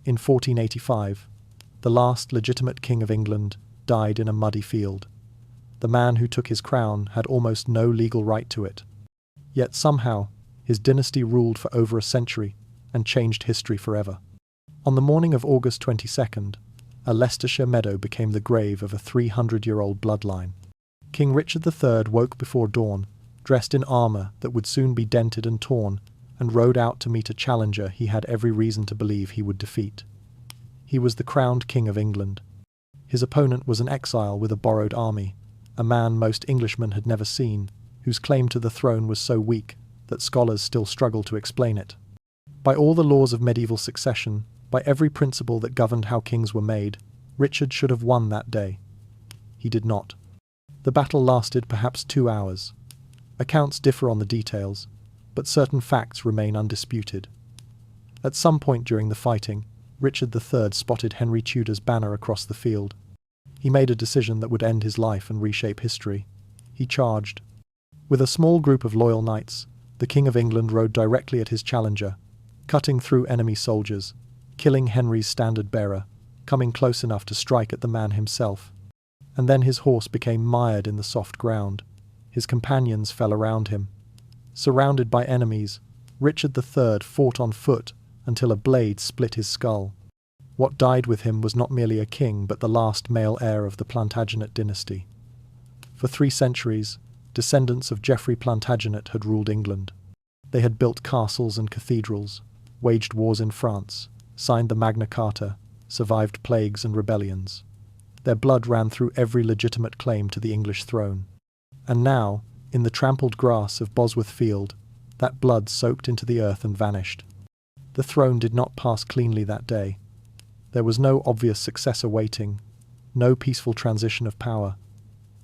In 1485, the last legitimate king of England died in a muddy field. The man who took his crown had almost no legal right to it. Yet somehow, his dynasty ruled for over a century and changed history forever. On the morning of August 22nd, a Leicestershire meadow became the grave of a 300-year-old bloodline. King Richard III woke before dawn, dressed in armour that would soon be dented and torn, and rode out to meet a challenger he had every reason to believe he would defeat. He was the crowned King of England. His opponent was an exile with a borrowed army, a man most Englishmen had never seen, whose claim to the throne was so weak that scholars still struggle to explain it. By all the laws of medieval succession, by every principle that governed how kings were made, Richard should have won that day. He did not. The battle lasted perhaps 2 hours. Accounts differ on the details, but certain facts remain undisputed. At some point during the fighting, Richard III spotted Henry Tudor's banner across the field. He made a decision that would end his life and reshape history. He charged. With a small group of loyal knights, the King of England rode directly at his challenger, cutting through enemy soldiers, killing Henry's standard-bearer, coming close enough to strike at the man himself. And then his horse became mired in the soft ground. His companions fell around him. Surrounded by enemies, Richard III fought on foot until a blade split his skull. What died with him was not merely a king, but the last male heir of the Plantagenet dynasty. For 3 centuries, descendants of Geoffrey Plantagenet had ruled England. They had built castles and cathedrals, waged wars in France, signed the Magna Carta, survived plagues and rebellions. Their blood ran through every legitimate claim to the English throne. And now, in the trampled grass of Bosworth Field, that blood soaked into the earth and vanished. The throne did not pass cleanly that day. There was no obvious successor waiting, no peaceful transition of power.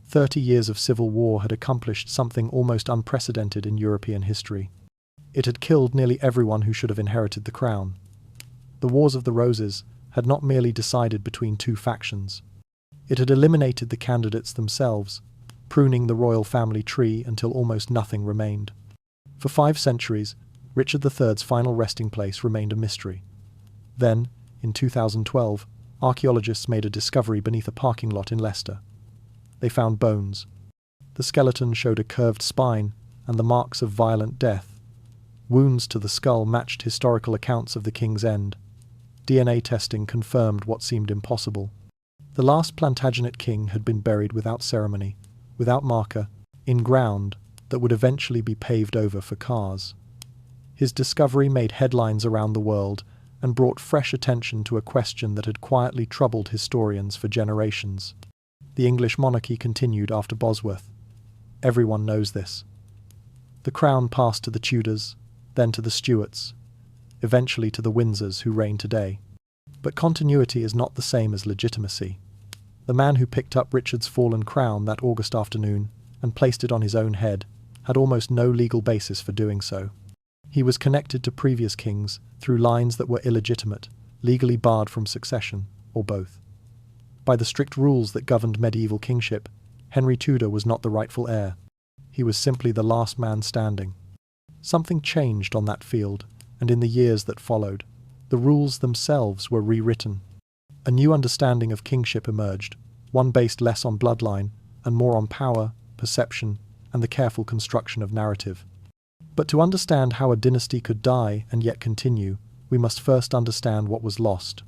30 years of civil war had accomplished something almost unprecedented in European history. It had killed nearly everyone who should have inherited the crown. The Wars of the Roses had not merely decided between 2 factions. It had eliminated the candidates themselves, pruning the royal family tree until almost nothing remained. For 5 centuries, Richard III's final resting place remained a mystery. Then, in 2012, archaeologists made a discovery beneath a parking lot in Leicester. They found bones. The skeleton showed a curved spine and the marks of violent death. Wounds to the skull matched historical accounts of the king's end. DNA testing confirmed what seemed impossible. The last Plantagenet king had been buried without ceremony, without marker, in ground that would eventually be paved over for cars. His discovery made headlines around the world and brought fresh attention to a question that had quietly troubled historians for generations. The English monarchy continued after Bosworth. Everyone knows this. The crown passed to the Tudors, then to the Stuarts, eventually to the Windsors who reign today. But continuity is not the same as legitimacy. The man who picked up Richard's fallen crown that August afternoon and placed it on his own head had almost no legal basis for doing so. He was connected to previous kings through lines that were illegitimate, legally barred from succession, or both. By the strict rules that governed medieval kingship, Henry Tudor was not the rightful heir. He was simply the last man standing. Something changed on that field, and in the years that followed, the rules themselves were rewritten. A new understanding of kingship emerged, one based less on bloodline and more on power, perception, and the careful construction of narrative. But to understand how a dynasty could die and yet continue, we must first understand what was lost.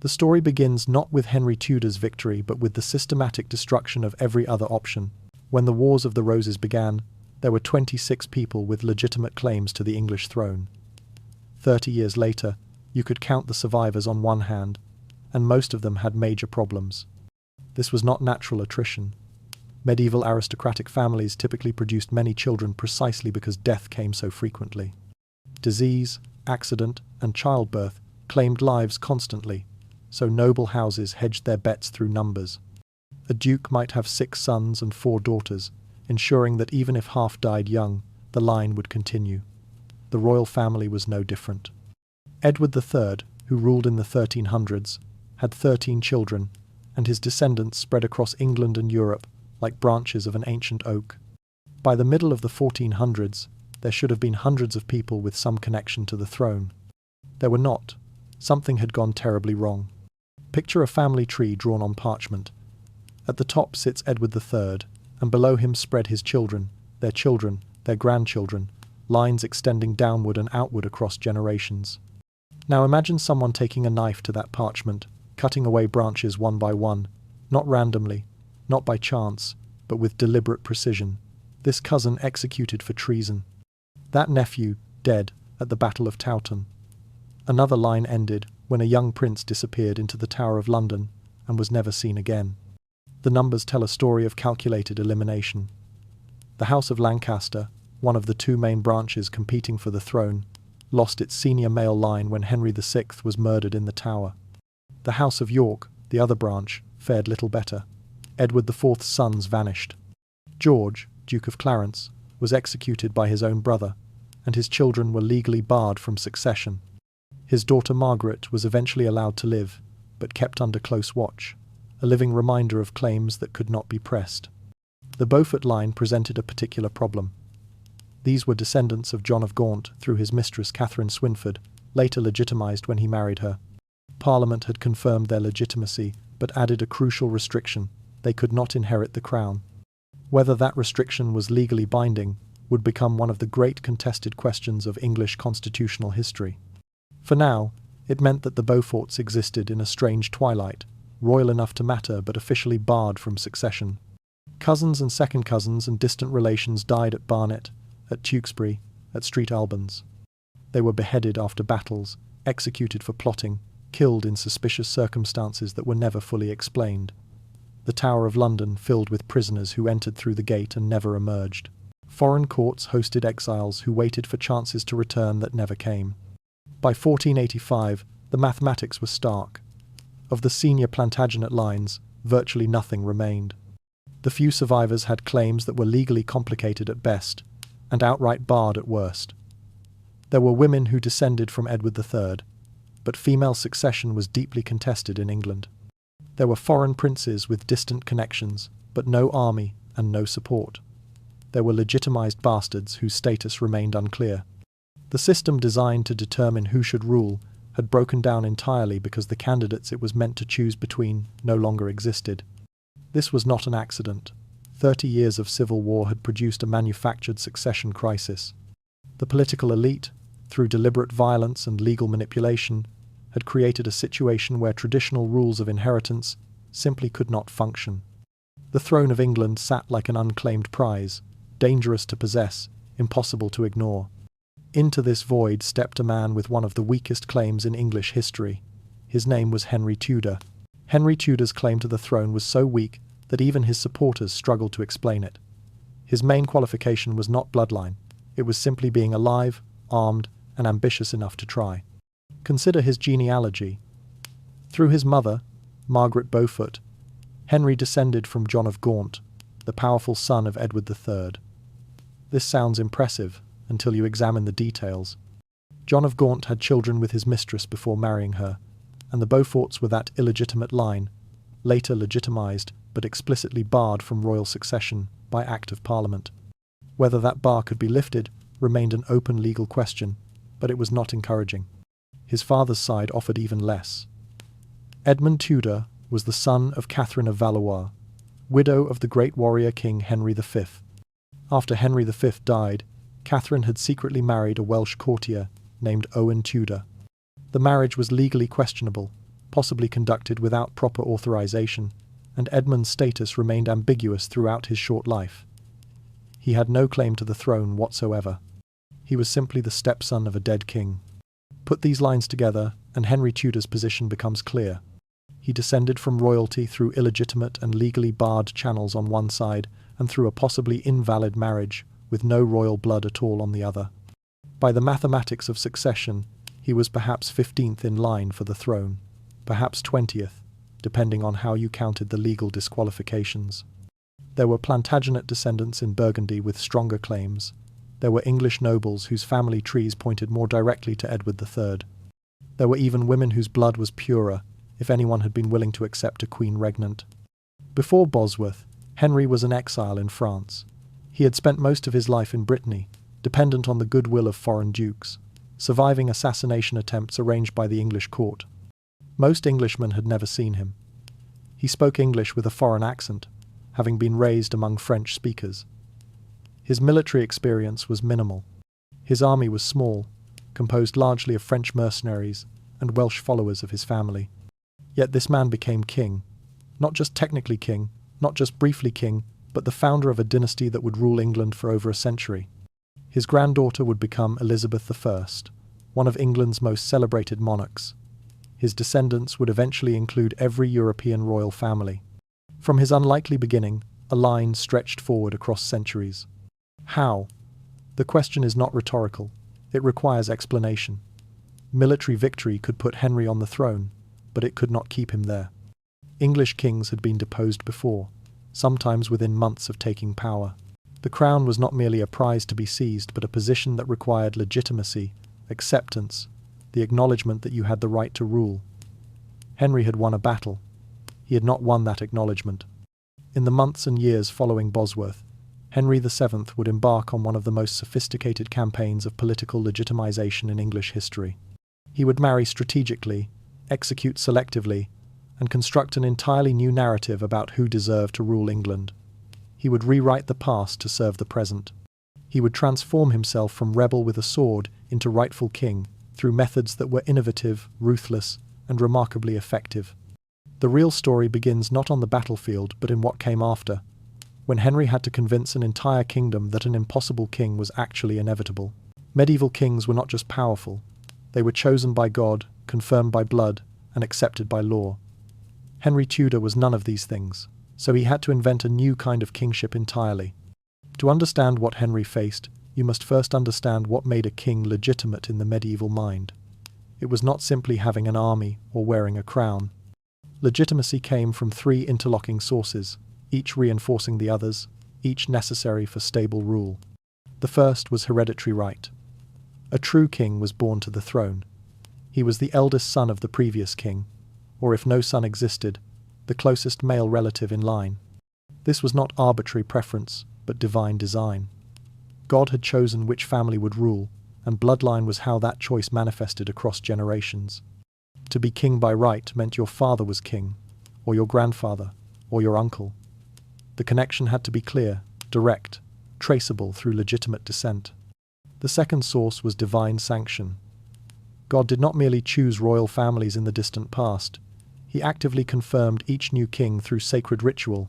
The story begins not with Henry Tudor's victory, but with the systematic destruction of every other option. When the Wars of the Roses began, there were 26 people with legitimate claims to the English throne. 30 years later, you could count the survivors on one hand, and most of them had major problems. This was not natural attrition. Medieval aristocratic families typically produced many children precisely because death came so frequently. Disease, accident, and childbirth claimed lives constantly, so noble houses hedged their bets through numbers. A duke might have 6 sons and 4 daughters, ensuring that even if half died young, the line would continue. The royal family was no different. Edward III, who ruled in the 1300s, had 13 children, and his descendants spread across England and Europe like branches of an ancient oak. By the middle of the 1400s, there should have been hundreds of people with some connection to the throne. There were not. something had gone terribly wrong. Picture a family tree drawn on parchment. At the top sits Edward III, and below him spread his children, their grandchildren, lines extending downward and outward across generations. Now imagine someone taking a knife to that parchment, cutting away branches one by one, not randomly, not by chance, but with deliberate precision. This cousin executed for treason. That nephew dead at the Battle of Towton. Another line ended when a young prince disappeared into the Tower of London and was never seen again. The numbers tell a story of calculated elimination. The House of Lancaster, one of the two main branches competing for the throne, lost its senior male line when Henry VI was murdered in the Tower. The House of York, the other branch, fared little better. Edward IV's sons vanished. George, Duke of Clarence, was executed by his own brother, and his children were legally barred from succession. His daughter Margaret was eventually allowed to live, but kept under close watch, a living reminder of claims that could not be pressed. The Beaufort line presented a particular problem. These were descendants of John of Gaunt through his mistress Catherine Swynford, later legitimised when he married her. Parliament had confirmed their legitimacy, but added a crucial restriction: they could not inherit the crown. Whether that restriction was legally binding would become one of the great contested questions of English constitutional history. For now, it meant that the Beauforts existed in a strange twilight, royal enough to matter but officially barred from succession. Cousins and second cousins and distant relations died at Barnet, at Tewkesbury, at St Albans. They were beheaded after battles, executed for plotting, killed in suspicious circumstances that were never fully explained. The Tower of London filled with prisoners who entered through the gate and never emerged. Foreign courts hosted exiles who waited for chances to return that never came. By 1485, the mathematics were stark. Of the senior Plantagenet lines, virtually nothing remained. The few survivors had claims that were legally complicated at best, and outright barred at worst. There were women who descended from Edward III, but female succession was deeply contested in England. There were foreign princes with distant connections, but no army and no support. There were legitimised bastards whose status remained unclear. The system designed to determine who should rule had broken down entirely because the candidates it was meant to choose between no longer existed. This was not an accident. 30 years of civil war had produced a manufactured succession crisis. The political elite, through deliberate violence and legal manipulation, had created a situation where traditional rules of inheritance simply could not function. The throne of England sat like an unclaimed prize, dangerous to possess, impossible to ignore. Into this void stepped a man with one of the weakest claims in English history. His name was Henry Tudor. Henry Tudor's claim to the throne was so weak that even his supporters struggled to explain it. His main qualification was not bloodline. It was simply being alive, armed, and ambitious enough to try. Consider his genealogy. Through his mother, Margaret Beaufort, Henry descended from John of Gaunt, the powerful son of Edward III. This sounds impressive until you examine the details. John of Gaunt had children with his mistress before marrying her, and the Beauforts were that illegitimate line, later legitimised but explicitly barred from royal succession by Act of Parliament. Whether that bar could be lifted remained an open legal question, but it was not encouraging. His father's side offered even less. Edmund Tudor was the son of Catherine of Valois, widow of the great warrior king Henry V. After Henry V died, Catherine had secretly married a Welsh courtier named Owen Tudor. The marriage was legally questionable, possibly conducted without proper authorization, and Edmund's status remained ambiguous throughout his short life. He had no claim to the throne whatsoever. He was simply the stepson of a dead king. Put these lines together, and Henry Tudor's position becomes clear. He descended from royalty through illegitimate and legally barred channels on one side, and through a possibly invalid marriage, with no royal blood at all on the other. By the mathematics of succession, he was perhaps 15th in line for the throne, perhaps 20th, depending on how you counted the legal disqualifications. There were Plantagenet descendants in Burgundy with stronger claims. There were English nobles whose family trees pointed more directly to Edward III. There were even women whose blood was purer, if anyone had been willing to accept a queen regnant. Before Bosworth, Henry was an exile in France. He had spent most of his life in Brittany, dependent on the goodwill of foreign dukes. surviving assassination attempts arranged by the English court. Most Englishmen had never seen him. He spoke English with a foreign accent, having been raised among French speakers. His military experience was minimal. His army was small, composed largely of French mercenaries and Welsh followers of his family. Yet this man became king, not just technically king, not just briefly king, but the founder of a dynasty that would rule England for over a century. His granddaughter would become Elizabeth I, one of England's most celebrated monarchs. His descendants would eventually include every European royal family. From his unlikely beginning, a line stretched forward across centuries. How? The question is not rhetorical. It requires explanation. Military victory could put Henry on the throne, but it could not keep him there. English kings had been deposed before, sometimes within months of taking power. The crown was not merely a prize to be seized, but a position that required legitimacy, acceptance, the acknowledgement that you had the right to rule. Henry had won a battle. He had not won that acknowledgement. In the months and years following Bosworth, Henry VII would embark on one of the most sophisticated campaigns of political legitimization in English history. He would marry strategically, execute selectively, and construct an entirely new narrative about who deserved to rule England. He would rewrite the past to serve the present. He would transform himself from rebel with a sword into rightful king through methods that were innovative, ruthless, and remarkably effective. The real story begins not on the battlefield but in what came after, when Henry had to convince an entire kingdom that an impossible king was actually inevitable. Medieval kings were not just powerful, they were chosen by God, confirmed by blood, and accepted by law. Henry Tudor was none of these things, so he had to invent a new kind of kingship entirely. To understand what Henry faced, you must first understand what made a king legitimate in the medieval mind. It was not simply having an army or wearing a crown. Legitimacy came from three interlocking sources, each reinforcing the others, each necessary for stable rule. The first was hereditary right. A true king was born to the throne. He was the eldest son of the previous king, or if no son existed, the closest male relative in line. This was not arbitrary preference, but divine design. God had chosen which family would rule, and bloodline was how that choice manifested across generations. To be king by right meant your father was king, or your grandfather, or your uncle. The connection had to be clear, direct, traceable through legitimate descent. The second source was divine sanction. God did not merely choose royal families in the distant past. He actively confirmed each new king through sacred ritual.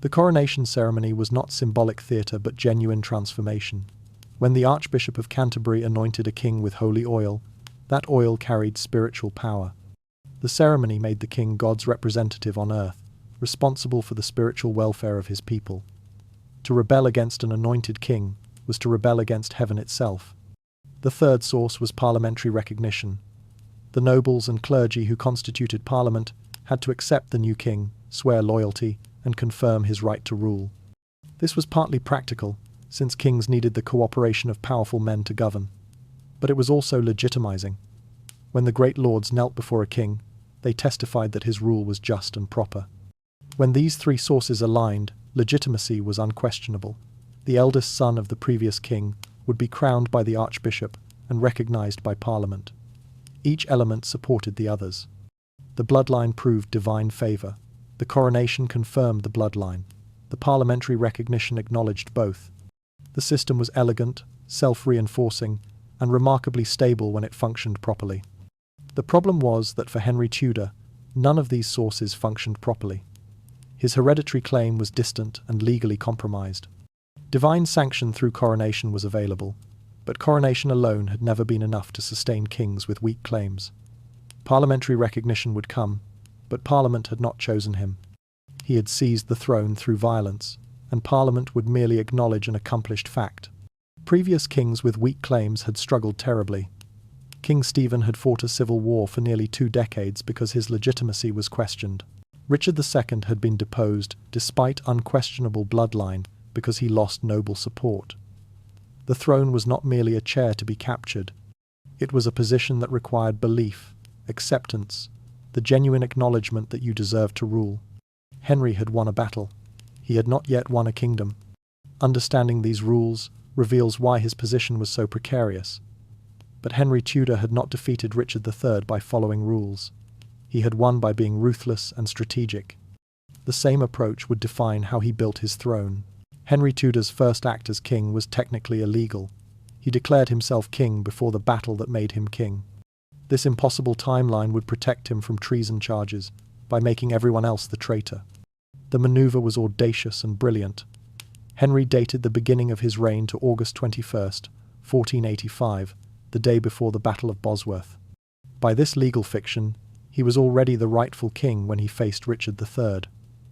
The coronation ceremony was not symbolic theatre but genuine transformation. When the Archbishop of Canterbury anointed a king with holy oil, that oil carried spiritual power. The ceremony made the king God's representative on earth, responsible for the spiritual welfare of his people. To rebel against an anointed king was to rebel against heaven itself. The third source was parliamentary recognition. The nobles and clergy who constituted Parliament had to accept the new king, swear loyalty, and confirm his right to rule. This was partly practical, since kings needed the cooperation of powerful men to govern. But it was also legitimizing. When the great lords knelt before a king, they testified that his rule was just and proper. When these three sources aligned, legitimacy was unquestionable. The eldest son of the previous king would be crowned by the archbishop and recognized by Parliament. Each element supported the others. The bloodline proved divine favor. The coronation confirmed the bloodline. The parliamentary recognition acknowledged both. The system was elegant, self-reinforcing, and remarkably stable when it functioned properly. The problem was that for Henry Tudor, none of these sources functioned properly. His hereditary claim was distant and legally compromised. Divine sanction through coronation was available, but coronation alone had never been enough to sustain kings with weak claims. Parliamentary recognition would come, but Parliament had not chosen him. He had seized the throne through violence, and Parliament would merely acknowledge an accomplished fact. Previous kings with weak claims had struggled terribly. King Stephen had fought a civil war for nearly 2 decades because his legitimacy was questioned. Richard II had been deposed despite unquestionable bloodline because he lost noble support. The throne was not merely a chair to be captured. It was a position that required belief, acceptance, the genuine acknowledgement that you deserved to rule. Henry had won a battle. He had not yet won a kingdom. Understanding these rules reveals why his position was so precarious. But Henry Tudor had not defeated Richard III by following rules. He had won by being ruthless and strategic. The same approach would define how he built his throne. Henry Tudor's first act as king was technically illegal. He declared himself king before the battle that made him king. This impossible timeline would protect him from treason charges by making everyone else the traitor. The maneuver was audacious and brilliant. Henry dated the beginning of his reign to August 21st, 1485, the day before the Battle of Bosworth. By this legal fiction, he was already the rightful king when he faced Richard III.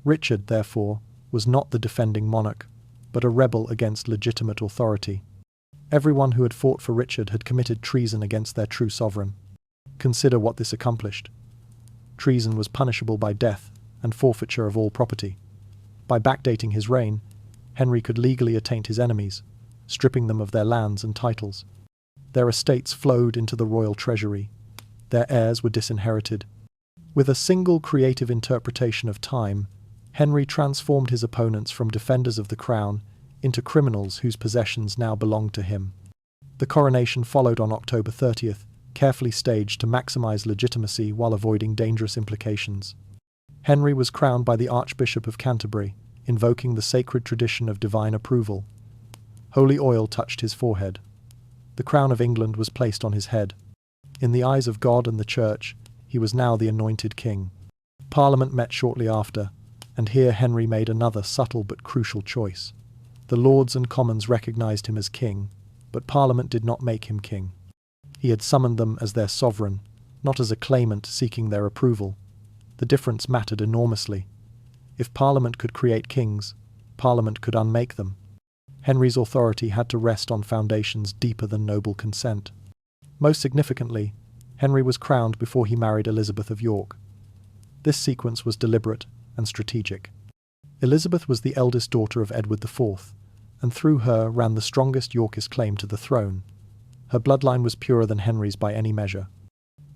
Richard, therefore, was not the defending monarch, but a rebel against legitimate authority. Everyone who had fought for Richard had committed treason against their true sovereign. Consider what this accomplished. Treason was punishable by death and forfeiture of all property. By backdating his reign, Henry could legally attaint his enemies, stripping them of their lands and titles. Their estates flowed into the royal treasury. Their heirs were disinherited. With a single creative interpretation of time, Henry transformed his opponents from defenders of the crown into criminals whose possessions now belonged to him. The coronation followed on October 30th, carefully staged to maximize legitimacy while avoiding dangerous implications. Henry was crowned by the Archbishop of Canterbury, invoking the sacred tradition of divine approval. Holy oil touched his forehead. The crown of England was placed on his head. In the eyes of God and the Church, he was now the anointed king. Parliament met shortly after, and here Henry made another subtle but crucial choice. The Lords and Commons recognized him as king, but Parliament did not make him king. He had summoned them as their sovereign, not as a claimant seeking their approval. The difference mattered enormously. If Parliament could create kings, Parliament could unmake them. Henry's authority had to rest on foundations deeper than noble consent. Most significantly, Henry was crowned before he married Elizabeth of York. This sequence was deliberate and strategic. Elizabeth was the eldest daughter of Edward IV, and through her ran the strongest Yorkist claim to the throne. Her bloodline was purer than Henry's by any measure.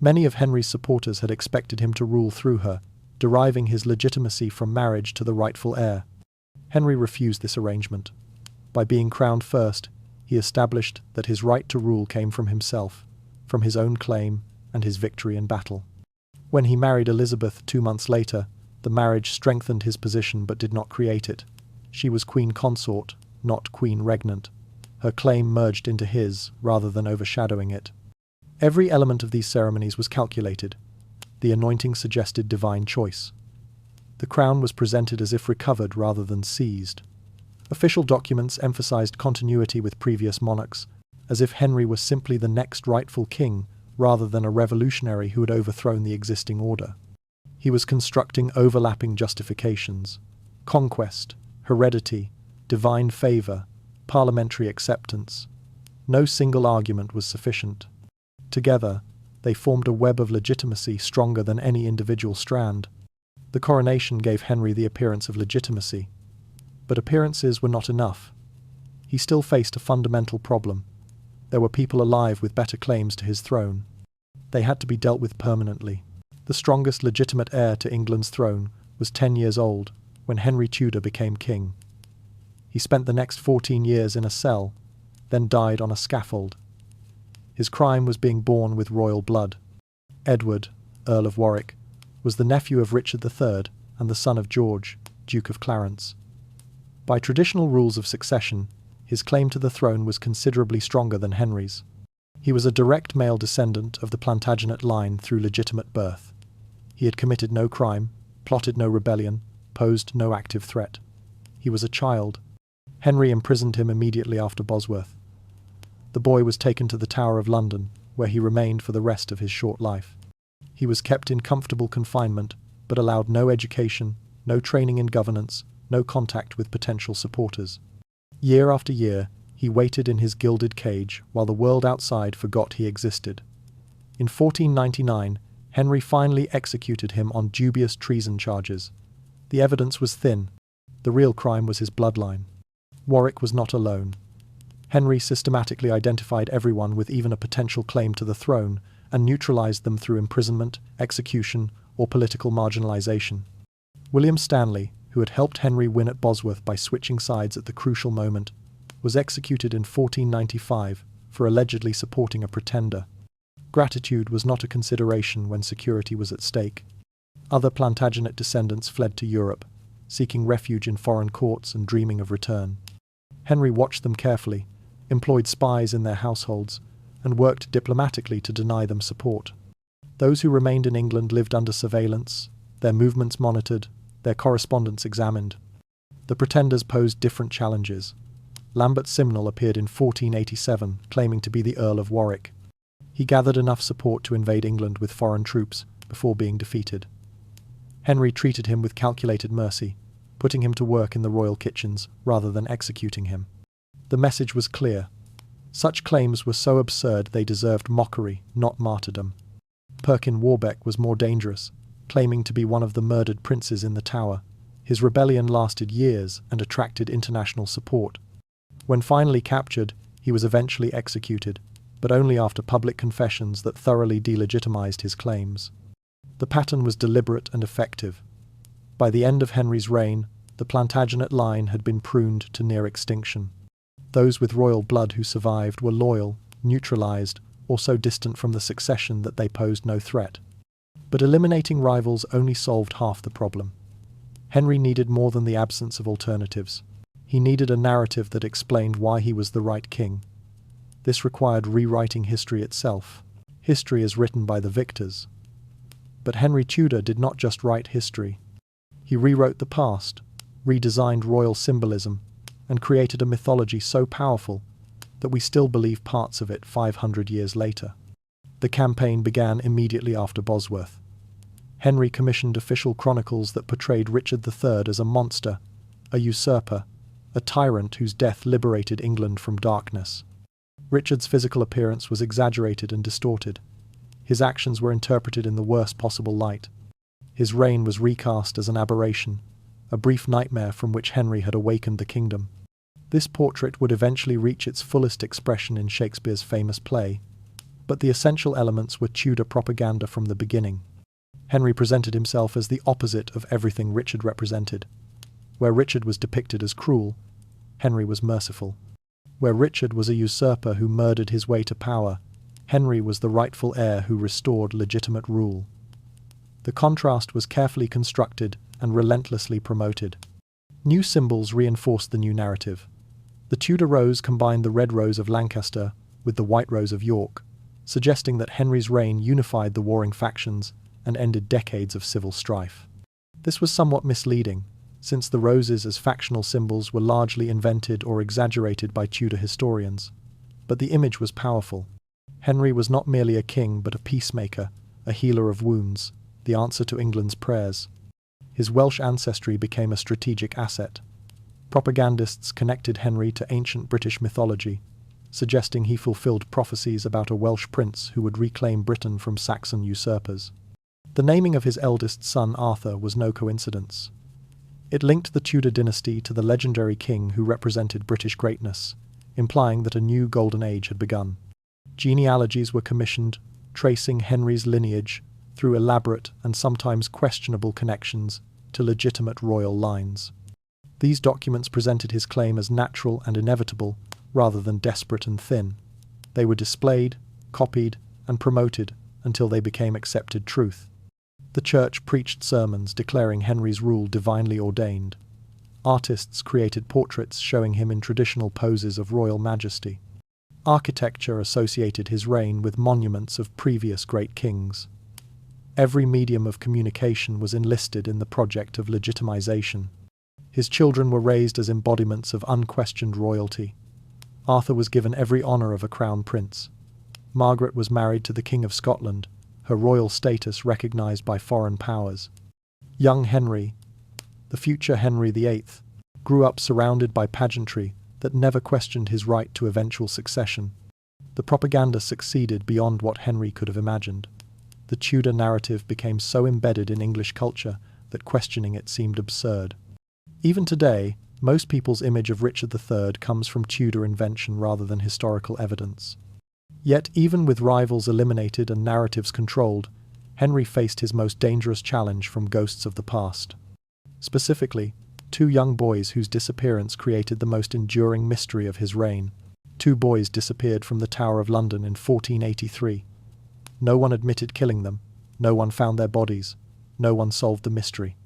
Many of Henry's supporters had expected him to rule through her, deriving his legitimacy from marriage to the rightful heir. Henry refused this arrangement. By being crowned first, he established that his right to rule came from himself, from his own claim and his victory in battle. When he married Elizabeth 2 months later, the marriage strengthened his position but did not create it. She was queen consort, not queen regnant. Her claim merged into his, rather than overshadowing it. Every element of these ceremonies was calculated. The anointing suggested divine choice. The crown was presented as if recovered rather than seized. Official documents emphasized continuity with previous monarchs, as if Henry was simply the next rightful king rather than a revolutionary who had overthrown the existing order. He was constructing overlapping justifications: conquest, heredity, divine favor, parliamentary acceptance. No single argument was sufficient. Together, they formed a web of legitimacy stronger than any individual strand. The coronation gave Henry the appearance of legitimacy. But appearances were not enough. He still faced a fundamental problem. There were people alive with better claims to his throne. They had to be dealt with permanently. The strongest legitimate heir to England's throne was 10 years old when Henry Tudor became king. He spent the next 14 years in a cell, then died on a scaffold. His crime was being born with royal blood. Edward, Earl of Warwick, was the nephew of Richard III and the son of George, Duke of Clarence. By traditional rules of succession, his claim to the throne was considerably stronger than Henry's. He was a direct male descendant of the Plantagenet line through legitimate birth. He had committed no crime, plotted no rebellion, posed no active threat. He was a child. Henry imprisoned him immediately after Bosworth. The boy was taken to the Tower of London, where he remained for the rest of his short life. He was kept in comfortable confinement, but allowed no education, no training in governance, no contact with potential supporters. Year after year, he waited in his gilded cage while the world outside forgot he existed. In 1499, Henry finally executed him on dubious treason charges. The evidence was thin. The real crime was his bloodline. Warwick was not alone. Henry systematically identified everyone with even a potential claim to the throne and neutralized them through imprisonment, execution, or political marginalization. William Stanley, who had helped Henry win at Bosworth by switching sides at the crucial moment, was executed in 1495 for allegedly supporting a pretender. Gratitude was not a consideration when security was at stake. Other Plantagenet descendants fled to Europe, seeking refuge in foreign courts and dreaming of return. Henry watched them carefully, employed spies in their households, and worked diplomatically to deny them support. Those who remained in England lived under surveillance, their movements monitored, their correspondence examined. The pretenders posed different challenges. Lambert Simnel appeared in 1487, claiming to be the Earl of Warwick. He gathered enough support to invade England with foreign troops before being defeated. Henry treated him with calculated mercy, putting him to work in the royal kitchens rather than executing him. The message was clear. Such claims were so absurd they deserved mockery, not martyrdom. Perkin Warbeck was more dangerous, claiming to be one of the murdered princes in the Tower. His rebellion lasted years and attracted international support. When finally captured, he was eventually executed, but only after public confessions that thoroughly delegitimized his claims. The pattern was deliberate and effective. By the end of Henry's reign, the Plantagenet line had been pruned to near extinction. Those with royal blood who survived were loyal, neutralized, or so distant from the succession that they posed no threat. But eliminating rivals only solved half the problem. Henry needed more than the absence of alternatives. He needed a narrative that explained why he was the right king. This required rewriting history itself. History is written by the victors. But Henry Tudor did not just write history. He rewrote the past, redesigned royal symbolism, and created a mythology so powerful that we still believe parts of it 500 years later. The campaign began immediately after Bosworth. Henry commissioned official chronicles that portrayed Richard III as a monster, a usurper, a tyrant whose death liberated England from darkness. Richard's physical appearance was exaggerated and distorted. His actions were interpreted in the worst possible light. His reign was recast as an aberration, a brief nightmare from which Henry had awakened the kingdom. This portrait would eventually reach its fullest expression in Shakespeare's famous play, but the essential elements were Tudor propaganda from the beginning. Henry presented himself as the opposite of everything Richard represented. Where Richard was depicted as cruel, Henry was merciful. Where Richard was a usurper who murdered his way to power, Henry was the rightful heir who restored legitimate rule. The contrast was carefully constructed and relentlessly promoted. New symbols reinforced the new narrative. The Tudor rose combined the red rose of Lancaster with the white rose of York, suggesting that Henry's reign unified the warring factions and ended decades of civil strife. This was somewhat misleading, since the roses as factional symbols were largely invented or exaggerated by Tudor historians. But the image was powerful. Henry was not merely a king but a peacemaker, a healer of wounds, the answer to England's prayers. His Welsh ancestry became a strategic asset. Propagandists connected Henry to ancient British mythology, suggesting he fulfilled prophecies about a Welsh prince who would reclaim Britain from Saxon usurpers. The naming of his eldest son Arthur was no coincidence. It linked the Tudor dynasty to the legendary king who represented British greatness, implying that a new golden age had begun. Genealogies were commissioned, tracing Henry's lineage through elaborate and sometimes questionable connections to legitimate royal lines. These documents presented his claim as natural and inevitable, rather than desperate and thin. They were displayed, copied, and promoted until they became accepted truth. The Church preached sermons declaring Henry's rule divinely ordained. Artists created portraits showing him in traditional poses of royal majesty. Architecture associated his reign with monuments of previous great kings. Every medium of communication was enlisted in the project of legitimization. His children were raised as embodiments of unquestioned royalty. Arthur was given every honour of a crown prince. Margaret was married to the King of Scotland, her royal status recognised by foreign powers. Young Henry, the future Henry VIII, grew up surrounded by pageantry that never questioned his right to eventual succession. The propaganda succeeded beyond what Henry could have imagined. The Tudor narrative became so embedded in English culture that questioning it seemed absurd. Even today, most people's image of Richard III comes from Tudor invention rather than historical evidence. Yet, even with rivals eliminated and narratives controlled, Henry faced his most dangerous challenge from ghosts of the past. Specifically, two young boys whose disappearance created the most enduring mystery of his reign. 2 boys disappeared from the Tower of London in 1483. No one admitted killing them, no one found their bodies, no one solved the mystery.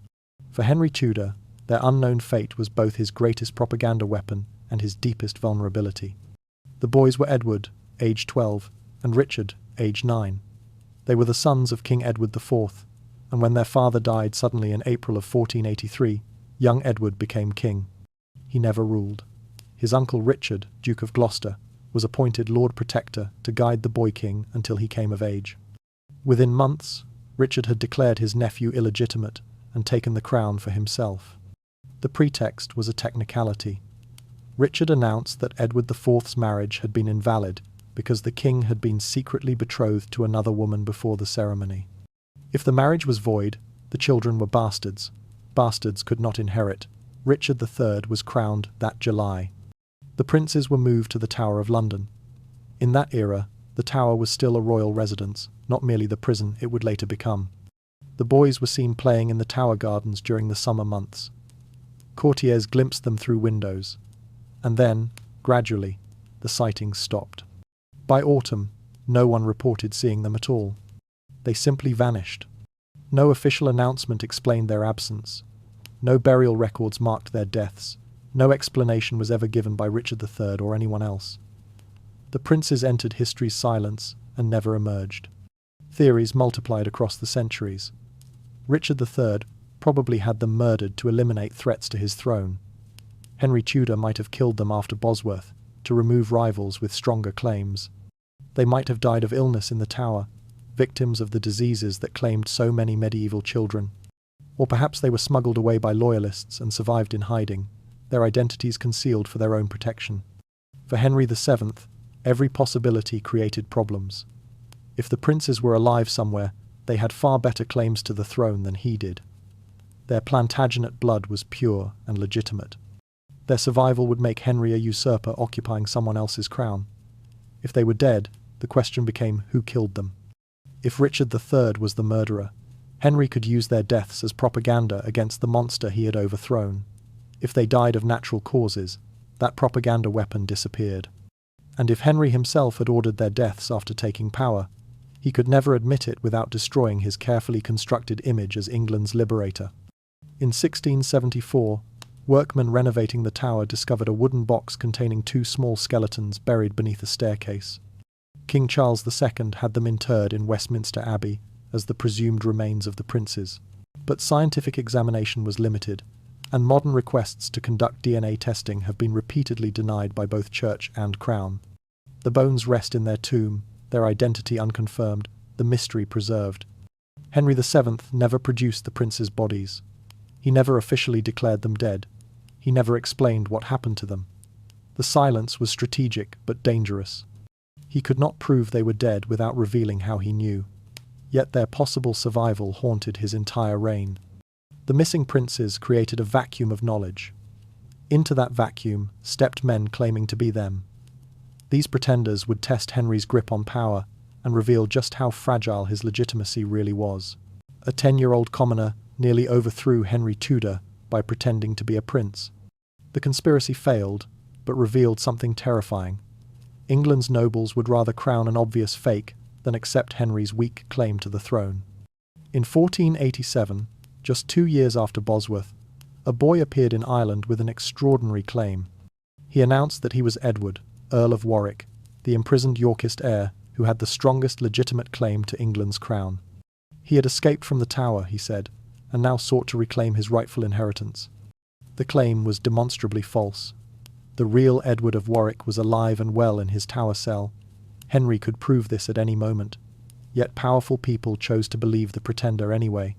For Henry Tudor, their unknown fate was both his greatest propaganda weapon and his deepest vulnerability. The boys were Edward, aged 12, and Richard, aged 9. They were the sons of King Edward IV, and when their father died suddenly in April of 1483, young Edward became king. He never ruled. His uncle Richard, Duke of Gloucester, was appointed Lord Protector to guide the boy king until he came of age. Within months, Richard had declared his nephew illegitimate and taken the crown for himself. The pretext was a technicality. Richard announced that Edward IV's marriage had been invalid because the king had been secretly betrothed to another woman before the ceremony. If the marriage was void, the children were bastards. Bastards could not inherit. Richard III was crowned that July. The princes were moved to the Tower of London. In that era, the Tower was still a royal residence, not merely the prison it would later become. The boys were seen playing in the Tower gardens during the summer months. Courtiers glimpsed them through windows. And then, gradually, the sightings stopped. By autumn, no one reported seeing them at all. They simply vanished. No official announcement explained their absence. No burial records marked their deaths. No explanation was ever given by Richard III or anyone else. The princes entered history's silence and never emerged. Theories multiplied across the centuries. Richard III probably had them murdered to eliminate threats to his throne. Henry Tudor might have killed them after Bosworth to remove rivals with stronger claims. They might have died of illness in the Tower, victims of the diseases that claimed so many medieval children. Or perhaps they were smuggled away by loyalists and survived in hiding, their identities concealed for their own protection. For Henry VII, every possibility created problems. If the princes were alive somewhere, they had far better claims to the throne than he did. Their Plantagenet blood was pure and legitimate. Their survival would make Henry a usurper occupying someone else's crown. If they were dead, the question became who killed them. If Richard III was the murderer, Henry could use their deaths as propaganda against the monster he had overthrown. If they died of natural causes, that propaganda weapon disappeared. And if Henry himself had ordered their deaths after taking power, he could never admit it without destroying his carefully constructed image as England's liberator. In 1674, workmen renovating the tower discovered a wooden box containing 2 small skeletons buried beneath a staircase. King Charles II had them interred in Westminster Abbey as the presumed remains of the princes. But scientific examination was limited, and modern requests to conduct DNA testing have been repeatedly denied by both Church and Crown. The bones rest in their tomb, their identity unconfirmed, the mystery preserved. Henry VII never produced the princes' bodies. He never officially declared them dead. He never explained what happened to them. The silence was strategic but dangerous. He could not prove they were dead without revealing how he knew. Yet their possible survival haunted his entire reign. The missing princes created a vacuum of knowledge. Into that vacuum stepped men claiming to be them. These pretenders would test Henry's grip on power and reveal just how fragile his legitimacy really was. A 10-year-old commoner nearly overthrew Henry Tudor by pretending to be a prince. The conspiracy failed, but revealed something terrifying. England's nobles would rather crown an obvious fake than accept Henry's weak claim to the throne. In 1487, just 2 years after Bosworth, a boy appeared in Ireland with an extraordinary claim. He announced that he was Edward, Earl of Warwick, the imprisoned Yorkist heir who had the strongest legitimate claim to England's crown. He had escaped from the Tower, he said, and now sought to reclaim his rightful inheritance. The claim was demonstrably false. The real Edward of Warwick was alive and well in his Tower cell. Henry could prove this at any moment, yet powerful people chose to believe the pretender anyway.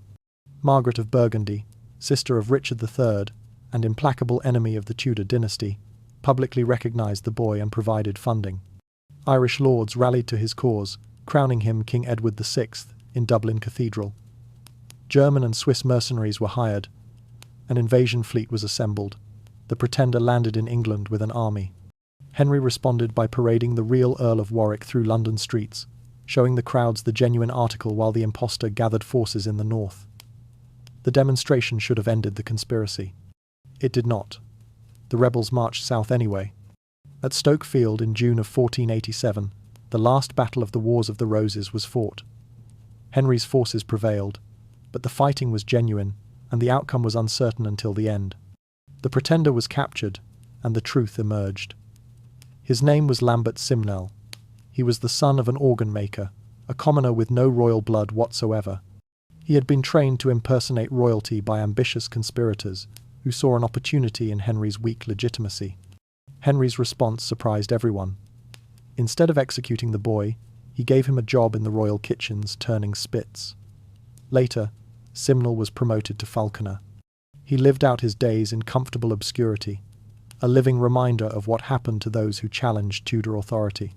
Margaret of Burgundy, sister of Richard III, and implacable enemy of the Tudor dynasty, publicly recognised the boy and provided funding. Irish lords rallied to his cause, crowning him King Edward VI in Dublin Cathedral. German and Swiss mercenaries were hired. An invasion fleet was assembled. The pretender landed in England with an army. Henry responded by parading the real Earl of Warwick through London streets, showing the crowds the genuine article while the impostor gathered forces in the north. The demonstration should have ended the conspiracy. It did not. The rebels marched south anyway. At Stoke Field in June of 1487, the last battle of the Wars of the Roses was fought. Henry's forces prevailed, but the fighting was genuine, and the outcome was uncertain until the end. The pretender was captured, and the truth emerged. His name was Lambert Simnel. He was the son of an organ maker, a commoner with no royal blood whatsoever. He had been trained to impersonate royalty by ambitious conspirators who saw an opportunity in Henry's weak legitimacy. Henry's response surprised everyone. Instead of executing the boy, he gave him a job in the royal kitchens turning spits. Later, Simnel was promoted to falconer. He lived out his days in comfortable obscurity, a living reminder of what happened to those who challenged Tudor authority.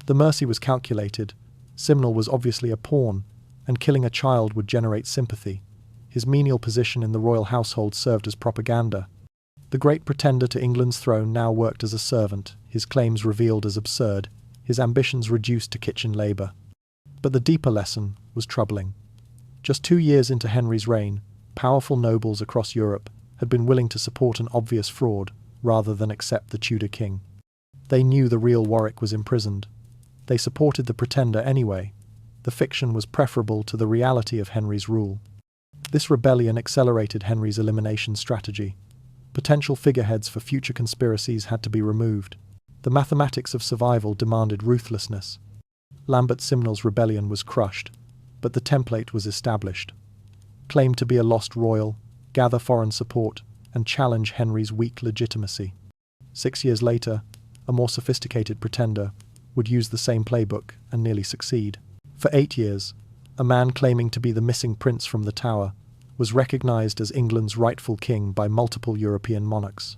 The mercy was calculated. Simnel was obviously a pawn, and killing a child would generate sympathy. His menial position in the royal household served as propaganda. The great pretender to England's throne now worked as a servant, his claims revealed as absurd, his ambitions reduced to kitchen labour. But the deeper lesson was troubling. Just 2 years into Henry's reign, powerful nobles across Europe had been willing to support an obvious fraud rather than accept the Tudor king. They knew the real Warwick was imprisoned. They supported the pretender anyway. The fiction was preferable to the reality of Henry's rule. This rebellion accelerated Henry's elimination strategy. Potential figureheads for future conspiracies had to be removed. The mathematics of survival demanded ruthlessness. Lambert Simnel's rebellion was crushed, but the template was established. Claim to be a lost royal, gather foreign support, and challenge Henry's weak legitimacy. 6 years later, a more sophisticated pretender would use the same playbook and nearly succeed. For 8 years, a man claiming to be the missing prince from the Tower was recognized as England's rightful king by multiple European monarchs.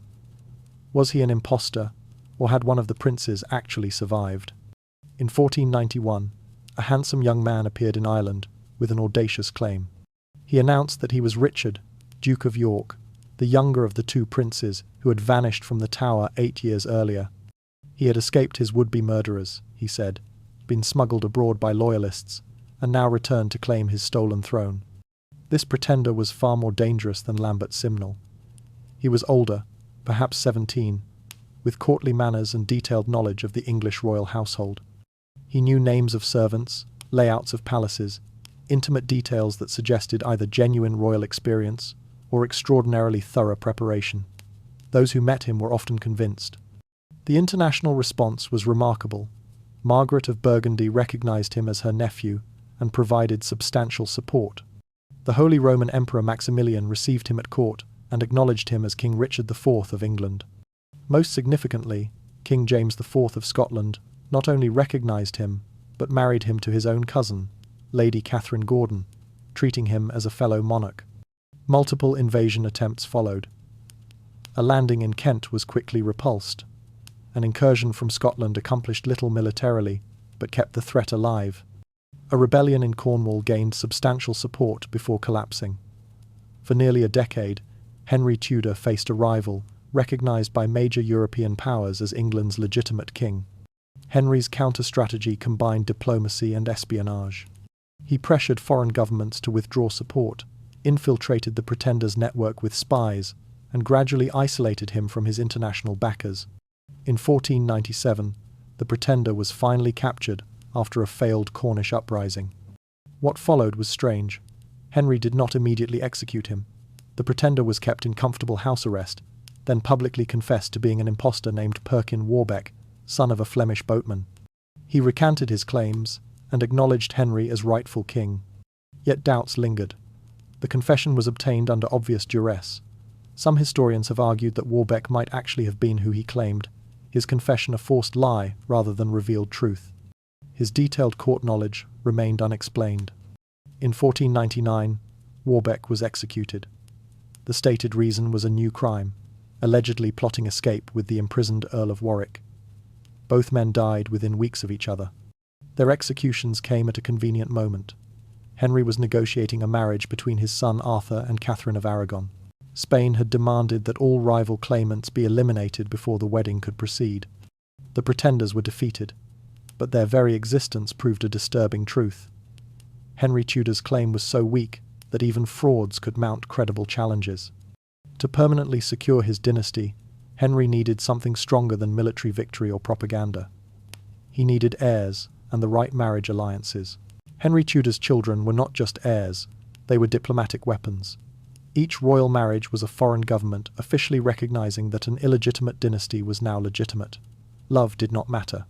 Was he an impostor, or had one of the princes actually survived? In 1491, a handsome young man appeared in Ireland with an audacious claim. He announced that he was Richard, Duke of York, the younger of the 2 princes who had vanished from the Tower 8 years earlier. He had escaped his would-be murderers, he said, been smuggled abroad by loyalists, and now returned to claim his stolen throne. This pretender was far more dangerous than Lambert Simnel. He was older, perhaps 17, with courtly manners and detailed knowledge of the English royal household. He knew names of servants, layouts of palaces, intimate details that suggested either genuine royal experience or extraordinarily thorough preparation. Those who met him were often convinced. The international response was remarkable. Margaret of Burgundy recognized him as her nephew and provided substantial support. The Holy Roman Emperor Maximilian received him at court and acknowledged him as King Richard IV of England. Most significantly, King James IV of Scotland not only recognized him, but married him to his own cousin, Lady Catherine Gordon, treating him as a fellow monarch. Multiple invasion attempts followed. A landing in Kent was quickly repulsed. An incursion from Scotland accomplished little militarily, but kept the threat alive. A rebellion in Cornwall gained substantial support before collapsing. For nearly a decade, Henry Tudor faced a rival, recognized by major European powers as England's legitimate king. Henry's counter-strategy combined diplomacy and espionage. He pressured foreign governments to withdraw support, infiltrated the pretender's network with spies, and gradually isolated him from his international backers. In 1497, the pretender was finally captured after a failed Cornish uprising. What followed was strange. Henry did not immediately execute him. The pretender was kept in comfortable house arrest, then publicly confessed to being an impostor named Perkin Warbeck, son of a Flemish boatman. He recanted his claims and acknowledged Henry as rightful king. Yet doubts lingered. The confession was obtained under obvious duress. Some historians have argued that Warbeck might actually have been who he claimed, his confession a forced lie rather than revealed truth. His detailed court knowledge remained unexplained. In 1499, Warbeck was executed. The stated reason was a new crime, allegedly plotting escape with the imprisoned Earl of Warwick. Both men died within weeks of each other. Their executions came at a convenient moment. Henry was negotiating a marriage between his son Arthur and Catherine of Aragon. Spain had demanded that all rival claimants be eliminated before the wedding could proceed. The pretenders were defeated, but their very existence proved a disturbing truth. Henry Tudor's claim was so weak that even frauds could mount credible challenges. To permanently secure his dynasty, Henry needed something stronger than military victory or propaganda. He needed heirs and the right marriage alliances. Henry Tudor's children were not just heirs, they were diplomatic weapons. Each royal marriage was a foreign government officially recognizing that an illegitimate dynasty was now legitimate. Love did not matter.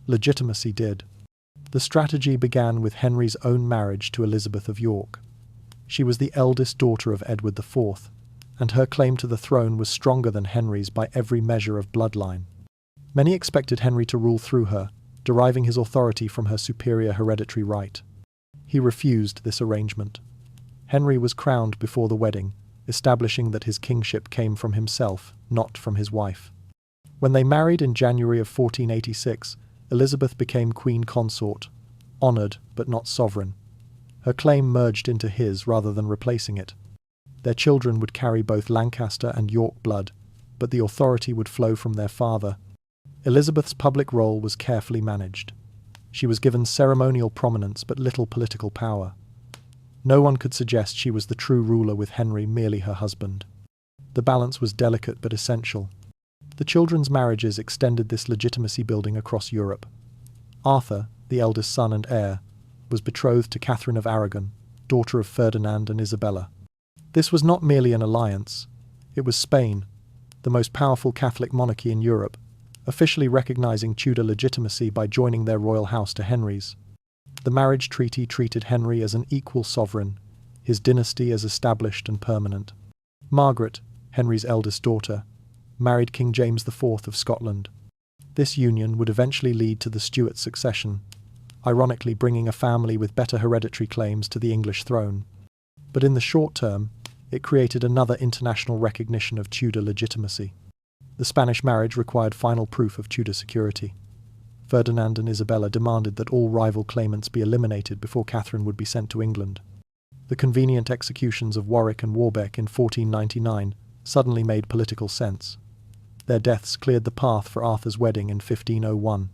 Legitimacy did. The strategy began with Henry's own marriage to Elizabeth of York. She was the eldest daughter of Edward IV, and her claim to the throne was stronger than Henry's by every measure of bloodline. Many expected Henry to rule through her, deriving his authority from her superior hereditary right. He refused this arrangement. Henry was crowned before the wedding, establishing that his kingship came from himself, not from his wife. When they married in January of 1486, Elizabeth became queen consort, honoured but not sovereign. Her claim merged into his rather than replacing it. Their children would carry both Lancaster and York blood, but the authority would flow from their father. Elizabeth's public role was carefully managed. She was given ceremonial prominence but little political power. No one could suggest she was the true ruler with Henry merely her husband. The balance was delicate but essential. The children's marriages extended this legitimacy building across Europe. Arthur, the eldest son and heir, was betrothed to Catherine of Aragon, daughter of Ferdinand and Isabella. This was not merely an alliance, it was Spain, the most powerful Catholic monarchy in Europe, officially recognizing Tudor legitimacy by joining their royal house to Henry's. The marriage treaty treated Henry as an equal sovereign, his dynasty as established and permanent. Margaret, Henry's eldest daughter, married King James IV of Scotland. This union would eventually lead to the Stuart succession, ironically bringing a family with better hereditary claims to the English throne. But in the short term, it created another international recognition of Tudor legitimacy. The Spanish marriage required final proof of Tudor security. Ferdinand and Isabella demanded that all rival claimants be eliminated before Catherine would be sent to England. The convenient executions of Warwick and Warbeck in 1499 suddenly made political sense. Their deaths cleared the path for Arthur's wedding in 1501.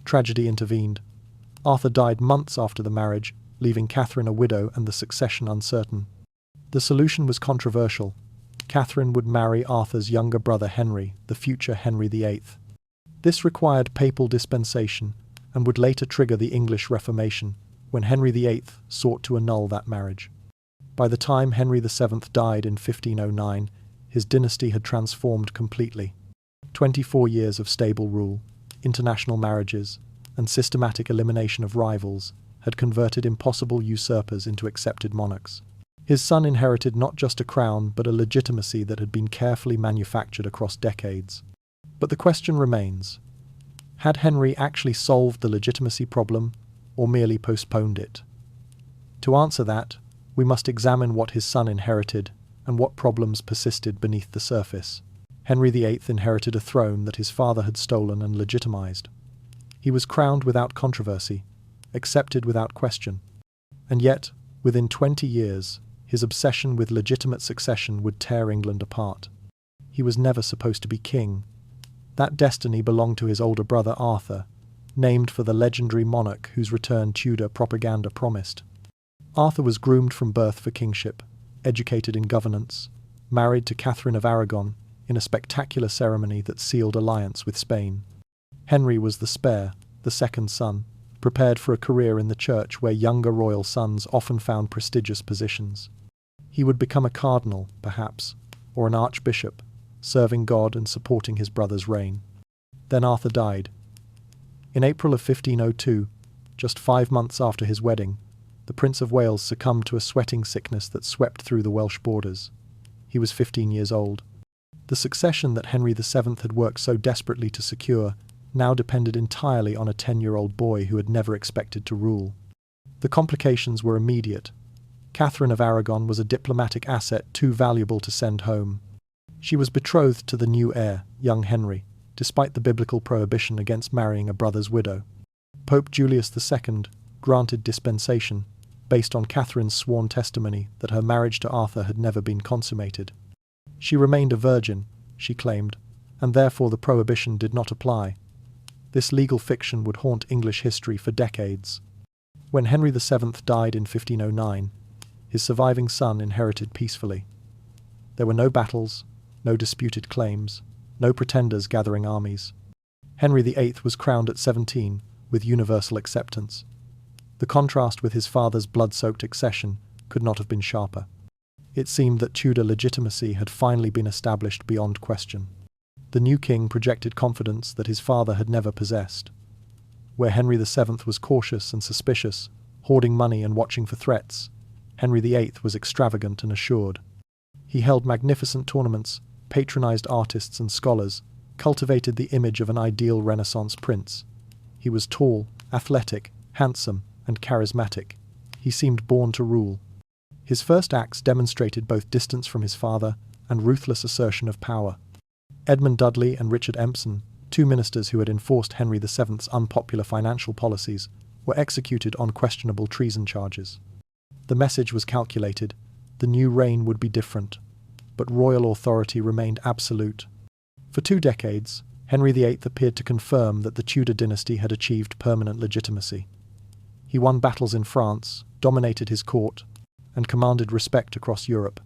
Tragedy intervened. Arthur died months after the marriage, leaving Catherine a widow and the succession uncertain. The solution was controversial. Catherine would marry Arthur's younger brother Henry, the future Henry VIII. This required papal dispensation and would later trigger the English Reformation, when Henry VIII sought to annul that marriage. By the time Henry VII died in 1509, his dynasty had transformed completely. 24 years of stable rule, international marriages, and systematic elimination of rivals had converted impossible usurpers into accepted monarchs. His son inherited not just a crown but a legitimacy that had been carefully manufactured across decades. But the question remains, had Henry actually solved the legitimacy problem or merely postponed it? To answer that, we must examine what his son inherited and what problems persisted beneath the surface. Henry VIII inherited a throne that his father had stolen and legitimized. He was crowned without controversy, accepted without question. And yet, within 20 years, his obsession with legitimate succession would tear England apart. He was never supposed to be king. That destiny belonged to his older brother Arthur, named for the legendary monarch whose return Tudor propaganda promised. Arthur was groomed from birth for kingship, educated in governance, married to Catherine of Aragon in a spectacular ceremony that sealed alliance with Spain. Henry was the spare, the second son, prepared for a career in the church where younger royal sons often found prestigious positions. He would become a cardinal, perhaps, or an archbishop, serving God and supporting his brother's reign. Then Arthur died. In April of 1502, just 5 months after his wedding, the Prince of Wales succumbed to a sweating sickness that swept through the Welsh borders. He was 15 years old. The succession that Henry VII had worked so desperately to secure now depended entirely on a 10-year-old boy who had never expected to rule. The complications were immediate. Catherine of Aragon was a diplomatic asset too valuable to send home. She was betrothed to the new heir, young Henry, despite the biblical prohibition against marrying a brother's widow. Pope Julius II granted dispensation, based on Catherine's sworn testimony that her marriage to Arthur had never been consummated. She remained a virgin, she claimed, and therefore the prohibition did not apply. This legal fiction would haunt English history for decades. When Henry VII died in 1509, his surviving son inherited peacefully. There were no battles, no disputed claims, no pretenders gathering armies. Henry VIII was crowned at 17, with universal acceptance. The contrast with his father's blood-soaked accession could not have been sharper. It seemed that Tudor legitimacy had finally been established beyond question. The new king projected confidence that his father had never possessed. Where Henry VII was cautious and suspicious, hoarding money and watching for threats, Henry VIII was extravagant and assured. He held magnificent tournaments, patronized artists and scholars, cultivated the image of an ideal Renaissance prince. He was tall, athletic, handsome, and charismatic. He seemed born to rule. His first acts demonstrated both distance from his father and ruthless assertion of power. Edmund Dudley and Richard Empson, two ministers who had enforced Henry VII's unpopular financial policies, were executed on questionable treason charges. The message was calculated. The new reign would be different, but royal authority remained absolute. For 2 decades, Henry VIII appeared to confirm that the Tudor dynasty had achieved permanent legitimacy. He won battles in France, dominated his court, and commanded respect across Europe.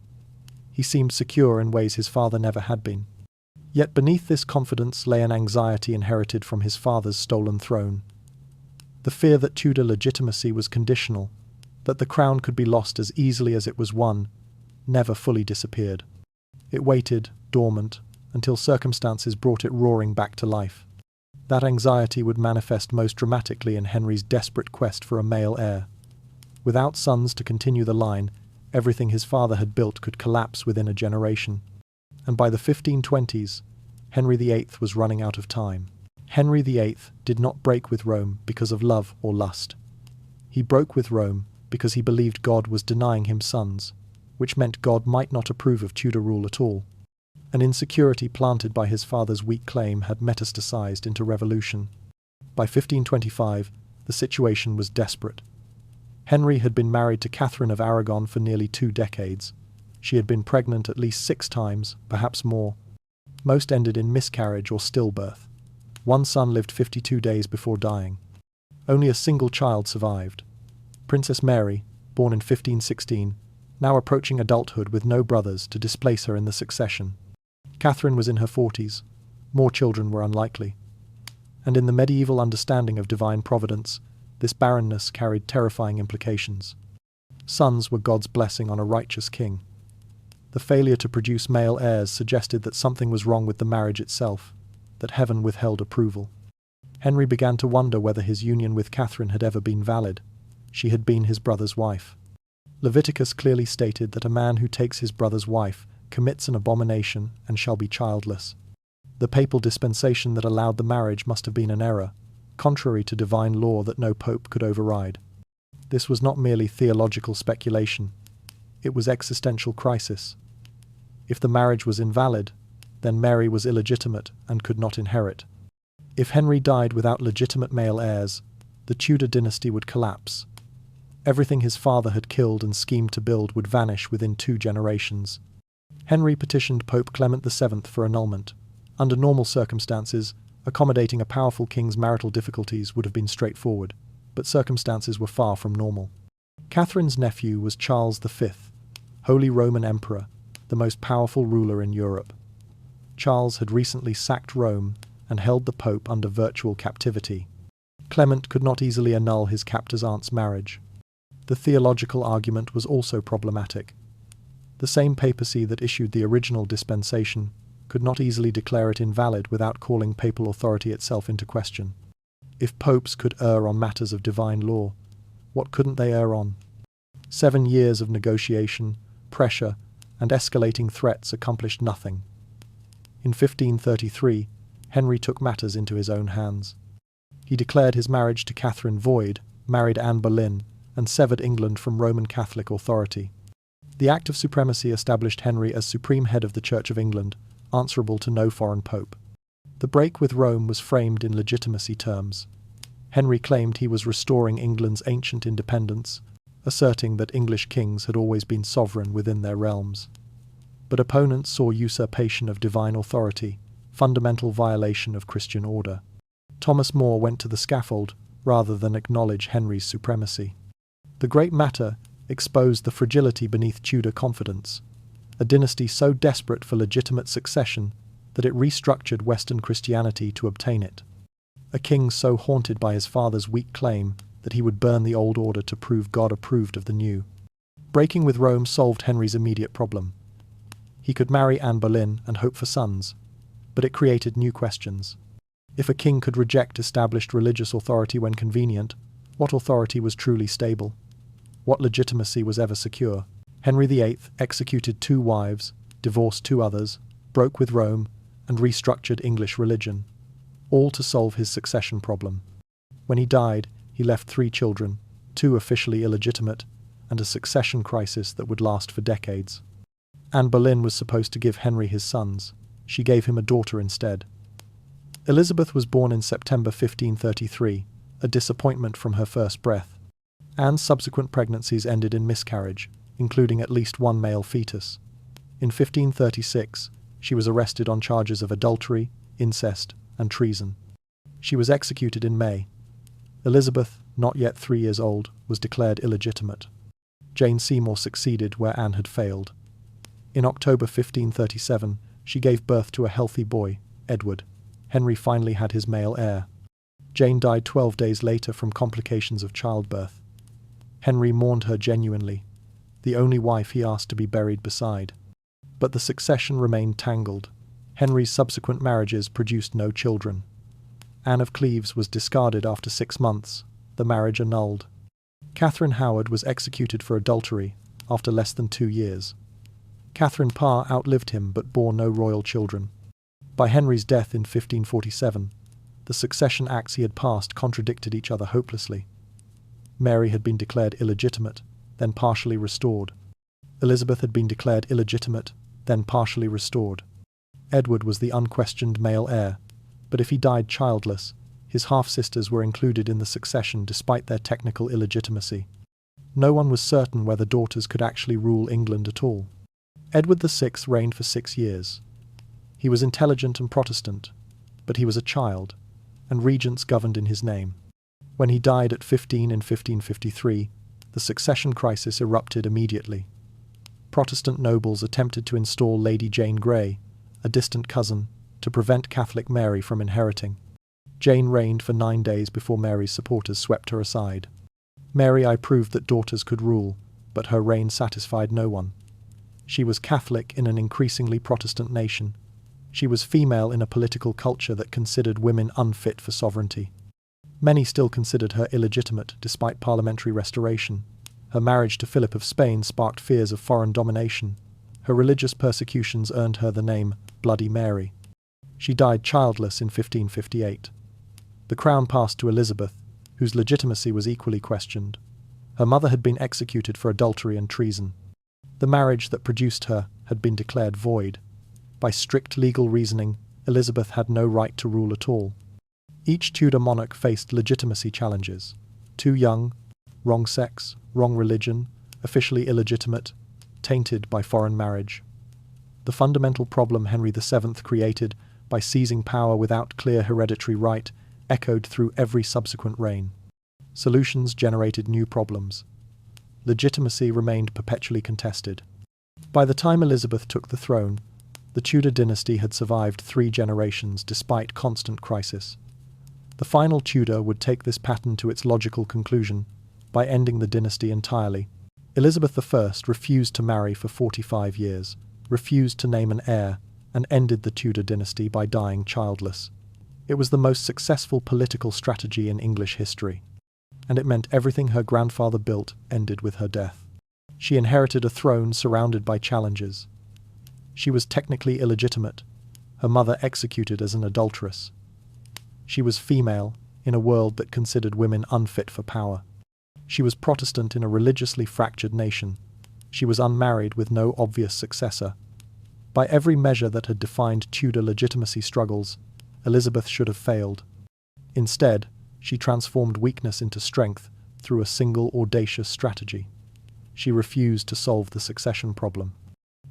He seemed secure in ways his father never had been. Yet beneath this confidence lay an anxiety inherited from his father's stolen throne. The fear that Tudor legitimacy was conditional, that the crown could be lost as easily as it was won, never fully disappeared. It waited, dormant, until circumstances brought it roaring back to life. That anxiety would manifest most dramatically in Henry's desperate quest for a male heir. Without sons to continue the line, everything his father had built could collapse within a generation. And by the 1520s, Henry VIII was running out of time. Henry VIII did not break with Rome because of love or lust. He broke with Rome because he believed God was denying him sons, which meant God might not approve of Tudor rule at all. An insecurity planted by his father's weak claim had metastasized into revolution. By 1525, the situation was desperate. Henry had been married to Catherine of Aragon for nearly 2 decades. She had been pregnant at least 6 times, perhaps more. Most ended in miscarriage or stillbirth. One son lived 52 days before dying. Only a single child survived. Princess Mary, born in 1516, now approaching adulthood with no brothers to displace her in the succession. Catherine was in her 40s. More children were unlikely. And in the medieval understanding of divine providence, this barrenness carried terrifying implications. Sons were God's blessing on a righteous king. The failure to produce male heirs suggested that something was wrong with the marriage itself, that heaven withheld approval. Henry began to wonder whether his union with Catherine had ever been valid. She had been his brother's wife. Leviticus clearly stated that a man who takes his brother's wife commits an abomination and shall be childless. The papal dispensation that allowed the marriage must have been an error, contrary to divine law that no pope could override. This was not merely theological speculation. It was existential crisis. If the marriage was invalid, then Mary was illegitimate and could not inherit. If Henry died without legitimate male heirs, the Tudor dynasty would collapse. Everything his father had killed and schemed to build would vanish within 2 generations. Henry petitioned Pope Clement VII for annulment. Under normal circumstances, accommodating a powerful king's marital difficulties would have been straightforward, but circumstances were far from normal. Catherine's nephew was Charles V, Holy Roman Emperor, the most powerful ruler in Europe. Charles had recently sacked Rome and held the Pope under virtual captivity. Clement could not easily annul his captor's aunt's marriage. The theological argument was also problematic. The same papacy that issued the original dispensation could not easily declare it invalid without calling papal authority itself into question. If popes could err on matters of divine law, what couldn't they err on? 7 years of negotiation, pressure, and escalating threats accomplished nothing. In 1533, Henry took matters into his own hands. He declared his marriage to Catherine void, married Anne Boleyn, and severed England from Roman Catholic authority. The Act of Supremacy established Henry as supreme head of the Church of England, answerable to no foreign pope. The break with Rome was framed in legitimacy terms. Henry claimed he was restoring England's ancient independence, asserting that English kings had always been sovereign within their realms. But opponents saw usurpation of divine authority, fundamental violation of Christian order. Thomas More went to the scaffold rather than acknowledge Henry's supremacy. The Great Matter exposed the fragility beneath Tudor confidence. A dynasty so desperate for legitimate succession that it restructured Western Christianity to obtain it. A king so haunted by his father's weak claim that he would burn the old order to prove God approved of the new. Breaking with Rome solved Henry's immediate problem. He could marry Anne Boleyn and hope for sons, but it created new questions. If a king could reject established religious authority when convenient, what authority was truly stable? What legitimacy was ever secure? Henry VIII executed 2 wives, divorced 2 others, broke with Rome, and restructured English religion, all to solve his succession problem. When he died, he left 3 children, 2 officially illegitimate, and a succession crisis that would last for decades. Anne Boleyn was supposed to give Henry his sons. She gave him a daughter instead. Elizabeth was born in September 1533, a disappointment from her first breath. Anne's subsequent pregnancies ended in miscarriage, including at least 1 male fetus. In 1536, she was arrested on charges of adultery, incest, and treason. She was executed in May. Elizabeth, not yet 3 years old, was declared illegitimate. Jane Seymour succeeded where Anne had failed. In October 1537, she gave birth to a healthy boy, Edward. Henry finally had his male heir. Jane died 12 days later from complications of childbirth. Henry mourned her genuinely, the only wife he asked to be buried beside. But the succession remained tangled. Henry's subsequent marriages produced no children. Anne of Cleves was discarded after 6 months, the marriage annulled. Catherine Howard was executed for adultery after less than 2 years. Catherine Parr outlived him but bore no royal children. By Henry's death in 1547, the succession acts he had passed contradicted each other hopelessly. Mary had been declared illegitimate, then partially restored. Elizabeth had been declared illegitimate, then partially restored. Edward was the unquestioned male heir, but if he died childless, his half-sisters were included in the succession despite their technical illegitimacy. No one was certain whether daughters could actually rule England at all. Edward VI reigned for 6 years. He was intelligent and Protestant, but he was a child, and regents governed in his name. When he died at 15 in 1553, the succession crisis erupted immediately. Protestant nobles attempted to install Lady Jane Grey, a distant cousin, to prevent Catholic Mary from inheriting. Jane reigned for 9 days before Mary's supporters swept her aside. Mary I proved that daughters could rule, but her reign satisfied no one. She was Catholic in an increasingly Protestant nation. She was female in a political culture that considered women unfit for sovereignty. Many still considered her illegitimate despite parliamentary restoration. Her marriage to Philip of Spain sparked fears of foreign domination. Her religious persecutions earned her the name Bloody Mary. She died childless in 1558. The crown passed to Elizabeth, whose legitimacy was equally questioned. Her mother had been executed for adultery and treason. The marriage that produced her had been declared void. By strict legal reasoning, Elizabeth had no right to rule at all. Each Tudor monarch faced legitimacy challenges. Too young, wrong sex, wrong religion, officially illegitimate, tainted by foreign marriage. The fundamental problem Henry VII created by seizing power without clear hereditary right echoed through every subsequent reign. Solutions generated new problems. Legitimacy remained perpetually contested. By the time Elizabeth took the throne, the Tudor dynasty had survived 3 generations despite constant crisis. The final Tudor would take this pattern to its logical conclusion by ending the dynasty entirely. Elizabeth I refused to marry for 45 years, refused to name an heir, and ended the Tudor dynasty by dying childless. It was the most successful political strategy in English history, and it meant everything her grandfather built ended with her death. She inherited a throne surrounded by challenges. She was technically illegitimate, her mother executed as an adulteress. She was female in a world that considered women unfit for power. She was Protestant in a religiously fractured nation. She was unmarried with no obvious successor. By every measure that had defined Tudor legitimacy struggles, Elizabeth should have failed. Instead, she transformed weakness into strength through a single audacious strategy. She refused to solve the succession problem.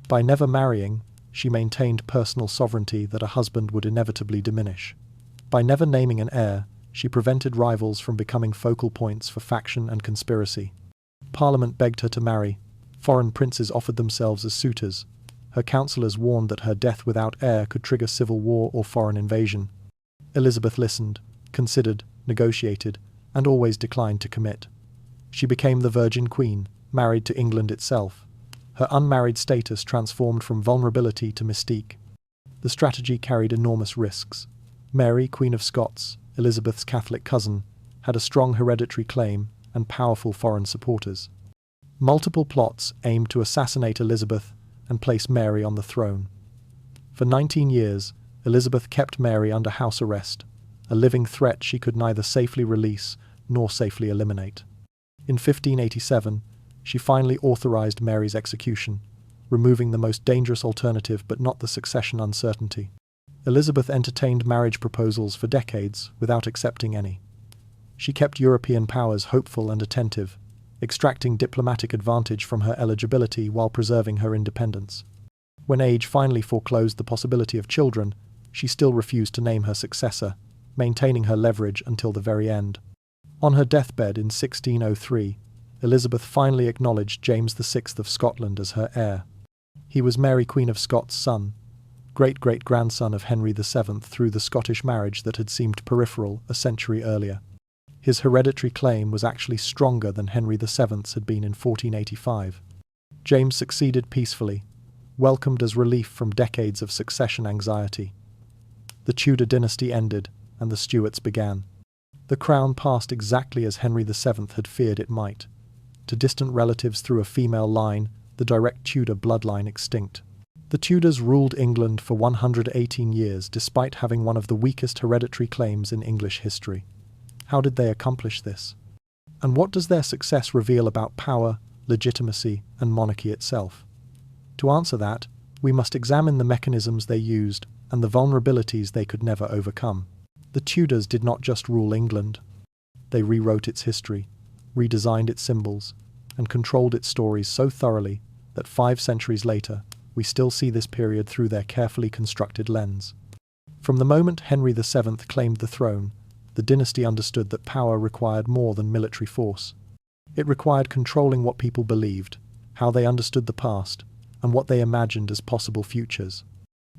By never marrying, she maintained personal sovereignty that a husband would inevitably diminish. By never naming an heir, she prevented rivals from becoming focal points for faction and conspiracy. Parliament begged her to marry. Foreign princes offered themselves as suitors. Her counsellors warned that her death without heir could trigger civil war or foreign invasion. Elizabeth listened, considered, negotiated, and always declined to commit. She became the Virgin Queen, married to England itself. Her unmarried status transformed from vulnerability to mystique. The strategy carried enormous risks. Mary, Queen of Scots, Elizabeth's Catholic cousin, had a strong hereditary claim and powerful foreign supporters. Multiple plots aimed to assassinate Elizabeth and place Mary on the throne. For 19 years, Elizabeth kept Mary under house arrest, a living threat she could neither safely release nor safely eliminate. In 1587, she finally authorized Mary's execution, removing the most dangerous alternative but not the succession uncertainty. Elizabeth entertained marriage proposals for decades without accepting any. She kept European powers hopeful and attentive, extracting diplomatic advantage from her eligibility while preserving her independence. When age finally foreclosed the possibility of children, she still refused to name her successor, maintaining her leverage until the very end. On her deathbed in 1603, Elizabeth finally acknowledged James VI of Scotland as her heir. He was Mary Queen of Scots' son, great-great-grandson of Henry VII through the Scottish marriage that had seemed peripheral a century earlier. His hereditary claim was actually stronger than Henry VII's had been in 1485. James succeeded peacefully, welcomed as relief from decades of succession anxiety. The Tudor dynasty ended, and the Stuarts began. The crown passed exactly as Henry VII had feared it might. To distant relatives through a female line, the direct Tudor bloodline extinct. The Tudors ruled England for 118 years despite having one of the weakest hereditary claims in English history. How did they accomplish this? And what does their success reveal about power, legitimacy, and monarchy itself? To answer that, we must examine the mechanisms they used and the vulnerabilities they could never overcome. The Tudors did not just rule England. They rewrote its history, redesigned its symbols, and controlled its stories so thoroughly that 5 centuries later, we still see this period through their carefully constructed lens. From the moment Henry VII claimed the throne, the dynasty understood that power required more than military force. It required controlling what people believed, how they understood the past, and what they imagined as possible futures.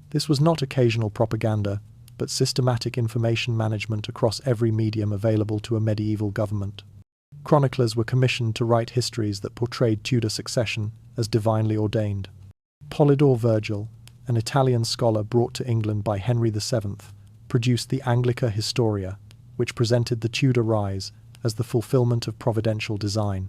This was not occasional propaganda, but systematic information management across every medium available to a medieval government. Chroniclers were commissioned to write histories that portrayed Tudor succession as divinely ordained. Polydore Virgil, an Italian scholar brought to England by Henry VII, produced the Anglica Historia, which presented the Tudor rise as the fulfillment of providential design.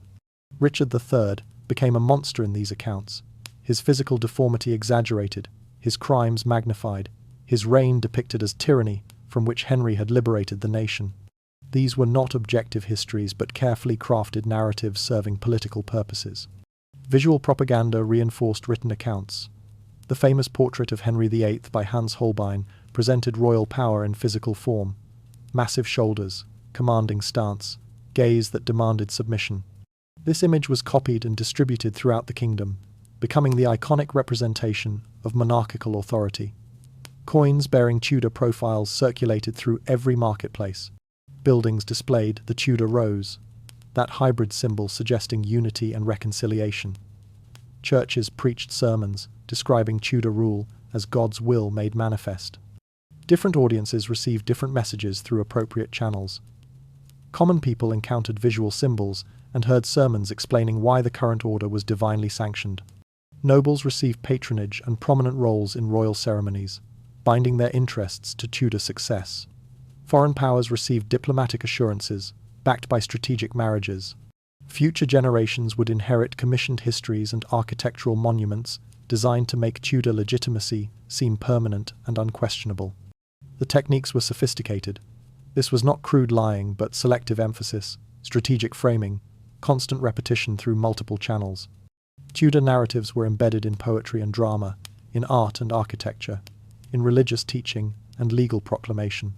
Richard III became a monster in these accounts, his physical deformity exaggerated, his crimes magnified, his reign depicted as tyranny from which Henry had liberated the nation. These were not objective histories but carefully crafted narratives serving political purposes. Visual propaganda reinforced written accounts. The famous portrait of Henry VIII by Hans Holbein presented royal power in physical form. Massive shoulders, commanding stance, gaze that demanded submission. This image was copied and distributed throughout the kingdom, becoming the iconic representation of monarchical authority. Coins bearing Tudor profiles circulated through every marketplace. Buildings displayed the Tudor rose, that hybrid symbol suggesting unity and reconciliation. Churches preached sermons describing Tudor rule as God's will made manifest. Different audiences received different messages through appropriate channels. Common people encountered visual symbols and heard sermons explaining why the current order was divinely sanctioned. Nobles received patronage and prominent roles in royal ceremonies, binding their interests to Tudor success. Foreign powers received diplomatic assurances, backed by strategic marriages. Future generations would inherit commissioned histories and architectural monuments designed to make Tudor legitimacy seem permanent and unquestionable. The techniques were sophisticated. This was not crude lying, but selective emphasis, strategic framing, constant repetition through multiple channels. Tudor narratives were embedded in poetry and drama, in art and architecture, in religious teaching and legal proclamation.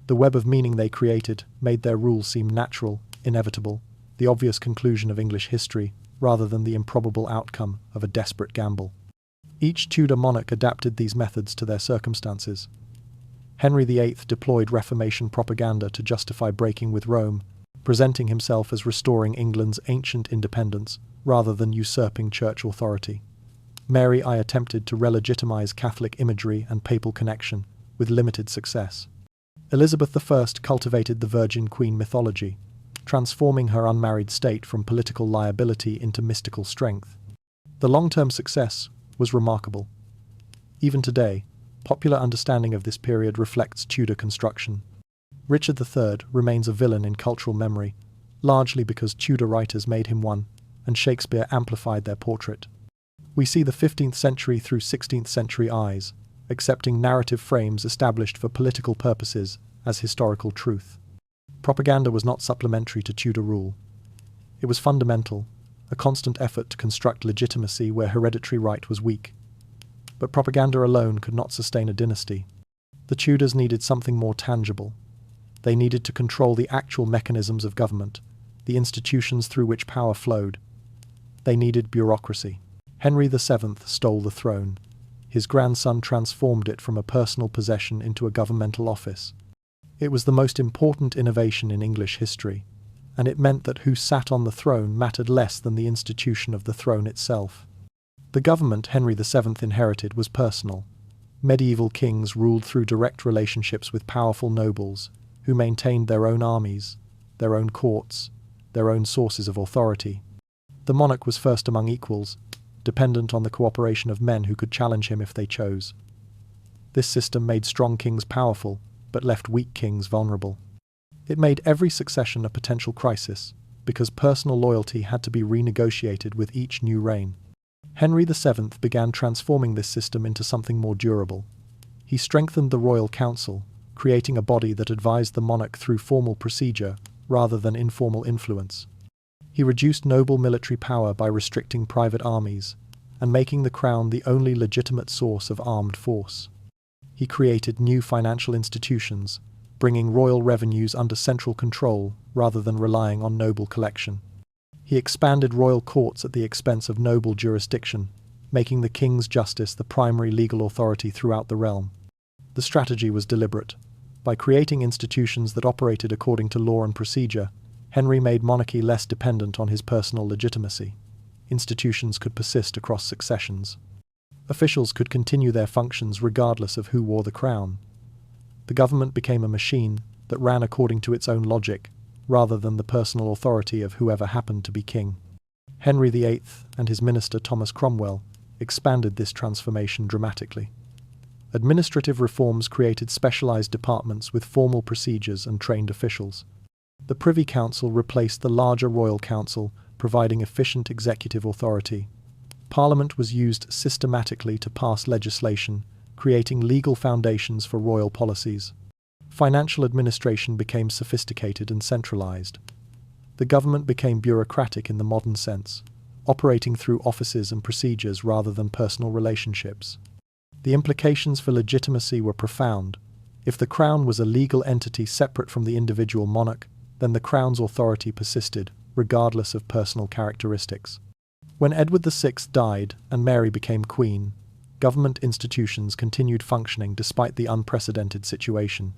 The web of meaning they created made their rule seem natural, inevitable, the obvious conclusion of English history, rather than the improbable outcome of a desperate gamble. Each Tudor monarch adapted these methods to their circumstances. Henry VIII deployed Reformation propaganda to justify breaking with Rome, presenting himself as restoring England's ancient independence rather than usurping church authority. Mary I attempted to relegitimize Catholic imagery and papal connection, with limited success. Elizabeth I cultivated the Virgin Queen mythology, transforming her unmarried state from political liability into mystical strength. The long-term success was remarkable. Even today, popular understanding of this period reflects Tudor construction. Richard III remains a villain in cultural memory, largely because Tudor writers made him one, and Shakespeare amplified their portrait. We see the 15th century through 16th century eyes, accepting narrative frames established for political purposes as historical truth. Propaganda was not supplementary to Tudor rule. It was fundamental, a constant effort to construct legitimacy where hereditary right was weak. But propaganda alone could not sustain a dynasty. The Tudors needed something more tangible. They needed to control the actual mechanisms of government, the institutions through which power flowed. They needed bureaucracy. Henry VII stole the throne. His grandson transformed it from a personal possession into a governmental office. It was the most important innovation in English history, and it meant that who sat on the throne mattered less than the institution of the throne itself. The government Henry VII inherited was personal. Medieval kings ruled through direct relationships with powerful nobles, who maintained their own armies, their own courts, their own sources of authority. The monarch was first among equals, dependent on the cooperation of men who could challenge him if they chose. This system made strong kings powerful, but left weak kings vulnerable. It made every succession a potential crisis, because personal loyalty had to be renegotiated with each new reign. Henry VII began transforming this system into something more durable. He strengthened the royal council, creating a body that advised the monarch through formal procedure rather than informal influence. He reduced noble military power by restricting private armies and making the crown the only legitimate source of armed force. He created new financial institutions, bringing royal revenues under central control rather than relying on noble collection. He expanded royal courts at the expense of noble jurisdiction, making the king's justice the primary legal authority throughout the realm. The strategy was deliberate. By creating institutions that operated according to law and procedure, Henry made monarchy less dependent on his personal legitimacy. Institutions could persist across successions. Officials could continue their functions regardless of who wore the crown. The government became a machine that ran according to its own logic, rather than the personal authority of whoever happened to be king. Henry VIII and his minister Thomas Cromwell expanded this transformation dramatically. Administrative reforms created specialized departments with formal procedures and trained officials. The Privy Council replaced the larger Royal Council, providing efficient executive authority. Parliament was used systematically to pass legislation, creating legal foundations for royal policies. Financial administration became sophisticated and centralized. The government became bureaucratic in the modern sense, operating through offices and procedures rather than personal relationships. The implications for legitimacy were profound. If the crown was a legal entity separate from the individual monarch, then the crown's authority persisted, regardless of personal characteristics. When Edward VI died and Mary became queen, government institutions continued functioning despite the unprecedented situation.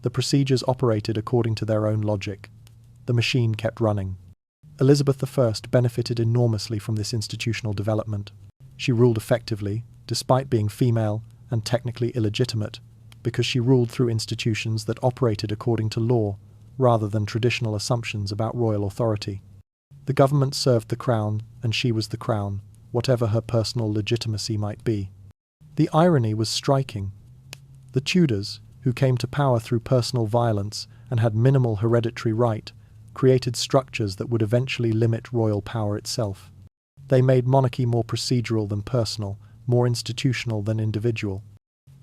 The procedures operated according to their own logic. The machine kept running. Elizabeth I benefited enormously from this institutional development. She ruled effectively, despite being female and technically illegitimate, because she ruled through institutions that operated according to law, rather than traditional assumptions about royal authority. The government served the crown, and she was the crown, whatever her personal legitimacy might be. The irony was striking. The Tudors, who came to power through personal violence and had minimal hereditary right, created structures that would eventually limit royal power itself. They made monarchy more procedural than personal, more institutional than individual.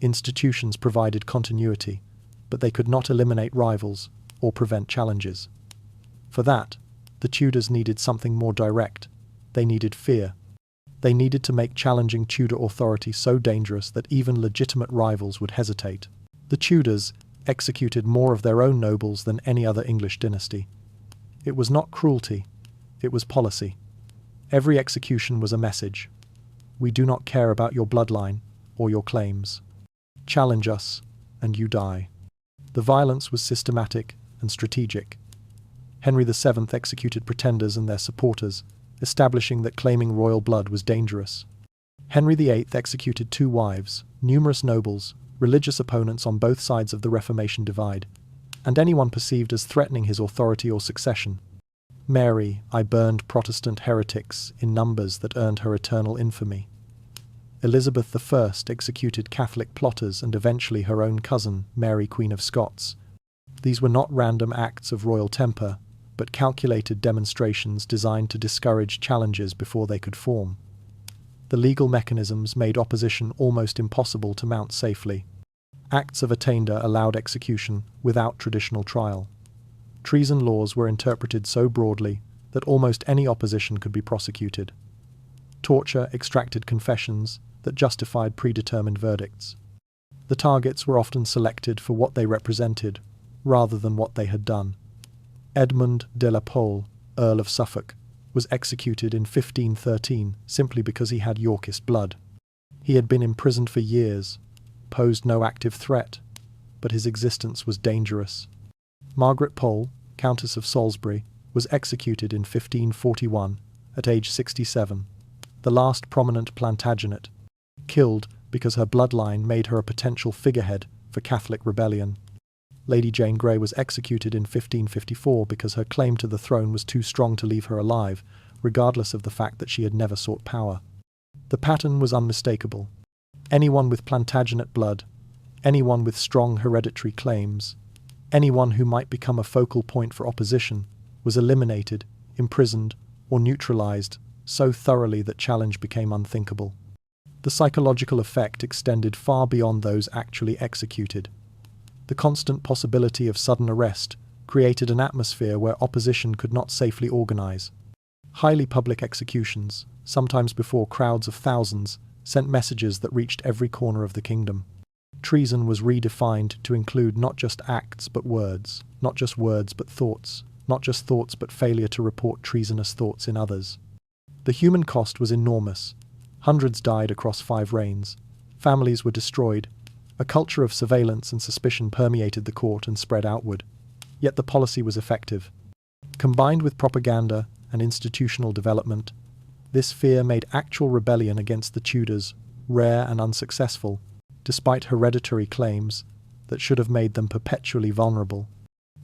Institutions provided continuity, but they could not eliminate rivals or prevent challenges. For that, the Tudors needed something more direct. They needed fear. They needed to make challenging Tudor authority so dangerous that even legitimate rivals would hesitate. The Tudors executed more of their own nobles than any other English dynasty. It was not cruelty, it was policy. Every execution was a message. We do not care about your bloodline or your claims. Challenge us, and you die. The violence was systematic and strategic. Henry VII executed pretenders and their supporters, establishing that claiming royal blood was dangerous. Henry VIII executed 2 wives, numerous nobles, religious opponents on both sides of the Reformation divide, and anyone perceived as threatening his authority or succession. Mary, I burned Protestant heretics in numbers that earned her eternal infamy. Elizabeth I executed Catholic plotters and eventually her own cousin, Mary Queen of Scots. These were not random acts of royal temper, but calculated demonstrations designed to discourage challenges before they could form. The legal mechanisms made opposition almost impossible to mount safely. Acts of attainder allowed execution without traditional trial. Treason laws were interpreted so broadly that almost any opposition could be prosecuted. Torture extracted confessions that justified predetermined verdicts. The targets were often selected for what they represented, rather than what they had done. Edmund de la Pole, Earl of Suffolk, was executed in 1513 simply because he had Yorkist blood. He had been imprisoned for years, posed no active threat, but his existence was dangerous. Margaret Pole, Countess of Salisbury, was executed in 1541 at age 67, the last prominent Plantagenet, killed because her bloodline made her a potential figurehead for Catholic rebellion. Lady Jane Grey was executed in 1554 because her claim to the throne was too strong to leave her alive, regardless of the fact that she had never sought power. The pattern was unmistakable. Anyone with Plantagenet blood, anyone with strong hereditary claims, anyone who might become a focal point for opposition, was eliminated, imprisoned, or neutralized so thoroughly that challenge became unthinkable. The psychological effect extended far beyond those actually executed. The constant possibility of sudden arrest created an atmosphere where opposition could not safely organize. Highly public executions, sometimes before crowds of thousands, sent messages that reached every corner of the kingdom. Treason was redefined to include not just acts but words, not just words but thoughts, not just thoughts but failure to report treasonous thoughts in others. The human cost was enormous. Hundreds died across 5 reigns. Families were destroyed. A culture of surveillance and suspicion permeated the court and spread outward. Yet the policy was effective. Combined with propaganda and institutional development, this fear made actual rebellion against the Tudors rare and unsuccessful, despite hereditary claims that should have made them perpetually vulnerable.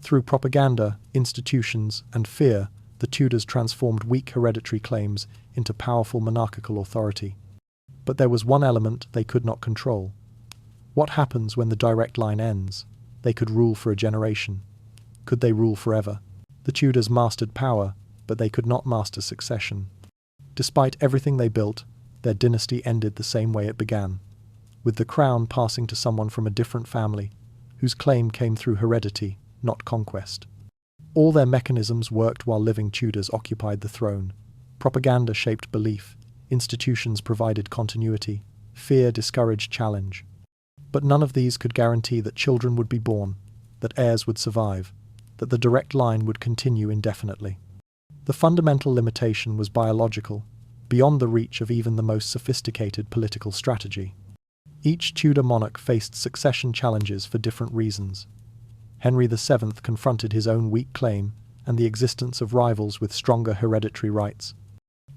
Through propaganda, institutions, and fear, the Tudors transformed weak hereditary claims into powerful monarchical authority. But there was one element they could not control. What happens when the direct line ends? They could rule for a generation. Could they rule forever? The Tudors mastered power, but they could not master succession. Despite everything they built, their dynasty ended the same way it began, with the crown passing to someone from a different family, whose claim came through heredity, not conquest. All their mechanisms worked while living Tudors occupied the throne. Propaganda shaped belief, institutions provided continuity, fear discouraged challenge. But none of these could guarantee that children would be born, that heirs would survive, that the direct line would continue indefinitely. The fundamental limitation was biological, beyond the reach of even the most sophisticated political strategy. Each Tudor monarch faced succession challenges for different reasons. Henry VII confronted his own weak claim and the existence of rivals with stronger hereditary rights.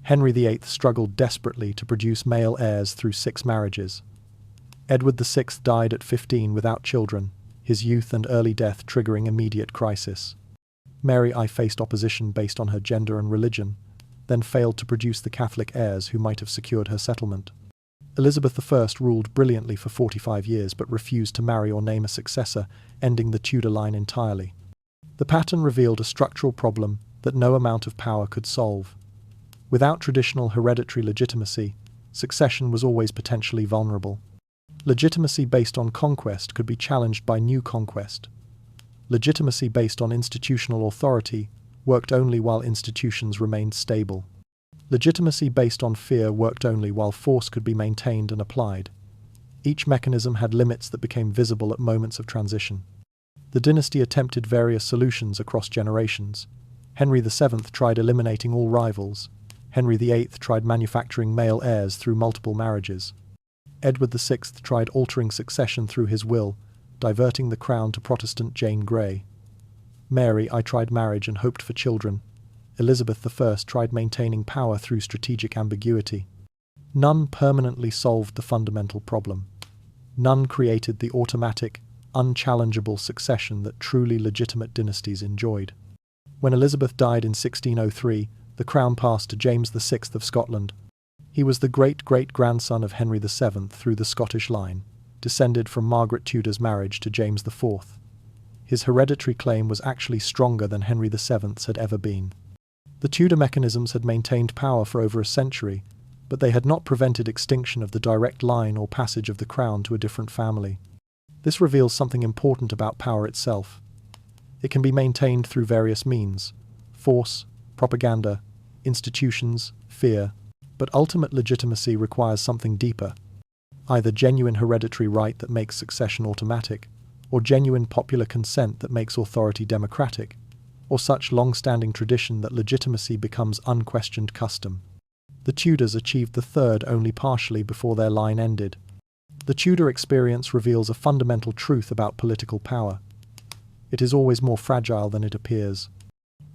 Henry VIII struggled desperately to produce male heirs through 6 marriages. Edward VI died at 15 without children, his youth and early death triggering immediate crisis. Mary I faced opposition based on her gender and religion, then failed to produce the Catholic heirs who might have secured her settlement. Elizabeth I ruled brilliantly for 45 years but refused to marry or name a successor, ending the Tudor line entirely. The pattern revealed a structural problem that no amount of power could solve. Without traditional hereditary legitimacy, succession was always potentially vulnerable. Legitimacy based on conquest could be challenged by new conquest. Legitimacy based on institutional authority worked only while institutions remained stable. Legitimacy based on fear worked only while force could be maintained and applied. Each mechanism had limits that became visible at moments of transition. The dynasty attempted various solutions across generations. Henry VII tried eliminating all rivals. Henry VIII tried manufacturing male heirs through multiple marriages. Edward VI tried altering succession through his will, diverting the crown to Protestant Jane Grey. Mary I tried marriage and hoped for children. Elizabeth I tried maintaining power through strategic ambiguity. None permanently solved the fundamental problem. None created the automatic, unchallengeable succession that truly legitimate dynasties enjoyed. When Elizabeth died in 1603, the crown passed to James VI of Scotland. He was the great-great-grandson of Henry VII through the Scottish line, descended from Margaret Tudor's marriage to James IV. His hereditary claim was actually stronger than Henry VII's had ever been. The Tudor mechanisms had maintained power for over a century, but they had not prevented extinction of the direct line or passage of the crown to a different family. This reveals something important about power itself. It can be maintained through various means: force, propaganda, institutions, fear, but ultimate legitimacy requires something deeper. Either genuine hereditary right that makes succession automatic, or genuine popular consent that makes authority democratic, or such long-standing tradition that legitimacy becomes unquestioned custom. The Tudors achieved the third only partially before their line ended. The Tudor experience reveals a fundamental truth about political power. It is always more fragile than it appears.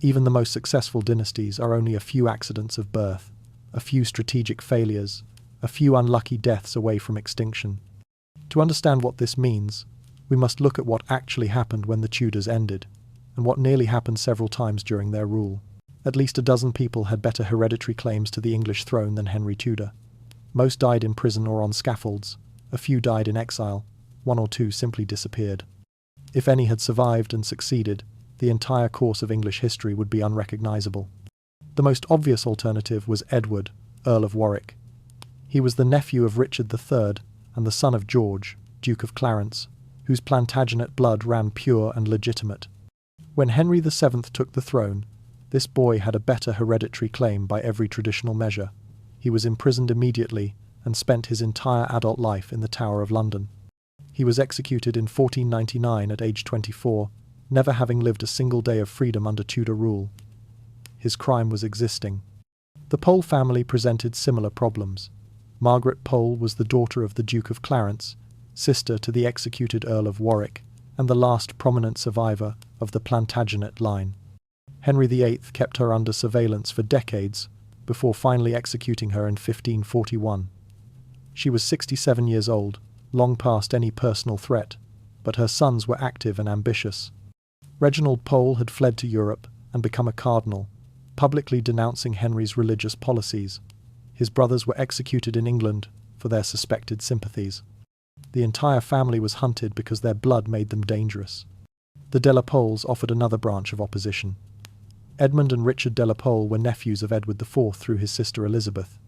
Even the most successful dynasties are only a few accidents of birth, a few strategic failures, a few unlucky deaths away from extinction. To understand what this means, we must look at what actually happened when the Tudors ended, and what nearly happened several times during their rule. At least a dozen people had better hereditary claims to the English throne than Henry Tudor. Most died in prison or on scaffolds, a few died in exile, one or two simply disappeared. If any had survived and succeeded, the entire course of English history would be unrecognizable. The most obvious alternative was Edward, Earl of Warwick. He was the nephew of Richard III and the son of George, Duke of Clarence, whose Plantagenet blood ran pure and legitimate. When Henry VII took the throne, this boy had a better hereditary claim by every traditional measure. He was imprisoned immediately and spent his entire adult life in the Tower of London. He was executed in 1499 at age 24, never having lived a single day of freedom under Tudor rule. His crime was existing. The Pole family presented similar problems. Margaret Pole was the daughter of the Duke of Clarence, sister to the executed Earl of Warwick, and the last prominent survivor of the Plantagenet line. Henry VIII kept her under surveillance for decades before finally executing her in 1541. She was 67 years old, long past any personal threat, but her sons were active and ambitious. Reginald Pole had fled to Europe and become a cardinal, publicly denouncing Henry's religious policies. His brothers were executed in England for their suspected sympathies. The entire family was hunted because their blood made them dangerous. The de la Poles offered another branch of opposition. Edmund and Richard de la Pole were nephews of Edward IV through his sister Elizabeth.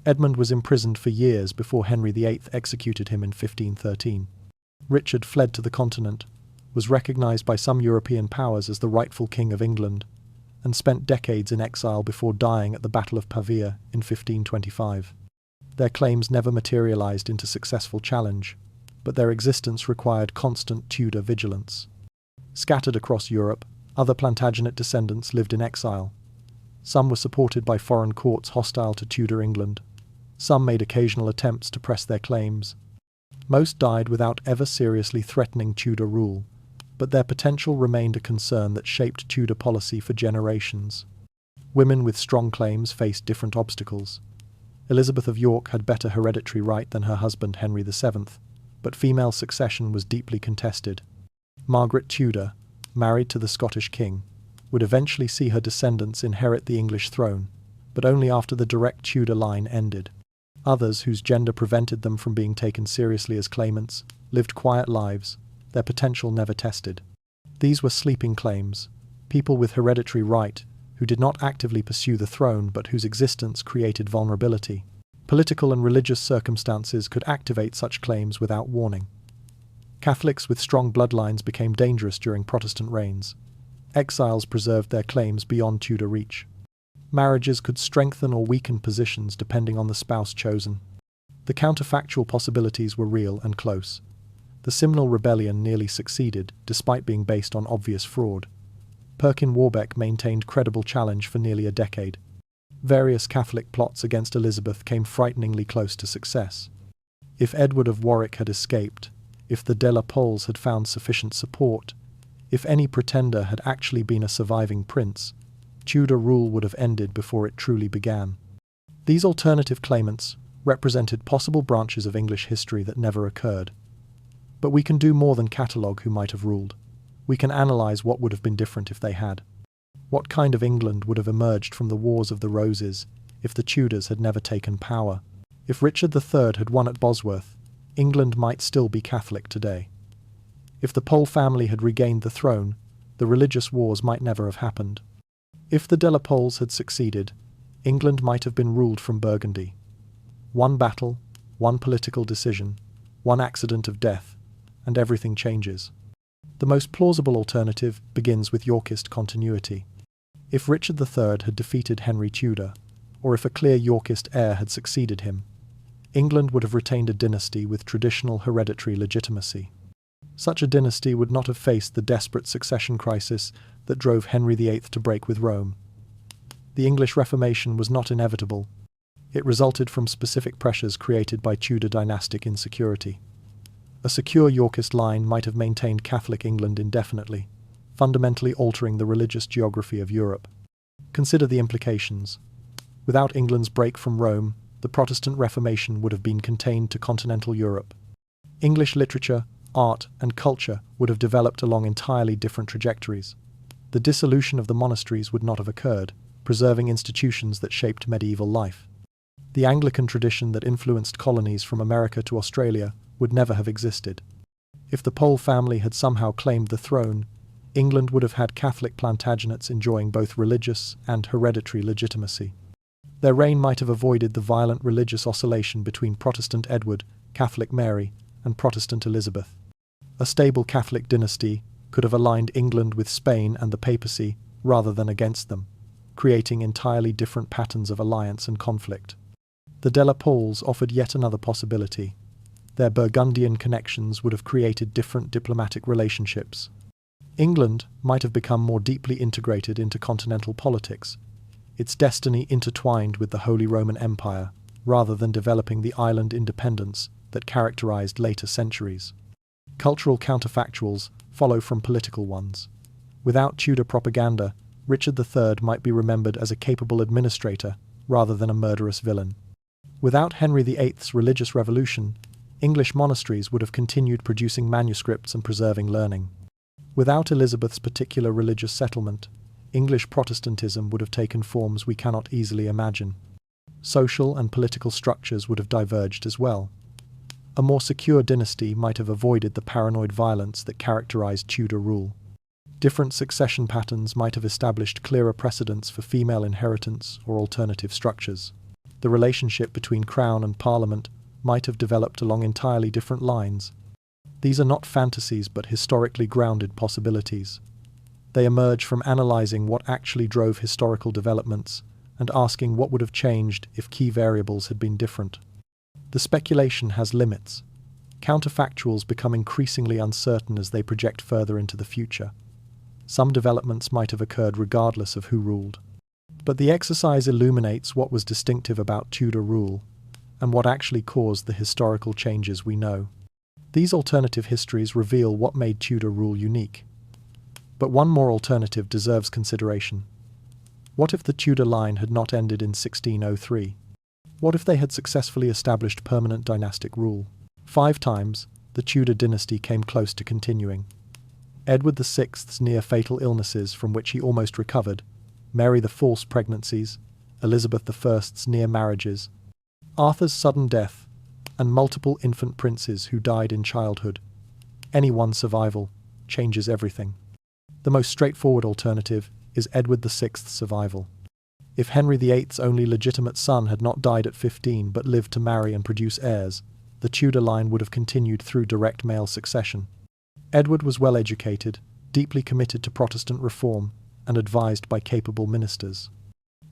Edmund was imprisoned for years before Henry VIII executed him in 1513. Richard fled to the continent, was recognized by some European powers as the rightful king of England, and spent decades in exile before dying at the Battle of Pavia in 1525. Their claims never materialized into successful challenge, but their existence required constant Tudor vigilance. Scattered across Europe, other Plantagenet descendants lived in exile. Some were supported by foreign courts hostile to Tudor England. Some made occasional attempts to press their claims. Most died without ever seriously threatening Tudor rule, but their potential remained a concern that shaped Tudor policy for generations. Women with strong claims faced different obstacles. Elizabeth of York had better hereditary right than her husband Henry VII, but female succession was deeply contested. Margaret Tudor, married to the Scottish king, would eventually see her descendants inherit the English throne, but only after the direct Tudor line ended. Others, whose gender prevented them from being taken seriously as claimants, lived quiet lives, their potential never tested. These were sleeping claims, people with hereditary right who did not actively pursue the throne but whose existence created vulnerability. Political and religious circumstances could activate such claims without warning. Catholics with strong bloodlines became dangerous during Protestant reigns. Exiles preserved their claims beyond Tudor reach. Marriages could strengthen or weaken positions depending on the spouse chosen. The counterfactual possibilities were real and close. The Simnel Rebellion nearly succeeded, despite being based on obvious fraud. Perkin Warbeck maintained credible challenge for nearly a decade. Various Catholic plots against Elizabeth came frighteningly close to success. If Edward of Warwick had escaped, if the de la Poles had found sufficient support, if any pretender had actually been a surviving prince, Tudor rule would have ended before it truly began. These alternative claimants, represented possible branches of English history that never occurred. But we can do more than catalogue who might have ruled. We can analyse what would have been different if they had. What kind of England would have emerged from the Wars of the Roses if the Tudors had never taken power? If Richard III had won at Bosworth, England might still be Catholic today. If the Pole family had regained the throne, the religious wars might never have happened. If the De la Poles had succeeded, England might have been ruled from Burgundy. One battle, one political decision, one accident of death, and everything changes. The most plausible alternative begins with Yorkist continuity. If Richard III had defeated Henry Tudor, or if a clear Yorkist heir had succeeded him, England would have retained a dynasty with traditional hereditary legitimacy. Such a dynasty would not have faced the desperate succession crisis that drove Henry VIII to break with Rome. The English Reformation was not inevitable. It resulted from specific pressures created by Tudor dynastic insecurity. A secure Yorkist line might have maintained Catholic England indefinitely, fundamentally altering the religious geography of Europe. Consider the implications. Without England's break from Rome, the Protestant Reformation would have been contained to continental Europe. English literature, art, and culture would have developed along entirely different trajectories. The dissolution of the monasteries would not have occurred, preserving institutions that shaped medieval life. The Anglican tradition that influenced colonies from America to Australia would never have existed. If the Pole family had somehow claimed the throne, England would have had Catholic Plantagenets enjoying both religious and hereditary legitimacy. Their reign might have avoided the violent religious oscillation between Protestant Edward, Catholic Mary, and Protestant Elizabeth. A stable Catholic dynasty could have aligned England with Spain and the papacy rather than against them, creating entirely different patterns of alliance and conflict. The De la Poles offered yet another possibility. Their Burgundian connections would have created different diplomatic relationships. England might have become more deeply integrated into continental politics, its destiny intertwined with the Holy Roman Empire, rather than developing the island independence that characterized later centuries. Cultural counterfactuals follow from political ones. Without Tudor propaganda, Richard III might be remembered as a capable administrator rather than a murderous villain. Without Henry VIII's religious revolution, English monasteries would have continued producing manuscripts and preserving learning. Without Elizabeth's particular religious settlement, English Protestantism would have taken forms we cannot easily imagine. Social and political structures would have diverged as well. A more secure dynasty might have avoided the paranoid violence that characterized Tudor rule. Different succession patterns might have established clearer precedents for female inheritance or alternative structures. The relationship between Crown and Parliament might have developed along entirely different lines. These are not fantasies but historically grounded possibilities. They emerge from analysing what actually drove historical developments and asking what would have changed if key variables had been different. The speculation has limits. Counterfactuals become increasingly uncertain as they project further into the future. Some developments might have occurred regardless of who ruled. But the exercise illuminates what was distinctive about Tudor rule and what actually caused the historical changes we know. These alternative histories reveal what made Tudor rule unique. But one more alternative deserves consideration. What if the Tudor line had not ended in 1603? What if they had successfully established permanent dynastic rule? 5 times, the Tudor dynasty came close to continuing. Edward VI's near-fatal illnesses from which he almost recovered, Mary the false pregnancies, Elizabeth I's near marriages, Arthur's sudden death, and multiple infant princes who died in childhood. Any one survival changes everything. The most straightforward alternative is Edward VI's survival. If Henry VIII's only legitimate son had not died at 15 but lived to marry and produce heirs, the Tudor line would have continued through direct male succession. Edward was well educated, deeply committed to Protestant reform, and advised by capable ministers.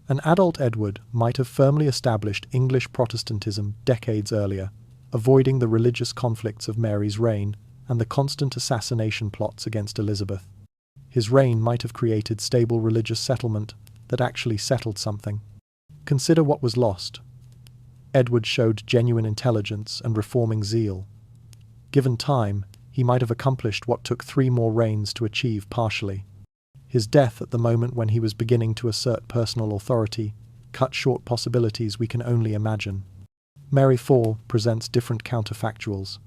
An adult Edward might have firmly established English Protestantism decades earlier, avoiding the religious conflicts of Mary's reign and the constant assassination plots against Elizabeth. His reign might have created stable religious settlement that actually settled something. Consider what was lost. Edward showed genuine intelligence and reforming zeal. Given time, he might have accomplished what took 3 more reigns to achieve partially. His death at the moment when he was beginning to assert personal authority cut short possibilities we can only imagine. Mary IV presents different counterfactuals.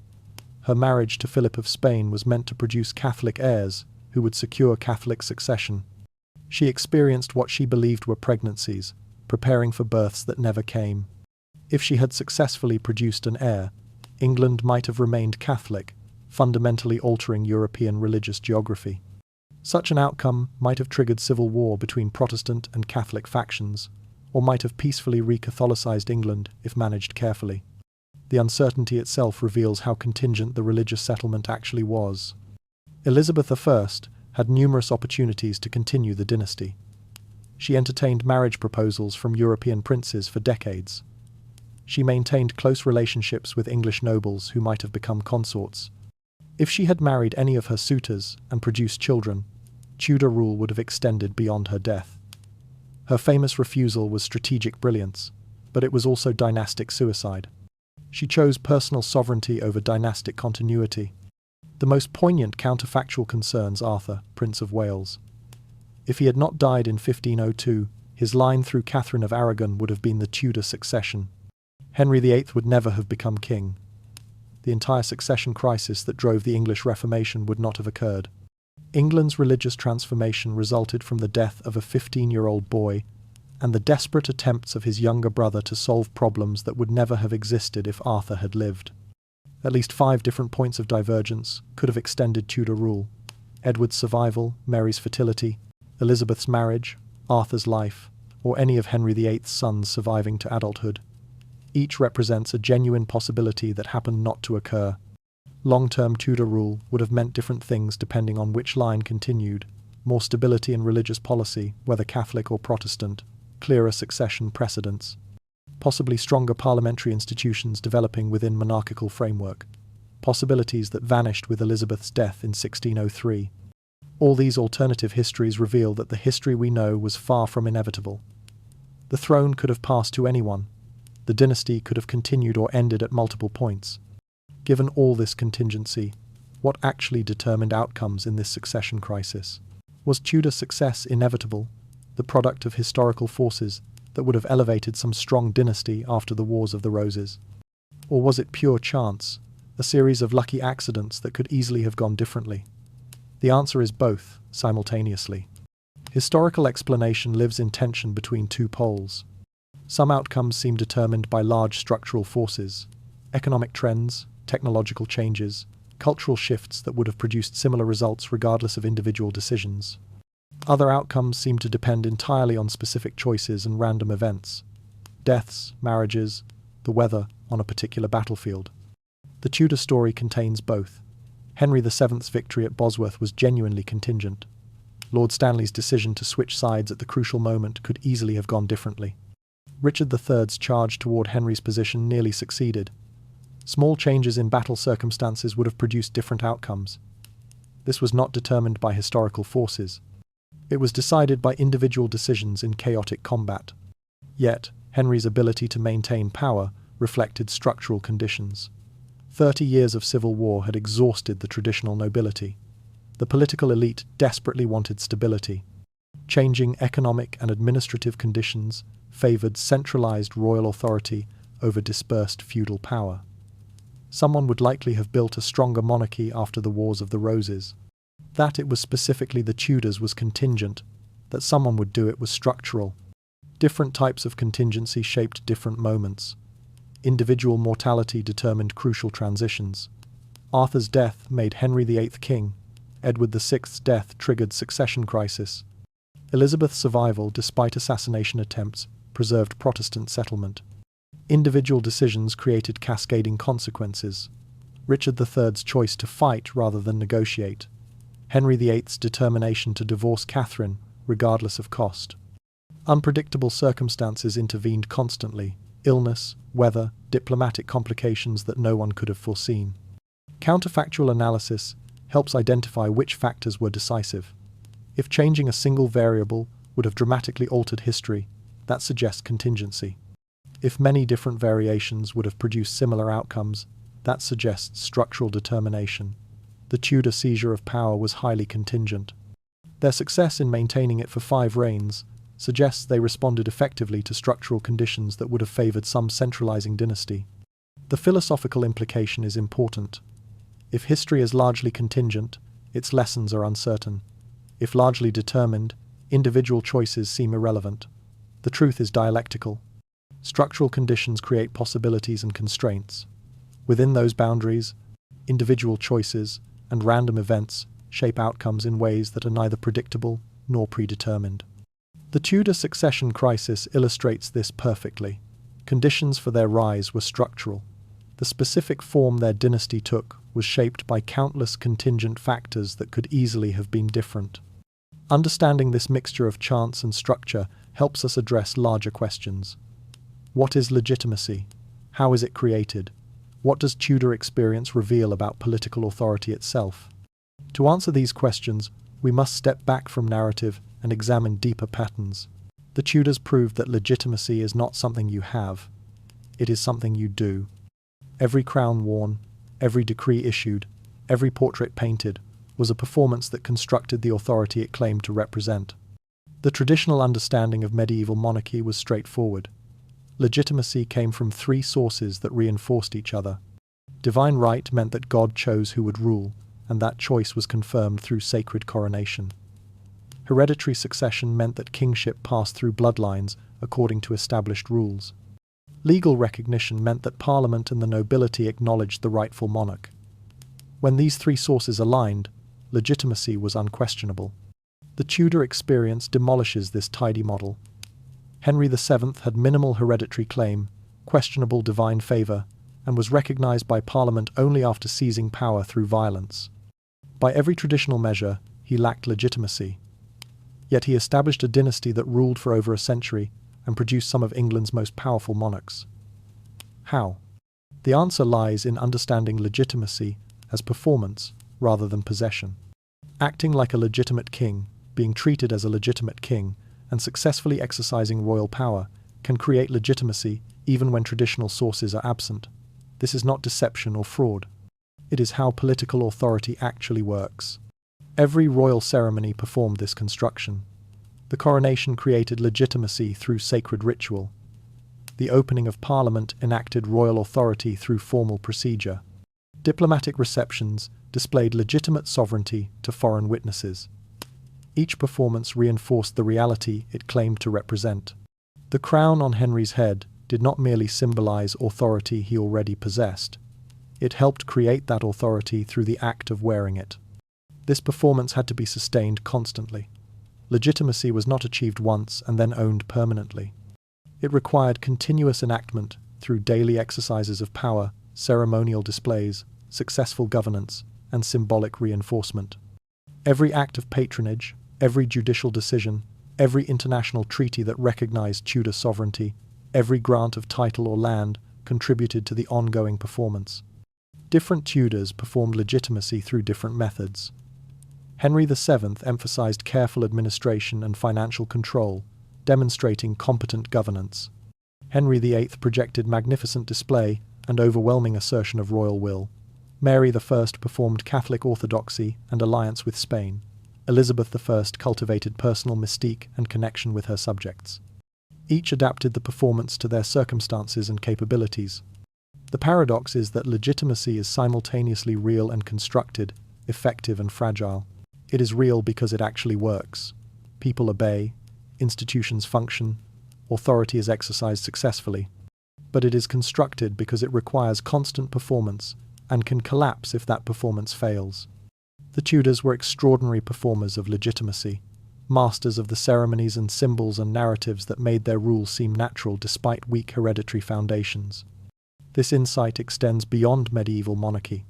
Her marriage to Philip of Spain was meant to produce Catholic heirs who would secure Catholic succession. She experienced what she believed were pregnancies, preparing for births that never came. If she had successfully produced an heir, England might have remained Catholic, fundamentally altering European religious geography. Such an outcome might have triggered civil war between Protestant and Catholic factions, or might have peacefully re-Catholicized England if managed carefully. The uncertainty itself reveals how contingent the religious settlement actually was. Elizabeth I had numerous opportunities to continue the dynasty. She entertained marriage proposals from European princes for decades. She maintained close relationships with English nobles who might have become consorts. If she had married any of her suitors and produced children, Tudor rule would have extended beyond her death. Her famous refusal was strategic brilliance, but it was also dynastic suicide. She chose personal sovereignty over dynastic continuity. The most poignant counterfactual concerns Arthur, Prince of Wales. If he had not died in 1502, his line through Catherine of Aragon would have been the Tudor succession. Henry VIII would never have become king. The entire succession crisis that drove the English Reformation would not have occurred. England's religious transformation resulted from the death of a 15-year-old boy and the desperate attempts of his younger brother to solve problems that would never have existed if Arthur had lived. At least 5 different points of divergence could have extended Tudor rule: Edward's survival, Mary's fertility, Elizabeth's marriage, Arthur's life, or any of Henry VIII's sons surviving to adulthood. Each represents a genuine possibility that happened not to occur. Long-term Tudor rule would have meant different things depending on which line continued: more stability in religious policy, whether Catholic or Protestant, clearer succession precedents, possibly stronger parliamentary institutions developing within monarchical framework, possibilities that vanished with Elizabeth's death in 1603. All these alternative histories reveal that the history we know was far from inevitable. The throne could have passed to anyone. The dynasty could have continued or ended at multiple points. Given all this contingency, what actually determined outcomes in this succession crisis? Was Tudor success inevitable, the product of historical forces that would have elevated some strong dynasty after the Wars of the Roses? Or was it pure chance, a series of lucky accidents that could easily have gone differently? The answer is both, simultaneously. Historical explanation lives in tension between two poles. Some outcomes seem determined by large structural forces: economic trends, technological changes, cultural shifts that would have produced similar results regardless of individual decisions. Other outcomes seem to depend entirely on specific choices and random events: deaths, marriages, the weather on a particular battlefield. The Tudor story contains both. Henry VII's victory at Bosworth was genuinely contingent. Lord Stanley's decision to switch sides at the crucial moment could easily have gone differently. Richard III's charge toward Henry's position nearly succeeded. Small changes in battle circumstances would have produced different outcomes. This was not determined by historical forces. It was decided by individual decisions in chaotic combat. Yet, Henry's ability to maintain power reflected structural conditions. 30 years of civil war had exhausted the traditional nobility. The political elite desperately wanted stability. Changing economic and administrative conditions favored centralized royal authority over dispersed feudal power. Someone would likely have built a stronger monarchy after the Wars of the Roses. That it was specifically the Tudors was contingent. That someone would do it was structural. Different types of contingency shaped different moments. Individual mortality determined crucial transitions. Arthur's death made Henry VIII king. Edward VI's death triggered succession crisis. Elizabeth's survival, despite assassination attempts, preserved Protestant settlement. Individual decisions created cascading consequences. Richard III's choice to fight rather than negotiate. Henry VIII's determination to divorce Catherine, regardless of cost. Unpredictable circumstances intervened constantly: illness, weather, diplomatic complications that no one could have foreseen. Counterfactual analysis helps identify which factors were decisive. If changing a single variable would have dramatically altered history, that suggests contingency. If many different variations would have produced similar outcomes, that suggests structural determination. The Tudor seizure of power was highly contingent. Their success in maintaining it for 5 reigns suggests they responded effectively to structural conditions that would have favored some centralizing dynasty. The philosophical implication is important. If history is largely contingent, its lessons are uncertain. If largely determined, individual choices seem irrelevant. The truth is dialectical. Structural conditions create possibilities and constraints. Within those boundaries, individual choices and random events shape outcomes in ways that are neither predictable nor predetermined. The Tudor succession crisis illustrates this perfectly. Conditions for their rise were structural. The specific form their dynasty took was shaped by countless contingent factors that could easily have been different. Understanding this mixture of chance and structure helps us address larger questions. What is legitimacy? How is it created? What does Tudor experience reveal about political authority itself? To answer these questions, we must step back from narrative and examine deeper patterns. The Tudors proved that legitimacy is not something you have, it is something you do. Every crown worn, every decree issued, every portrait painted was a performance that constructed the authority it claimed to represent. The traditional understanding of medieval monarchy was straightforward. Legitimacy came from three sources that reinforced each other. Divine right meant that God chose who would rule, and that choice was confirmed through sacred coronation. Hereditary succession meant that kingship passed through bloodlines according to established rules. Legal recognition meant that Parliament and the nobility acknowledged the rightful monarch. When these three sources aligned, legitimacy was unquestionable. The Tudor experience demolishes this tidy model. Henry VII had minimal hereditary claim, questionable divine favour, and was recognised by Parliament only after seizing power through violence. By every traditional measure, he lacked legitimacy. Yet he established a dynasty that ruled for over a century and produced some of England's most powerful monarchs. How? The answer lies in understanding legitimacy as performance rather than possession. Acting like a legitimate king, being treated as a legitimate king, and successfully exercising royal power can create legitimacy even when traditional sources are absent. This is not deception or fraud. It is how political authority actually works. Every royal ceremony performed this construction. The coronation created legitimacy through sacred ritual. The opening of Parliament enacted royal authority through formal procedure. Diplomatic receptions displayed legitimate sovereignty to foreign witnesses. Each performance reinforced the reality it claimed to represent. The crown on Henry's head did not merely symbolize authority he already possessed. It helped create that authority through the act of wearing it. This performance had to be sustained constantly. Legitimacy was not achieved once and then owned permanently. It required continuous enactment through daily exercises of power, ceremonial displays, successful governance, and symbolic reinforcement. Every act of patronage, every judicial decision, every international treaty that recognized Tudor sovereignty, every grant of title or land contributed to the ongoing performance. Different Tudors performed legitimacy through different methods. Henry VII emphasized careful administration and financial control, demonstrating competent governance. Henry VIII projected magnificent display and overwhelming assertion of royal will. Mary I performed Catholic orthodoxy and alliance with Spain. Elizabeth I cultivated personal mystique and connection with her subjects. Each adapted the performance to their circumstances and capabilities. The paradox is that legitimacy is simultaneously real and constructed, effective and fragile. It is real because it actually works. People obey, institutions function, authority is exercised successfully. But it is constructed because it requires constant performance and can collapse if that performance fails. The Tudors were extraordinary performers of legitimacy, masters of the ceremonies and symbols and narratives that made their rule seem natural despite weak hereditary foundations. This insight extends beyond medieval monarchy.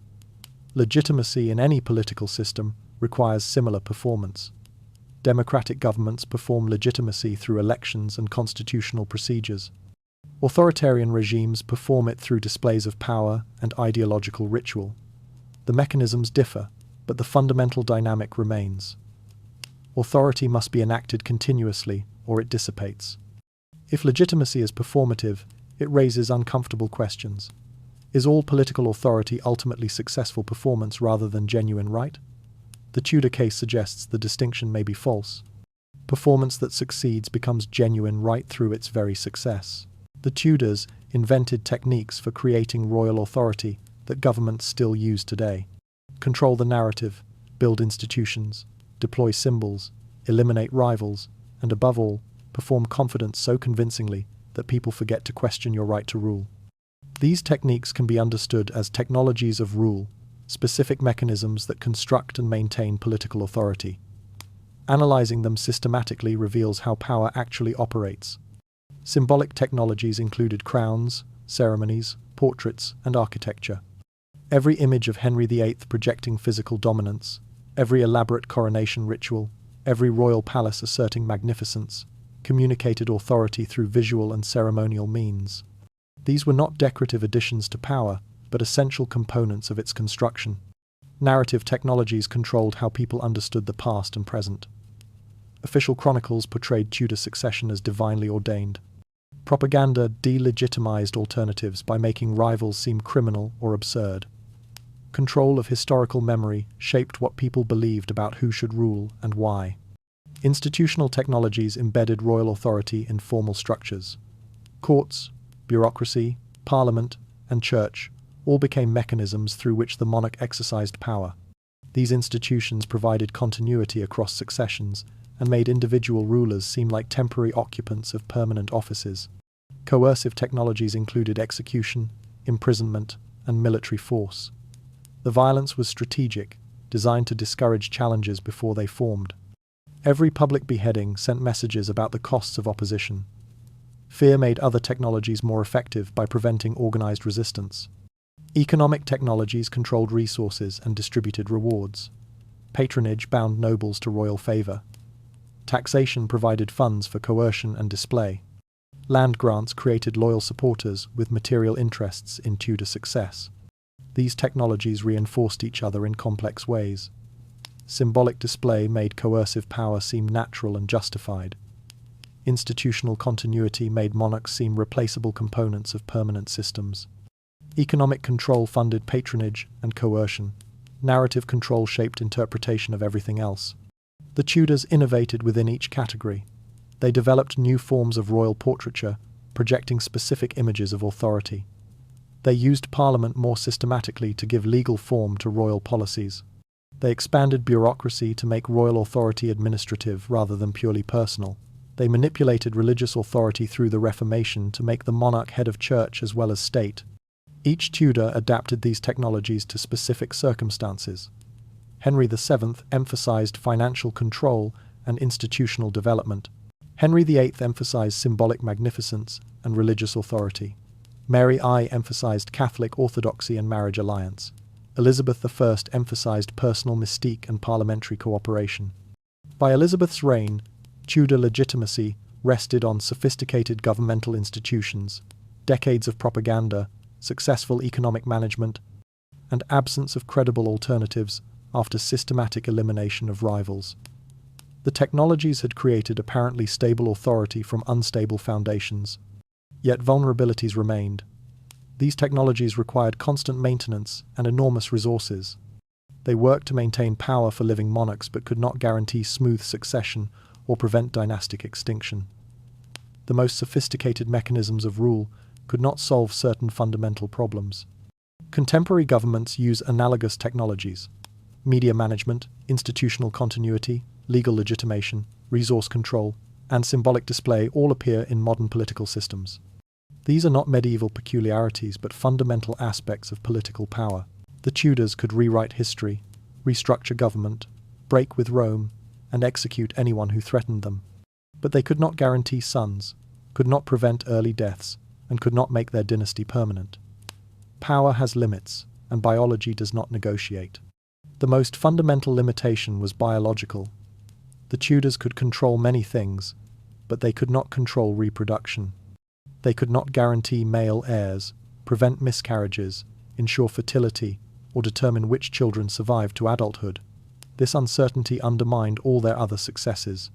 Legitimacy in any political system requires similar performance. Democratic governments perform legitimacy through elections and constitutional procedures. Authoritarian regimes perform it through displays of power and ideological ritual. The mechanisms differ, but the fundamental dynamic remains. Authority must be enacted continuously, or it dissipates. If legitimacy is performative, it raises uncomfortable questions. Is all political authority ultimately successful performance rather than genuine right? The Tudor case suggests the distinction may be false. Performance that succeeds becomes genuine right through its very success. The Tudors invented techniques for creating royal authority that governments still use today. Control the narrative, build institutions, deploy symbols, eliminate rivals, and above all, perform confidence so convincingly that people forget to question your right to rule. These techniques can be understood as technologies of rule, specific mechanisms that construct and maintain political authority. Analyzing them systematically reveals how power actually operates. Symbolic technologies included crowns, ceremonies, portraits, and architecture. Every image of Henry VIII projecting physical dominance, every elaborate coronation ritual, every royal palace asserting magnificence, communicated authority through visual and ceremonial means. These were not decorative additions to power, but essential components of its construction. Narrative technologies controlled how people understood the past and present. Official chronicles portrayed Tudor succession as divinely ordained. Propaganda delegitimized alternatives by making rivals seem criminal or absurd. Control of historical memory shaped what people believed about who should rule and why. Institutional technologies embedded royal authority in formal structures. Courts, bureaucracy, parliament, and church all became mechanisms through which the monarch exercised power. These institutions provided continuity across successions and made individual rulers seem like temporary occupants of permanent offices. Coercive technologies included execution, imprisonment, and military force. The violence was strategic, designed to discourage challenges before they formed. Every public beheading sent messages about the costs of opposition. Fear made other technologies more effective by preventing organized resistance. Economic technologies controlled resources and distributed rewards. Patronage bound nobles to royal favor. Taxation provided funds for coercion and display. Land grants created loyal supporters with material interests in Tudor success. These technologies reinforced each other in complex ways. Symbolic display made coercive power seem natural and justified. Institutional continuity made monarchs seem replaceable components of permanent systems. Economic control funded patronage and coercion. Narrative control shaped interpretation of everything else. The Tudors innovated within each category. They developed new forms of royal portraiture, projecting specific images of authority. They used Parliament more systematically to give legal form to royal policies. They expanded bureaucracy to make royal authority administrative rather than purely personal. They manipulated religious authority through the Reformation to make the monarch head of church as well as state. Each Tudor adapted these technologies to specific circumstances. Henry VII emphasized financial control and institutional development. Henry VIII emphasized symbolic magnificence and religious authority. Mary I emphasized Catholic orthodoxy and marriage alliance. Elizabeth I emphasized personal mystique and parliamentary cooperation. By Elizabeth's reign, Tudor legitimacy rested on sophisticated governmental institutions, decades of propaganda, successful economic management, and absence of credible alternatives after systematic elimination of rivals. The technologies had created apparently stable authority from unstable foundations. Yet vulnerabilities remained. These technologies required constant maintenance and enormous resources. They worked to maintain power for living monarchs but could not guarantee smooth succession or prevent dynastic extinction. The most sophisticated mechanisms of rule could not solve certain fundamental problems. Contemporary governments use analogous technologies. Media management, institutional continuity, legal legitimation, resource control, and symbolic display all appear in modern political systems. These are not medieval peculiarities but fundamental aspects of political power. The Tudors could rewrite history, restructure government, break with Rome, and execute anyone who threatened them. But they could not guarantee sons, could not prevent early deaths, and could not make their dynasty permanent. Power has limits, and biology does not negotiate. The most fundamental limitation was biological. The Tudors could control many things, but they could not control reproduction. They could not guarantee male heirs, prevent miscarriages, ensure fertility, or determine which children survived to adulthood. This uncertainty undermined all their other successes.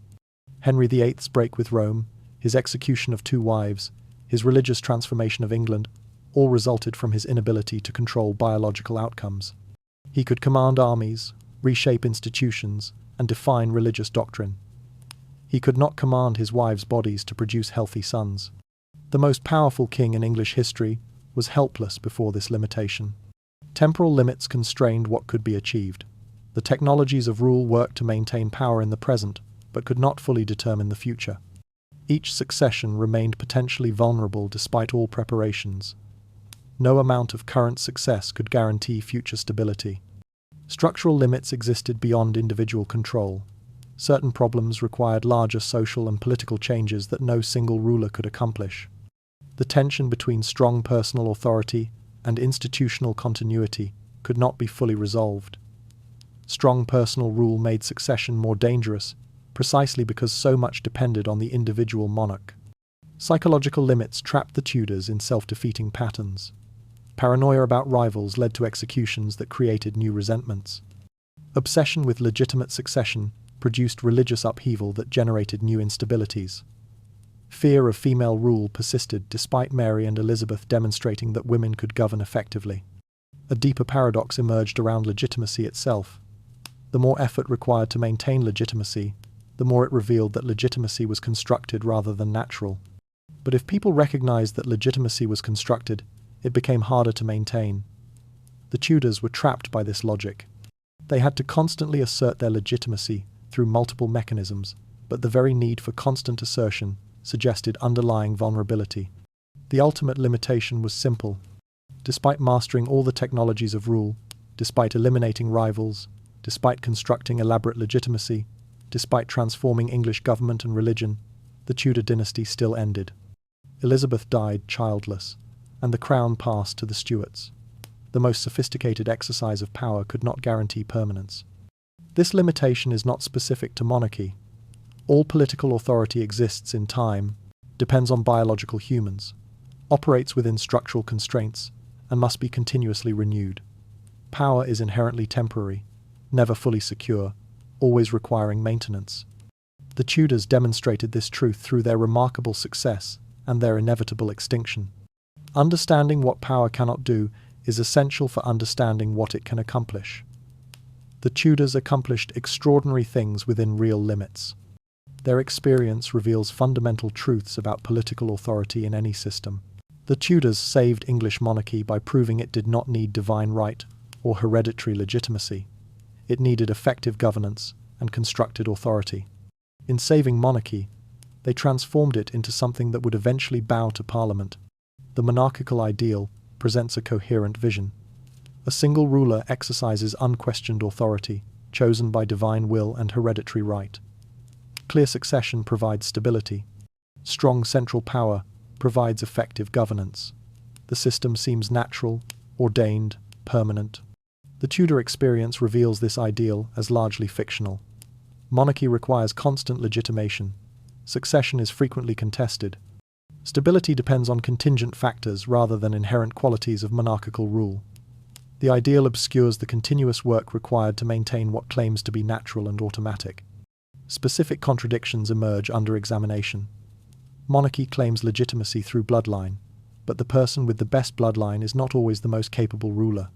Henry VIII's break with Rome, his execution of 2 wives, his religious transformation of England, all resulted from his inability to control biological outcomes. He could command armies, reshape institutions, and define religious doctrine. He could not command his wives' bodies to produce healthy sons. The most powerful king in English history was helpless before this limitation. Temporal limits constrained what could be achieved. The technologies of rule worked to maintain power in the present, but could not fully determine the future. Each succession remained potentially vulnerable despite all preparations. No amount of current success could guarantee future stability. Structural limits existed beyond individual control. Certain problems required larger social and political changes that no single ruler could accomplish. The tension between strong personal authority and institutional continuity could not be fully resolved. Strong personal rule made succession more dangerous, precisely because so much depended on the individual monarch. Psychological limits trapped the Tudors in self-defeating patterns. Paranoia about rivals led to executions that created new resentments. Obsession with legitimate succession produced religious upheaval that generated new instabilities. Fear of female rule persisted despite Mary and Elizabeth demonstrating that women could govern effectively. A deeper paradox emerged around legitimacy itself. The more effort required to maintain legitimacy, the more it revealed that legitimacy was constructed rather than natural. But if people recognized that legitimacy was constructed, it became harder to maintain. The Tudors were trapped by this logic. They had to constantly assert their legitimacy through multiple mechanisms, but the very need for constant assertion suggested underlying vulnerability. The ultimate limitation was simple. Despite mastering all the technologies of rule, despite eliminating rivals, despite constructing elaborate legitimacy, despite transforming English government and religion, the Tudor dynasty still ended. Elizabeth died childless, and the crown passed to the Stuarts. The most sophisticated exercise of power could not guarantee permanence. This limitation is not specific to monarchy. All political authority exists in time, depends on biological humans, operates within structural constraints, and must be continuously renewed. Power is inherently temporary, never fully secure, always requiring maintenance. The Tudors demonstrated this truth through their remarkable success and their inevitable extinction. Understanding what power cannot do is essential for understanding what it can accomplish. The Tudors accomplished extraordinary things within real limits. Their experience reveals fundamental truths about political authority in any system. The Tudors saved English monarchy by proving it did not need divine right or hereditary legitimacy. It needed effective governance and constructed authority. In saving monarchy, they transformed it into something that would eventually bow to Parliament. The monarchical ideal presents a coherent vision. A single ruler exercises unquestioned authority, chosen by divine will and hereditary right. Clear succession provides stability. Strong central power provides effective governance. The system seems natural, ordained, permanent. The Tudor experience reveals this ideal as largely fictional. Monarchy requires constant legitimation. Succession is frequently contested. Stability depends on contingent factors rather than inherent qualities of monarchical rule. The ideal obscures the continuous work required to maintain what claims to be natural and automatic. Specific contradictions emerge under examination. Monarchy claims legitimacy through bloodline, but the person with the best bloodline is not always the most capable ruler.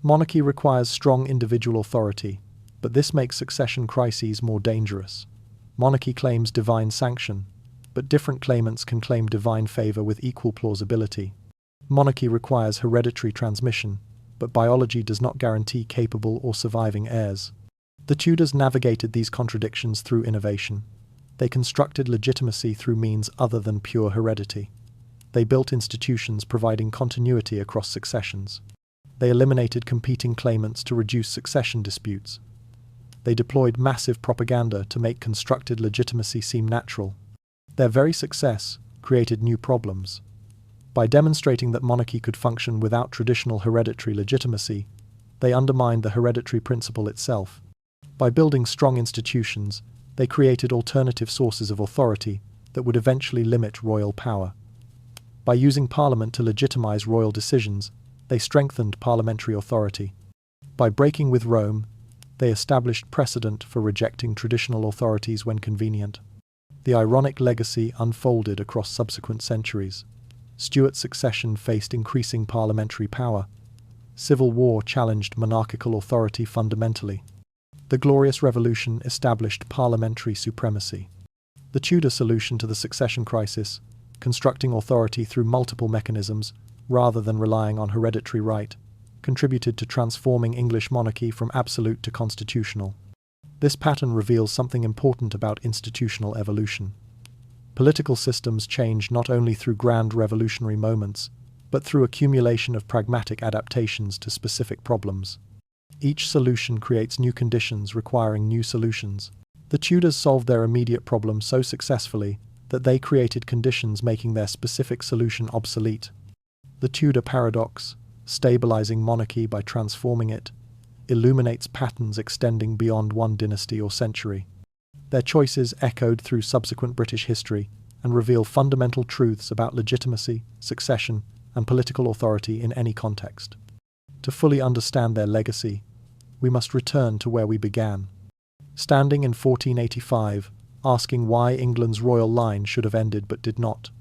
Monarchy requires strong individual authority, but this makes succession crises more dangerous. Monarchy claims divine sanction, but different claimants can claim divine favor with equal plausibility. Monarchy requires hereditary transmission, but biology does not guarantee capable or surviving heirs. The Tudors navigated these contradictions through innovation. They constructed legitimacy through means other than pure heredity. They built institutions providing continuity across successions. They eliminated competing claimants to reduce succession disputes. They deployed massive propaganda to make constructed legitimacy seem natural. Their very success created new problems. By demonstrating that monarchy could function without traditional hereditary legitimacy, they undermined the hereditary principle itself. By building strong institutions, they created alternative sources of authority that would eventually limit royal power. By using Parliament to legitimize royal decisions, they strengthened parliamentary authority. By breaking with Rome, they established precedent for rejecting traditional authorities when convenient. The ironic legacy unfolded across subsequent centuries. Stuart succession faced increasing parliamentary power. Civil war challenged monarchical authority fundamentally. The Glorious Revolution established parliamentary supremacy. The Tudor solution to the succession crisis, constructing authority through multiple mechanisms rather than relying on hereditary right, contributed to transforming English monarchy from absolute to constitutional. This pattern reveals something important about institutional evolution. Political systems change not only through grand revolutionary moments, but through accumulation of pragmatic adaptations to specific problems. Each solution creates new conditions requiring new solutions. The Tudors solved their immediate problem so successfully that they created conditions making their specific solution obsolete. The Tudor paradox, stabilizing monarchy by transforming it, illuminates patterns extending beyond one dynasty or century. Their choices echoed through subsequent British history and reveal fundamental truths about legitimacy, succession, and political authority in any context. To fully understand their legacy, we must return to where we began. Standing in 1485, asking why England's royal line should have ended but did not,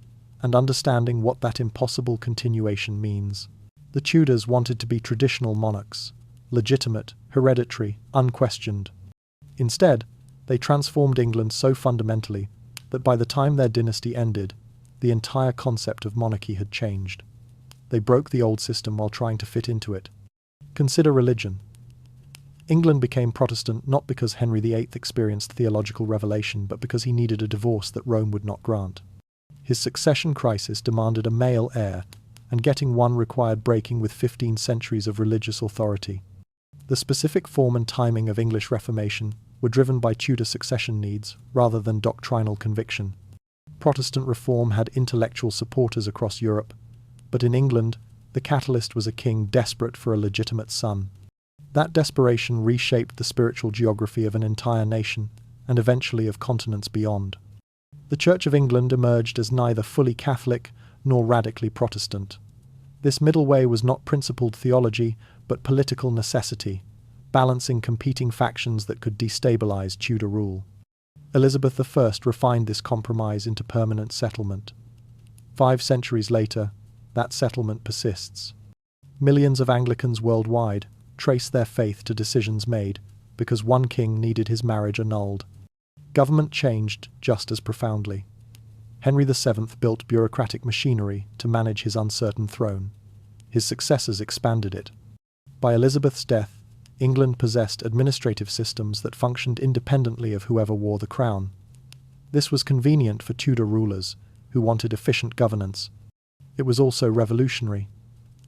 and understanding what that impossible continuation means. The Tudors wanted to be traditional monarchs, legitimate, hereditary, unquestioned. Instead, they transformed England so fundamentally that by the time their dynasty ended, the entire concept of monarchy had changed. They broke the old system while trying to fit into it. Consider religion. England became Protestant not because Henry VIII experienced theological revelation, but because he needed a divorce that Rome would not grant. His succession crisis demanded a male heir, and getting one required breaking with 15 centuries of religious authority. The specific form and timing of English Reformation were driven by Tudor succession needs rather than doctrinal conviction. Protestant reform had intellectual supporters across Europe, but in England, the catalyst was a king desperate for a legitimate son. That desperation reshaped the spiritual geography of an entire nation, and eventually of continents beyond. The Church of England emerged as neither fully Catholic nor radically Protestant. This middle way was not principled theology, but political necessity, balancing competing factions that could destabilize Tudor rule. Elizabeth I refined this compromise into permanent settlement. 5 centuries later, that settlement persists. Millions of Anglicans worldwide trace their faith to decisions made because one king needed his marriage annulled. Government changed just as profoundly. Henry VII built bureaucratic machinery to manage his uncertain throne. His successors expanded it. By Elizabeth's death, England possessed administrative systems that functioned independently of whoever wore the crown. This was convenient for Tudor rulers who wanted efficient governance. It was also revolutionary.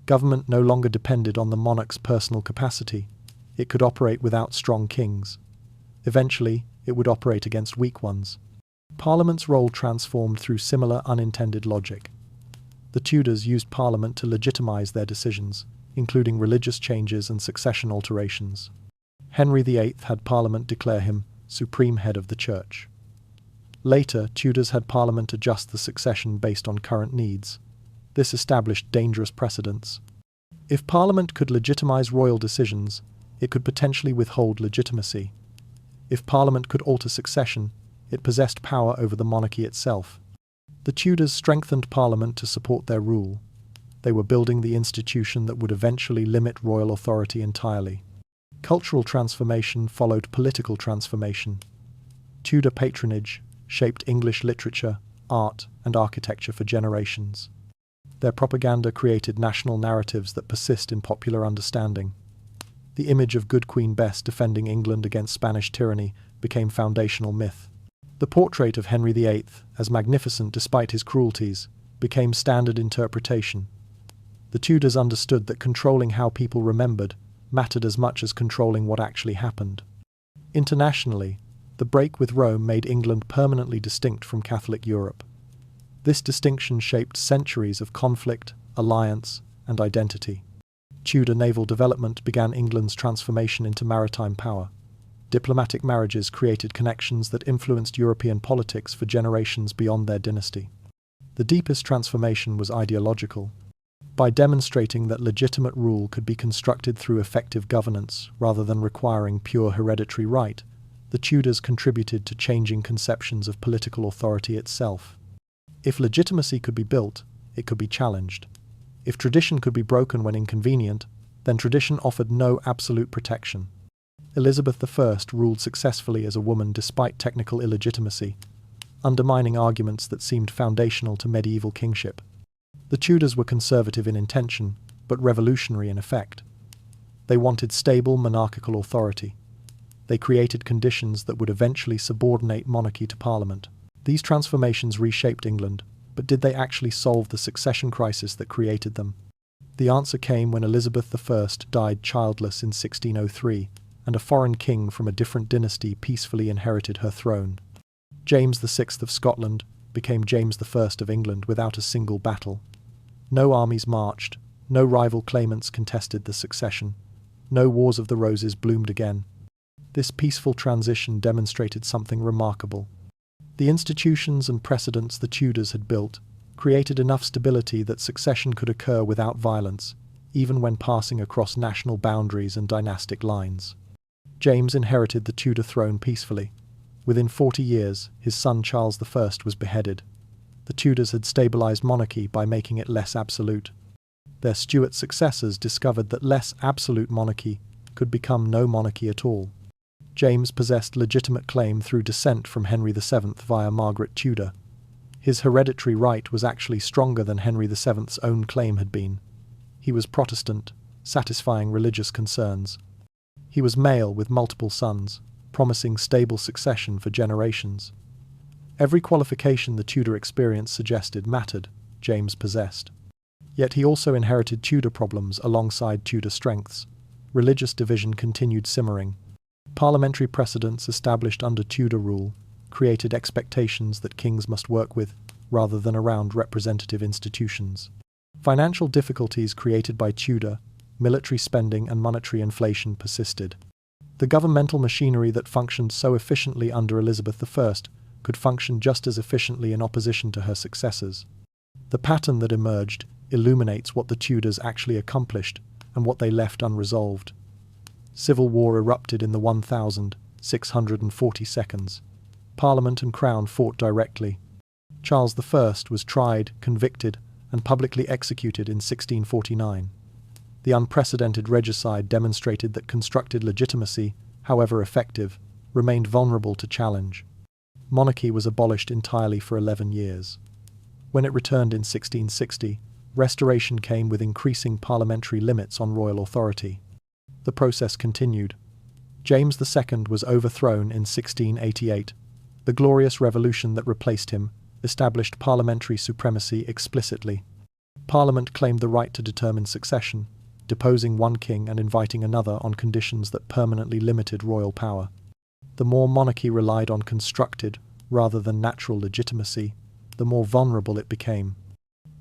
Government no longer depended on the monarch's personal capacity. It could operate without strong kings. Eventually, it would operate against weak ones. Parliament's role transformed through similar unintended logic. The Tudors used Parliament to legitimize their decisions, including religious changes and succession alterations. Henry VIII had Parliament declare him supreme head of the Church. Later, Tudors had Parliament adjust the succession based on current needs. This established dangerous precedents. If Parliament could legitimize royal decisions, it could potentially withhold legitimacy. If Parliament could alter succession, it possessed power over the monarchy itself. The Tudors strengthened Parliament to support their rule. They were building the institution that would eventually limit royal authority entirely. Cultural transformation followed political transformation. Tudor patronage shaped English literature, art, and architecture for generations. Their propaganda created national narratives that persist in popular understanding. The image of Good Queen Bess defending England against Spanish tyranny became foundational myth. The portrait of Henry VIII, as magnificent despite his cruelties, became standard interpretation. The Tudors understood that controlling how people remembered mattered as much as controlling what actually happened. Internationally, the break with Rome made England permanently distinct from Catholic Europe. This distinction shaped centuries of conflict, alliance, and identity. Tudor naval development began England's transformation into maritime power. Diplomatic marriages created connections that influenced European politics for generations beyond their dynasty. The deepest transformation was ideological. By demonstrating that legitimate rule could be constructed through effective governance rather than requiring pure hereditary right, the Tudors contributed to changing conceptions of political authority itself. If legitimacy could be built, it could be challenged. If tradition could be broken when inconvenient, then tradition offered no absolute protection. Elizabeth I ruled successfully as a woman despite technical illegitimacy, undermining arguments that seemed foundational to medieval kingship. The Tudors were conservative in intention, but revolutionary in effect. They wanted stable monarchical authority. They created conditions that would eventually subordinate monarchy to Parliament. These transformations reshaped England, but did they actually solve the succession crisis that created them? The answer came when Elizabeth I died childless in 1603, and a foreign king from a different dynasty peacefully inherited her throne. James VI of Scotland became James I of England without a single battle. No armies marched, no rival claimants contested the succession, no Wars of the Roses bloomed again. This peaceful transition demonstrated something remarkable. The institutions and precedents the Tudors had built created enough stability that succession could occur without violence, even when passing across national boundaries and dynastic lines. James inherited the Tudor throne peacefully. Within 40 years, his son Charles I was beheaded. The Tudors had stabilized monarchy by making it less absolute. Their Stuart successors discovered that less absolute monarchy could become no monarchy at all. James possessed legitimate claim through descent from Henry VII via Margaret Tudor. His hereditary right was actually stronger than Henry VII's own claim had been. He was Protestant, satisfying religious concerns. He was male with multiple sons, promising stable succession for generations. Every qualification the Tudor experience suggested mattered, James possessed. Yet he also inherited Tudor problems alongside Tudor strengths. Religious division continued simmering. Parliamentary precedents established under Tudor rule created expectations that kings must work with, rather than around representative institutions. Financial difficulties created by Tudor, military spending and monetary inflation persisted. The governmental machinery that functioned so efficiently under Elizabeth I could function just as efficiently in opposition to her successors. The pattern that emerged illuminates what the Tudors actually accomplished and what they left unresolved. Civil war erupted in the 1640 seconds. Parliament and Crown fought directly. Charles I was tried, convicted, and publicly executed in 1649. The unprecedented regicide demonstrated that constructed legitimacy, however effective, remained vulnerable to challenge. Monarchy was abolished entirely for 11 years. When it returned in 1660, restoration came with increasing parliamentary limits on royal authority. The process continued. James II was overthrown in 1688. The Glorious Revolution that replaced him established parliamentary supremacy explicitly. Parliament claimed the right to determine succession, deposing one king and inviting another on conditions that permanently limited royal power. The more monarchy relied on constructed, rather than natural legitimacy, the more vulnerable it became.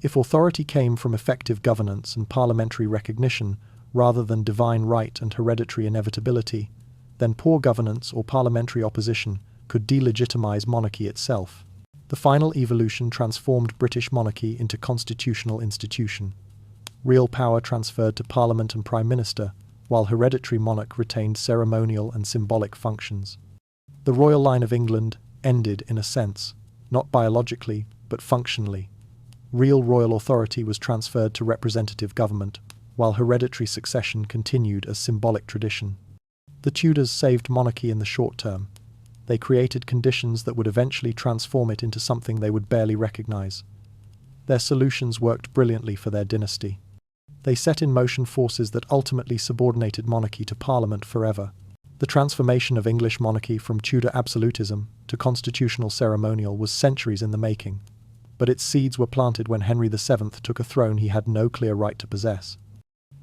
If authority came from effective governance and parliamentary recognition, rather than divine right and hereditary inevitability, then poor governance or parliamentary opposition could delegitimize monarchy itself. The final evolution transformed British monarchy into constitutional institution. Real power transferred to Parliament and Prime Minister, while hereditary monarch retained ceremonial and symbolic functions. The royal line of England ended in a sense, not biologically, but functionally. Real royal authority was transferred to representative government, while hereditary succession continued as symbolic tradition. The Tudors saved monarchy in the short term. They created conditions that would eventually transform it into something they would barely recognize. Their solutions worked brilliantly for their dynasty. They set in motion forces that ultimately subordinated monarchy to Parliament forever. The transformation of English monarchy from Tudor absolutism to constitutional ceremonial was centuries in the making, but its seeds were planted when Henry VII took a throne he had no clear right to possess.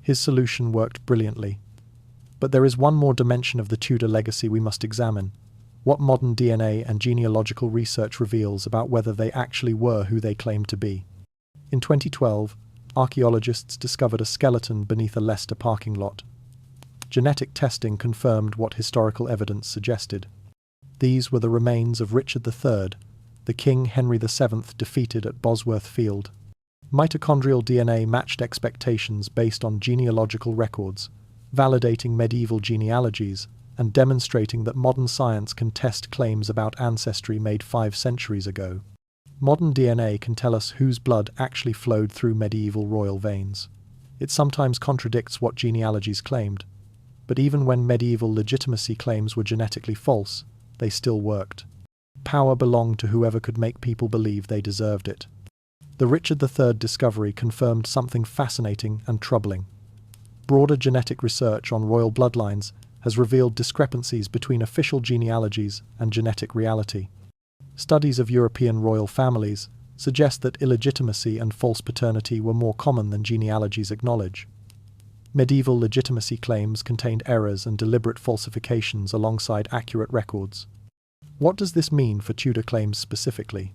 His solution worked brilliantly. But there is one more dimension of the Tudor legacy we must examine: what modern DNA and genealogical research reveals about whether they actually were who they claimed to be. In 2012, archaeologists discovered a skeleton beneath a Leicester parking lot. Genetic testing confirmed what historical evidence suggested. These were the remains of Richard III, the king Henry VII defeated at Bosworth Field. Mitochondrial DNA matched expectations based on genealogical records, validating medieval genealogies and demonstrating that modern science can test claims about ancestry made 5 centuries ago. Modern DNA can tell us whose blood actually flowed through medieval royal veins. It sometimes contradicts what genealogies claimed, but even when medieval legitimacy claims were genetically false, they still worked. Power belonged to whoever could make people believe they deserved it. The Richard III discovery confirmed something fascinating and troubling. Broader genetic research on royal bloodlines has revealed discrepancies between official genealogies and genetic reality. Studies of European royal families suggest that illegitimacy and false paternity were more common than genealogies acknowledge. Medieval legitimacy claims contained errors and deliberate falsifications alongside accurate records. What does this mean for Tudor claims specifically?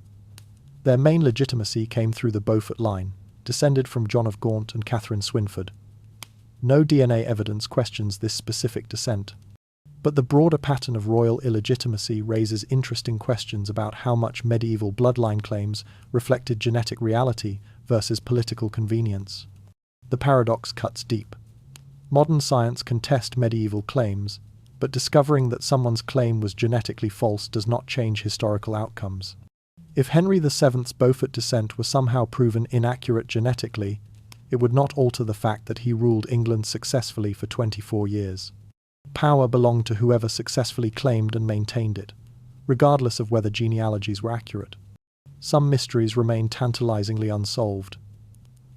Their main legitimacy came through the Beaufort line, descended from John of Gaunt and Catherine Swynford. No DNA evidence questions this specific descent. But the broader pattern of royal illegitimacy raises interesting questions about how much medieval bloodline claims reflected genetic reality versus political convenience. The paradox cuts deep. Modern science can test medieval claims, but discovering that someone's claim was genetically false does not change historical outcomes. If Henry VII's Beaufort descent was somehow proven inaccurate genetically, it would not alter the fact that he ruled England successfully for 24 years. Power belonged to whoever successfully claimed and maintained it, regardless of whether genealogies were accurate. Some mysteries remain tantalizingly unsolved.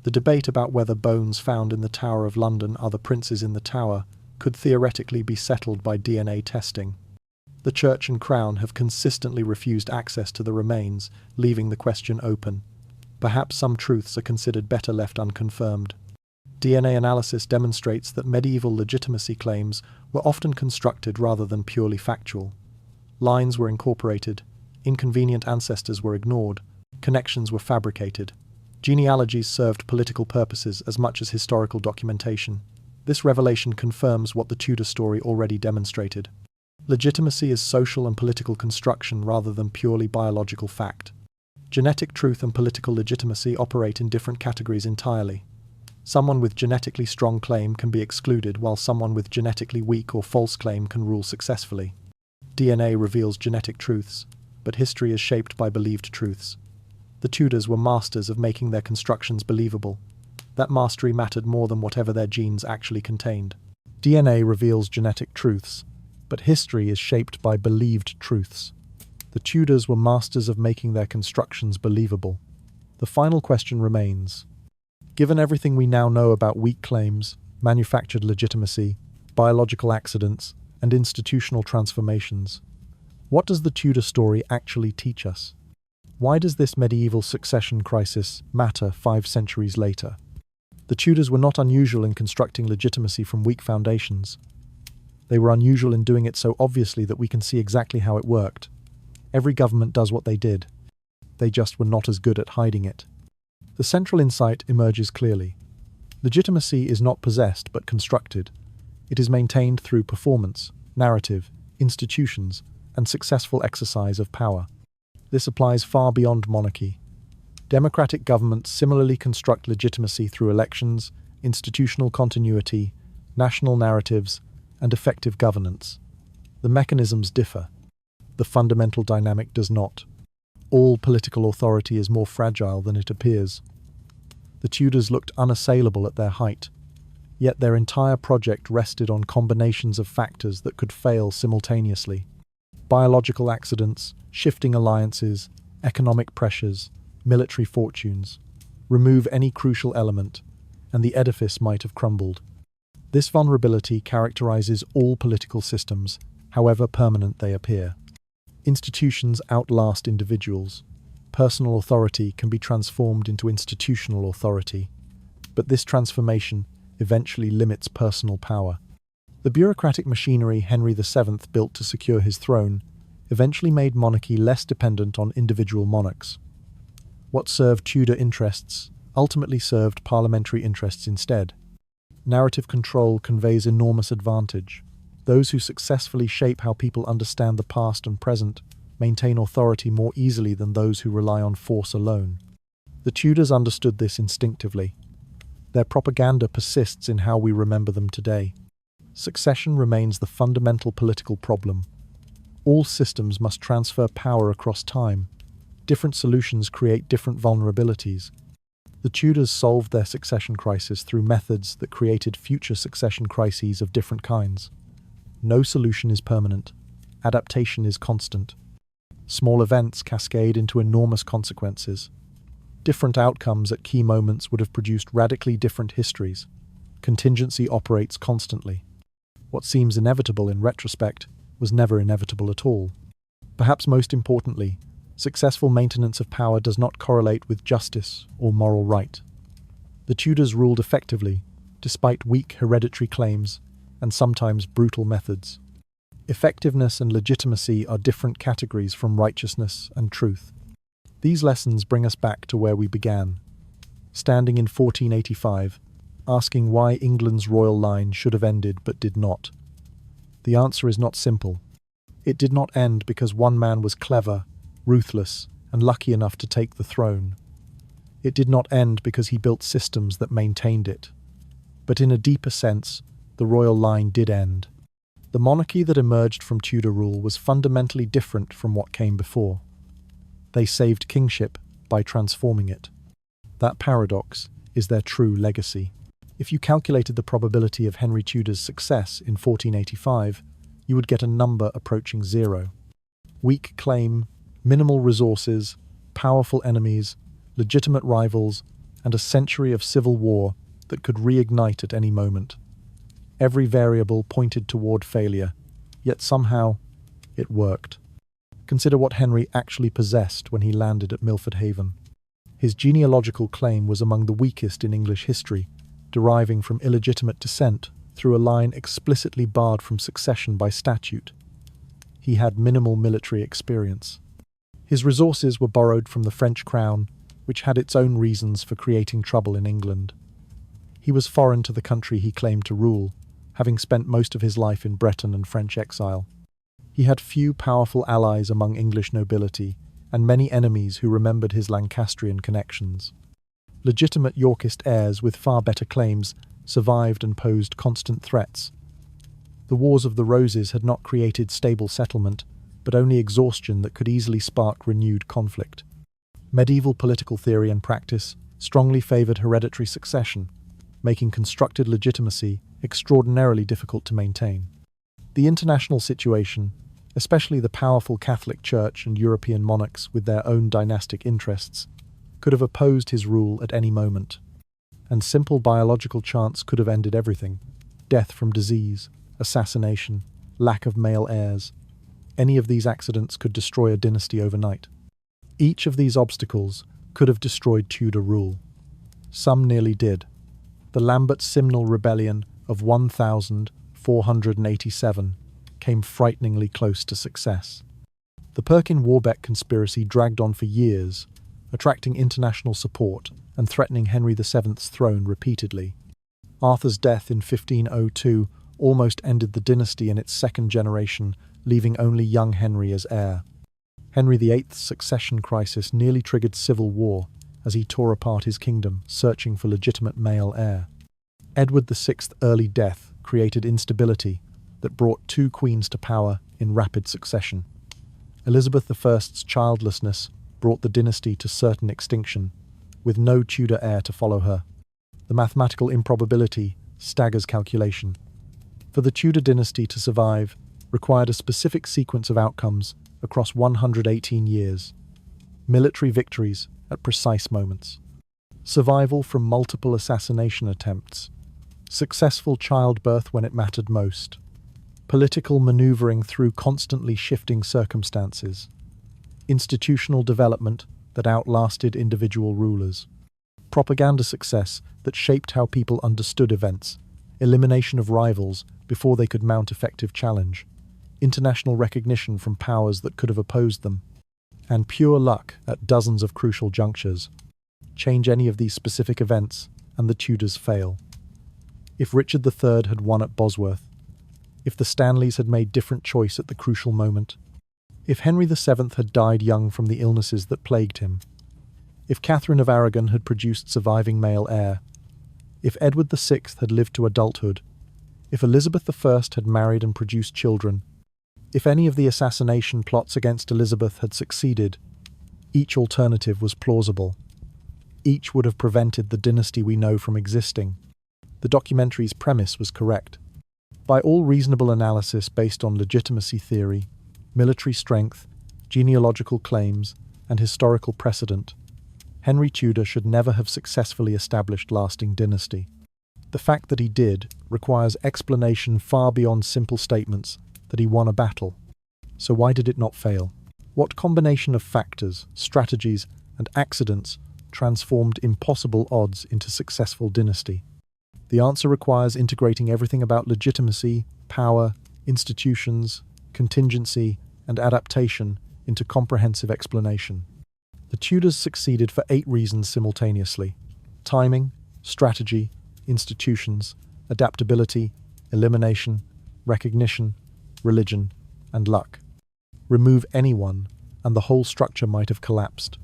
The debate about whether bones found in the Tower of London are the princes in the Tower could theoretically be settled by DNA testing. The Church and Crown have consistently refused access to the remains, leaving the question open. Perhaps some truths are considered better left unconfirmed. DNA analysis demonstrates that medieval legitimacy claims were often constructed rather than purely factual. Lines were incorporated, inconvenient ancestors were ignored, connections were fabricated. Genealogies served political purposes as much as historical documentation. This revelation confirms what the Tudor story already demonstrated. Legitimacy is social and political construction rather than purely biological fact. Genetic truth and political legitimacy operate in different categories entirely. Someone with genetically strong claim can be excluded, while someone with genetically weak or false claim can rule successfully. DNA reveals genetic truths, but history is shaped by believed truths. The Tudors were masters of making their constructions believable. That mastery mattered more than whatever their genes actually contained. DNA reveals genetic truths, but history is shaped by believed truths. The Tudors were masters of making their constructions believable. The final question remains. Given everything we now know about weak claims, manufactured legitimacy, biological accidents, and institutional transformations, what does the Tudor story actually teach us? Why does this medieval succession crisis matter 5 centuries later? The Tudors were not unusual in constructing legitimacy from weak foundations. They were unusual in doing it so obviously that we can see exactly how it worked. Every government does what they did. They just were not as good at hiding it. The central insight emerges clearly. Legitimacy is not possessed but constructed. It is maintained through performance, narrative, institutions, and successful exercise of power. This applies far beyond monarchy. Democratic governments similarly construct legitimacy through elections, institutional continuity, national narratives, and effective governance. The mechanisms differ. The fundamental dynamic does not. All political authority is more fragile than it appears. The Tudors looked unassailable at their height, yet their entire project rested on combinations of factors that could fail simultaneously. Biological accidents, shifting alliances, economic pressures, military fortunes. Remove any crucial element, and the edifice might have crumbled. This vulnerability characterizes all political systems, however permanent they appear. Institutions outlast individuals. Personal authority can be transformed into institutional authority, but this transformation eventually limits personal power. The bureaucratic machinery Henry VII built to secure his throne eventually made monarchy less dependent on individual monarchs. What served Tudor interests ultimately served parliamentary interests instead. Narrative control conveys enormous advantage. Those who successfully shape how people understand the past and present maintain authority more easily than those who rely on force alone. The Tudors understood this instinctively. Their propaganda persists in how we remember them today. Succession remains the fundamental political problem. All systems must transfer power across time. Different solutions create different vulnerabilities. The Tudors solved their succession crisis through methods that created future succession crises of different kinds. No solution is permanent. Adaptation is constant. Small events cascade into enormous consequences. Different outcomes at key moments would have produced radically different histories. Contingency operates constantly. What seems inevitable in retrospect was never inevitable at all. Perhaps most importantly, successful maintenance of power does not correlate with justice or moral right. The Tudors ruled effectively, despite weak hereditary claims and sometimes brutal methods. Effectiveness and legitimacy are different categories from righteousness and truth. These lessons bring us back to where we began, standing in 1485, asking why England's royal line should have ended but did not. The answer is not simple. It did not end because one man was clever, ruthless, and lucky enough to take the throne. It did not end because he built systems that maintained it. But in a deeper sense, the royal line did end. The monarchy that emerged from Tudor rule was fundamentally different from what came before. They saved kingship by transforming it. That paradox is their true legacy. If you calculated the probability of Henry Tudor's success in 1485, you would get a number approaching 0. Weak claim, minimal resources, powerful enemies, legitimate rivals, and a century of civil war that could reignite at any moment. Every variable pointed toward failure, yet somehow it worked. Consider what Henry actually possessed when he landed at Milford Haven. His genealogical claim was among the weakest in English history, deriving from illegitimate descent through a line explicitly barred from succession by statute. He had minimal military experience. His resources were borrowed from the French crown, which had its own reasons for creating trouble in England. He was foreign to the country he claimed to rule, having spent most of his life in Breton and French exile. He had few powerful allies among English nobility, and many enemies who remembered his Lancastrian connections. Legitimate Yorkist heirs with far better claims survived and posed constant threats. The Wars of the Roses had not created stable settlement, but only exhaustion that could easily spark renewed conflict. Medieval political theory and practice strongly favoured hereditary succession, making constructed legitimacy extraordinarily difficult to maintain. The international situation, especially the powerful Catholic Church and European monarchs with their own dynastic interests, could have opposed his rule at any moment. And simple biological chance could have ended everything: death from disease, assassination, lack of male heirs. Any of these accidents could destroy a dynasty overnight. Each of these obstacles could have destroyed Tudor rule. Some nearly did. The Lambert-Simnel rebellion of 1487 came frighteningly close to success. The Perkin-Warbeck conspiracy dragged on for years, attracting international support and threatening Henry VII's throne repeatedly. Arthur's death in 1502 almost ended the dynasty in its second generation, leaving only young Henry as heir. Henry VIII's succession crisis nearly triggered civil war as he tore apart his kingdom, searching for legitimate male heir. Edward VI's early death created instability that brought two queens to power in rapid succession. Elizabeth I's childlessness brought the dynasty to certain extinction, with no Tudor heir to follow her. The mathematical improbability staggers calculation. For the Tudor dynasty to survive required a specific sequence of outcomes across 118 years. Military victories at precise moments. Survival from multiple assassination attempts. Successful childbirth when it mattered most. Political maneuvering through constantly shifting circumstances. Institutional development that outlasted individual rulers. Propaganda success that shaped how people understood events. Elimination of rivals before they could mount effective challenge. International recognition from powers that could have opposed them. And pure luck at dozens of crucial junctures. Change any of these specific events, and the Tudors fail. If Richard III had won at Bosworth, if the Stanleys had made different choice at the crucial moment, if Henry VII had died young from the illnesses that plagued him, if Catherine of Aragon had produced surviving male heir, if Edward VI had lived to adulthood, if Elizabeth I had married and produced children, if any of the assassination plots against Elizabeth had succeeded, each alternative was plausible. Each would have prevented the dynasty we know from existing. The documentary's premise was correct. By all reasonable analysis based on legitimacy theory, military strength, genealogical claims, and historical precedent, Henry Tudor should never have successfully established lasting dynasty. The fact that he did requires explanation far beyond simple statements that he won a battle. So why did it not fail? What combination of factors, strategies, and accidents transformed impossible odds into successful dynasty? The answer requires integrating everything about legitimacy, power, institutions, contingency, and adaptation into comprehensive explanation. The Tudors succeeded for 8 reasons simultaneously: timing, strategy, institutions, adaptability, elimination, recognition, religion, and luck. Remove anyone, and the whole structure might have collapsed.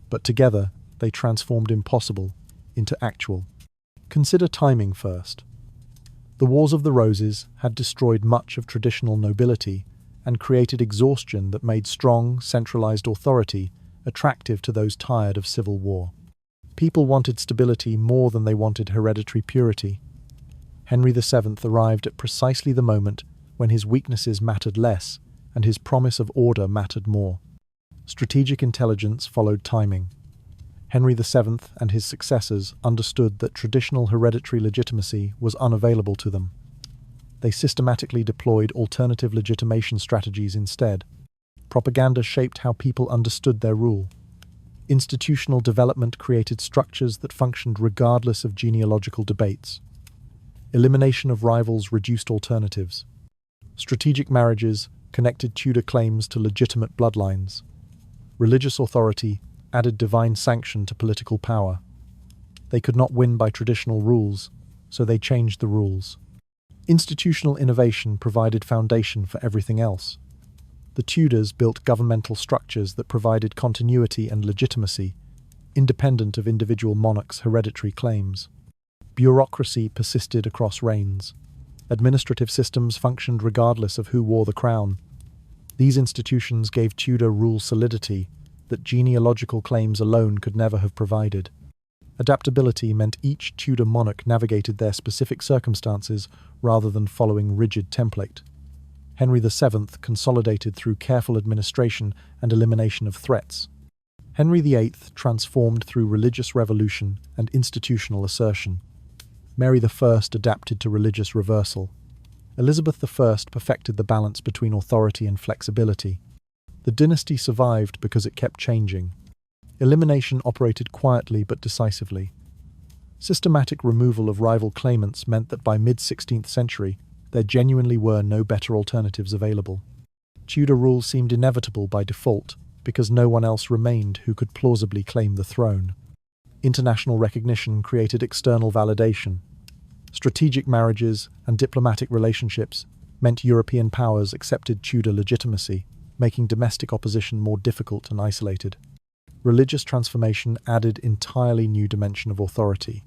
But together, they transformed impossible into actual. Consider timing first. The Wars of the Roses had destroyed much of traditional nobility and created exhaustion that made strong, centralized authority attractive to those tired of civil war. People wanted stability more than they wanted hereditary purity. Henry VII arrived at precisely the moment when his weaknesses mattered less and his promise of order mattered more. Strategic intelligence followed timing. Henry VII and his successors understood that traditional hereditary legitimacy was unavailable to them. They systematically deployed alternative legitimation strategies instead. Propaganda shaped how people understood their rule. Institutional development created structures that functioned regardless of genealogical debates. Elimination of rivals reduced alternatives. Strategic marriages connected Tudor claims to legitimate bloodlines. Religious authority added divine sanction to political power. They could not win by traditional rules, so they changed the rules. Institutional innovation provided foundation for everything else. The Tudors built governmental structures that provided continuity and legitimacy, independent of individual monarchs' hereditary claims. Bureaucracy persisted across reigns. Administrative systems functioned regardless of who wore the crown. These institutions gave Tudor rule solidity that genealogical claims alone could never have provided. Adaptability meant each Tudor monarch navigated their specific circumstances rather than following rigid template. Henry VII consolidated through careful administration and elimination of threats. Henry VIII transformed through religious revolution and institutional assertion. Mary I adapted to religious reversal. Elizabeth I perfected the balance between authority and flexibility. The dynasty survived because it kept changing. Elimination operated quietly but decisively. Systematic removal of rival claimants meant that by mid-16th century, there genuinely were no better alternatives available. Tudor rule seemed inevitable by default because no one else remained who could plausibly claim the throne. International recognition created external validation. Strategic marriages and diplomatic relationships meant European powers accepted Tudor legitimacy, making domestic opposition more difficult and isolated. Religious transformation added entirely new dimension of authority.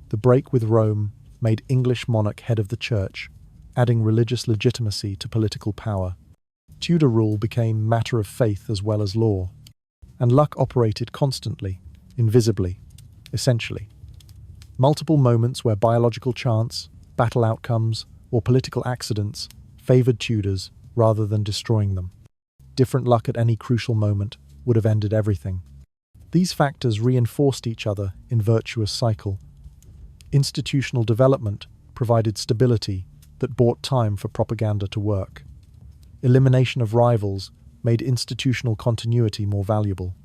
The break with Rome made English monarch head of the church, adding religious legitimacy to political power. Tudor rule became matter of faith as well as law, and luck operated constantly, invisibly, essentially. Multiple moments where biological chance, battle outcomes, or political accidents favored Tudors rather than destroying them. Different luck at any crucial moment would have ended everything. These factors reinforced each other in virtuous cycle. Institutional development provided stability that bought time for propaganda to work. Elimination of rivals made institutional continuity more valuable.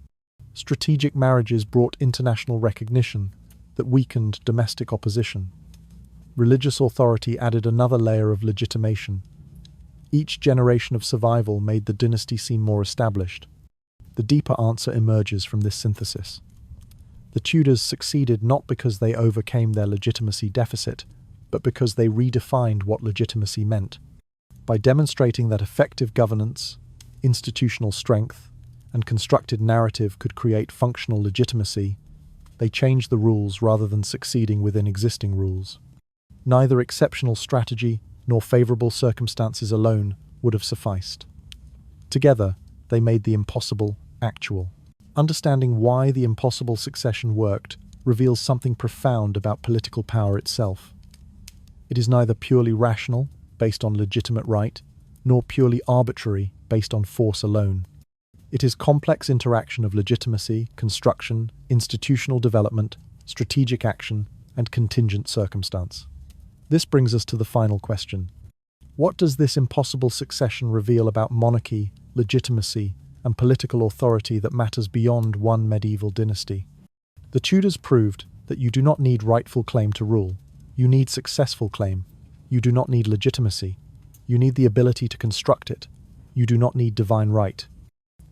Strategic marriages brought international recognition that weakened domestic opposition. Religious authority added another layer of legitimation. Each generation of survival made the dynasty seem more established. The deeper answer emerges from this synthesis. The Tudors succeeded not because they overcame their legitimacy deficit, but because they redefined what legitimacy meant. By demonstrating that effective governance, institutional strength, and constructed narrative could create functional legitimacy, they changed the rules rather than succeeding within existing rules. Neither exceptional strategy nor favorable circumstances alone would have sufficed. Together, they made the impossible actual. Understanding why the impossible succession worked reveals something profound about political power itself. It is neither purely rational, based on legitimate right, nor purely arbitrary, based on force alone. It is complex interaction of legitimacy, construction, institutional development, strategic action, and contingent circumstance. This brings us to the final question. What does this impossible succession reveal about monarchy, legitimacy, and political authority that matters beyond one medieval dynasty? The Tudors proved that you do not need rightful claim to rule. You need successful claim. You do not need legitimacy. You need the ability to construct it. You do not need divine right.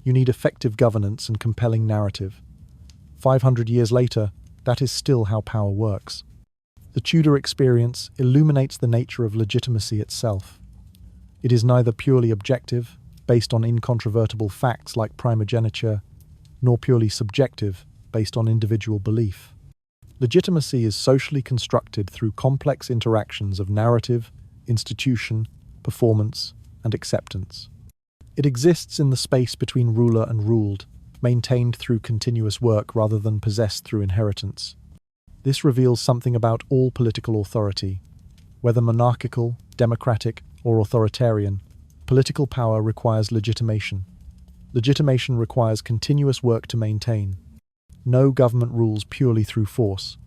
You need effective governance and compelling narrative. 500 years later, that is still how power works. The Tudor experience illuminates the nature of legitimacy itself. It is neither purely objective, based on incontrovertible facts like primogeniture, nor purely subjective, based on individual belief. Legitimacy is socially constructed through complex interactions of narrative, institution, performance, and acceptance. It exists in the space between ruler and ruled, maintained through continuous work rather than possessed through inheritance. This reveals something about all political authority. Whether monarchical, democratic, or authoritarian, political power requires legitimation. Legitimation requires continuous work to maintain. No government rules purely through force.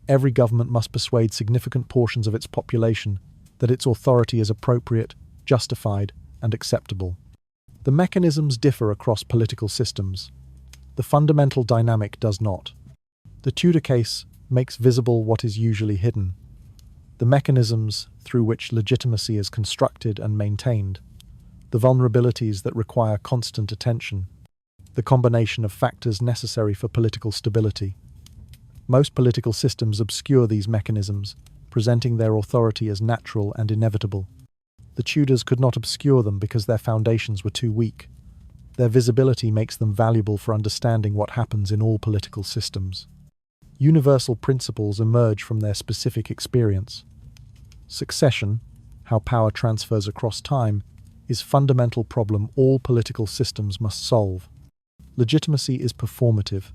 Every government must persuade significant portions of its population that its authority is appropriate, justified, and acceptable. The mechanisms differ across political systems. The fundamental dynamic does not. The Tudor case makes visible what is usually hidden. The mechanisms through which legitimacy is constructed and maintained. The vulnerabilities that require constant attention. The combination of factors necessary for political stability. Most political systems obscure these mechanisms, presenting their authority as natural and inevitable. The Tudors could not obscure them because their foundations were too weak. Their visibility makes them valuable for understanding what happens in all political systems. Universal principles emerge from their specific experience. Succession, how power transfers across time, is a fundamental problem all political systems must solve. Legitimacy is performative,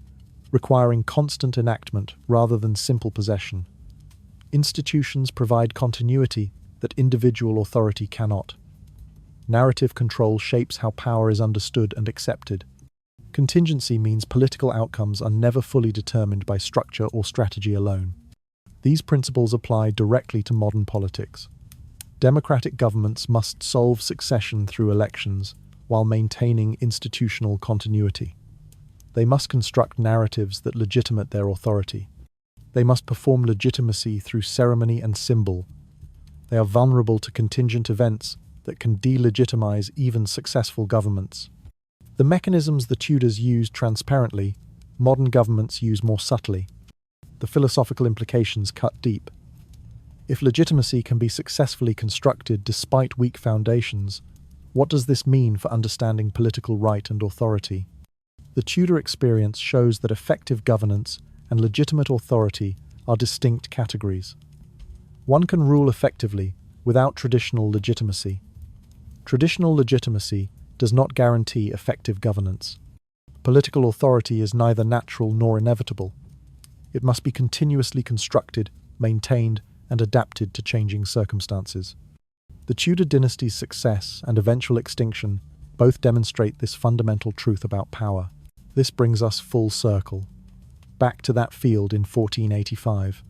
requiring constant enactment rather than simple possession. Institutions provide continuity that individual authority cannot. Narrative control shapes how power is understood and accepted. Contingency means political outcomes are never fully determined by structure or strategy alone. These principles apply directly to modern politics. Democratic governments must solve succession through elections while maintaining institutional continuity. They must construct narratives that legitimate their authority. They must perform legitimacy through ceremony and symbol. They are vulnerable to contingent events that can delegitimize even successful governments. The mechanisms the Tudors used transparently, modern governments use more subtly. The philosophical implications cut deep. If legitimacy can be successfully constructed despite weak foundations, what does this mean for understanding political right and authority? The Tudor experience shows that effective governance and legitimate authority are distinct categories. One can rule effectively without traditional legitimacy. Traditional legitimacy does not guarantee effective governance. Political authority is neither natural nor inevitable. It must be continuously constructed, maintained, and adapted to changing circumstances. The Tudor dynasty's success and eventual extinction both demonstrate this fundamental truth about power. This brings us full circle, back to that field in 1485.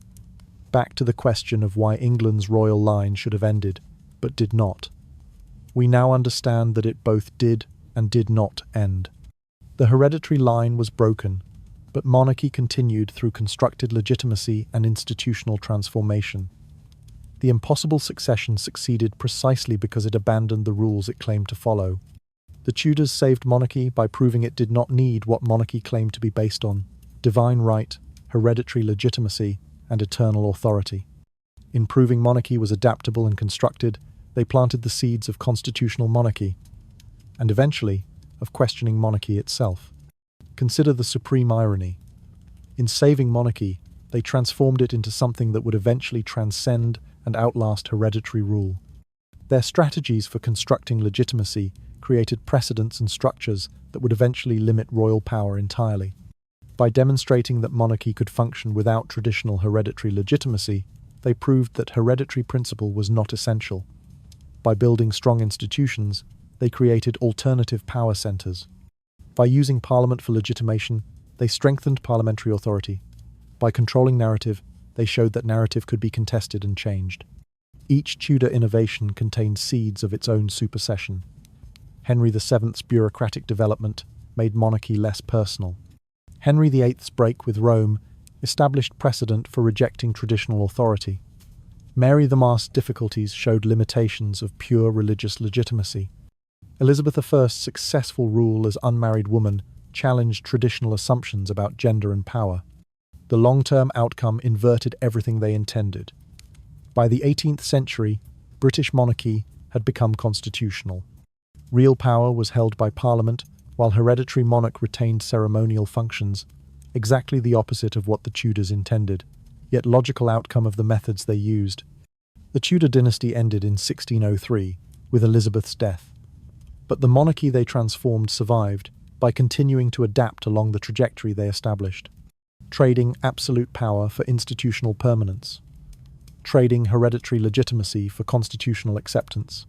Back to the question of why England's royal line should have ended, but did not. We now understand that it both did and did not end. The hereditary line was broken, but monarchy continued through constructed legitimacy and institutional transformation. The impossible succession succeeded precisely because it abandoned the rules it claimed to follow. The Tudors saved monarchy by proving it did not need what monarchy claimed to be based on: divine right, hereditary legitimacy, and eternal authority. In proving monarchy was adaptable and constructed, they planted the seeds of constitutional monarchy, and eventually, of questioning monarchy itself. Consider the supreme irony. In saving monarchy, they transformed it into something that would eventually transcend and outlast hereditary rule. Their strategies for constructing legitimacy created precedents and structures that would eventually limit royal power entirely. By demonstrating that monarchy could function without traditional hereditary legitimacy, they proved that hereditary principle was not essential. By building strong institutions, they created alternative power centers. By using Parliament for legitimation, they strengthened parliamentary authority. By controlling narrative, they showed that narrative could be contested and changed. Each Tudor innovation contained seeds of its own supersession. Henry VII's bureaucratic development made monarchy less personal. Henry VIII's break with Rome established precedent for rejecting traditional authority. Mary the Mask's difficulties showed limitations of pure religious legitimacy. Elizabeth I's successful rule as unmarried woman challenged traditional assumptions about gender and power. The long-term outcome inverted everything they intended. By the 18th century, British monarchy had become constitutional. Real power was held by Parliament, while hereditary monarch retained ceremonial functions, exactly the opposite of what the Tudors intended, yet logical outcome of the methods they used. The Tudor dynasty ended in 1603, with Elizabeth's death. But the monarchy they transformed survived by continuing to adapt along the trajectory they established, trading absolute power for institutional permanence, trading hereditary legitimacy for constitutional acceptance,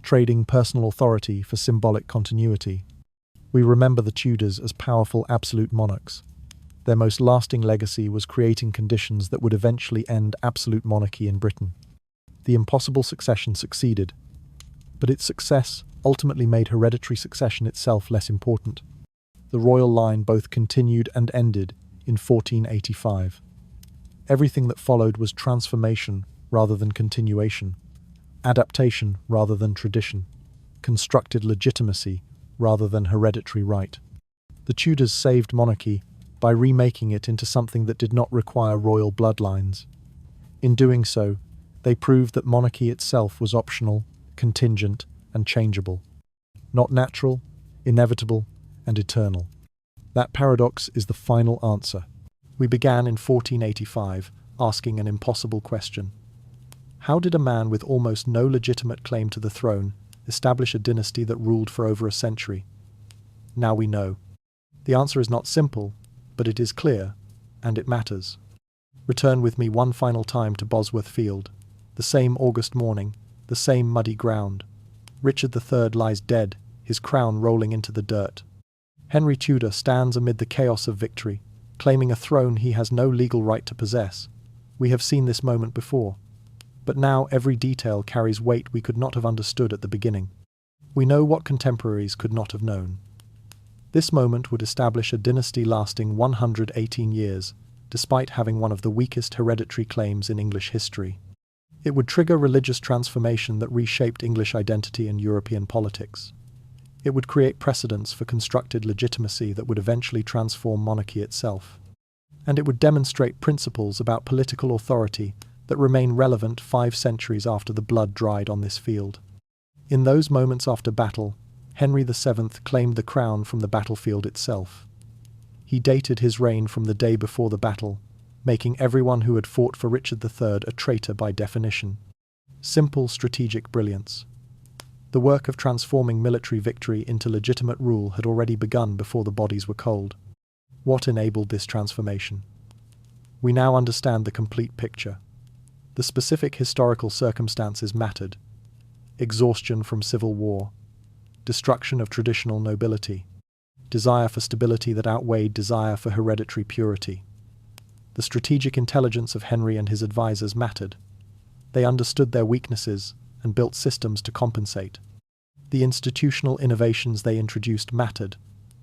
trading personal authority for symbolic continuity. We remember the Tudors as powerful absolute monarchs. Their most lasting legacy was creating conditions that would eventually end absolute monarchy in Britain. The impossible succession succeeded, but its success ultimately made hereditary succession itself less important. The royal line both continued and ended in 1485. Everything that followed was transformation rather than continuation, adaptation rather than tradition, constructed legitimacy rather than hereditary right. The Tudors saved monarchy by remaking it into something that did not require royal bloodlines. In doing so, they proved that monarchy itself was optional, contingent, and changeable, not natural, inevitable, and eternal. That paradox is the final answer. We began in 1485, asking an impossible question. How did a man with almost no legitimate claim to the throne establish a dynasty that ruled for over a century? Now we know. The answer is not simple, but it is clear, and it matters. Return with me one final time to Bosworth Field. The same August morning, the same muddy ground. Richard III lies dead, his crown rolling into the dirt. Henry Tudor stands amid the chaos of victory, claiming a throne he has no legal right to possess. We have seen this moment before. But now every detail carries weight we could not have understood at the beginning. We know what contemporaries could not have known. This moment would establish a dynasty lasting 118 years, despite having one of the weakest hereditary claims in English history. It would trigger religious transformation that reshaped English identity and European politics. It would create precedents for constructed legitimacy that would eventually transform monarchy itself. And it would demonstrate principles about political authority that remain relevant 5 centuries after the blood dried on this field. In those moments after battle, Henry VII claimed the crown from the battlefield itself. He dated his reign from the day before the battle, making everyone who had fought for Richard III a traitor by definition. Simple strategic brilliance. The work of transforming military victory into legitimate rule had already begun before the bodies were cold. What enabled this transformation? We now understand the complete picture. The specific historical circumstances mattered. Exhaustion from civil war, destruction of traditional nobility, desire for stability that outweighed desire for hereditary purity. The strategic intelligence of Henry and his advisors mattered. They understood their weaknesses and built systems to compensate. The institutional innovations they introduced mattered.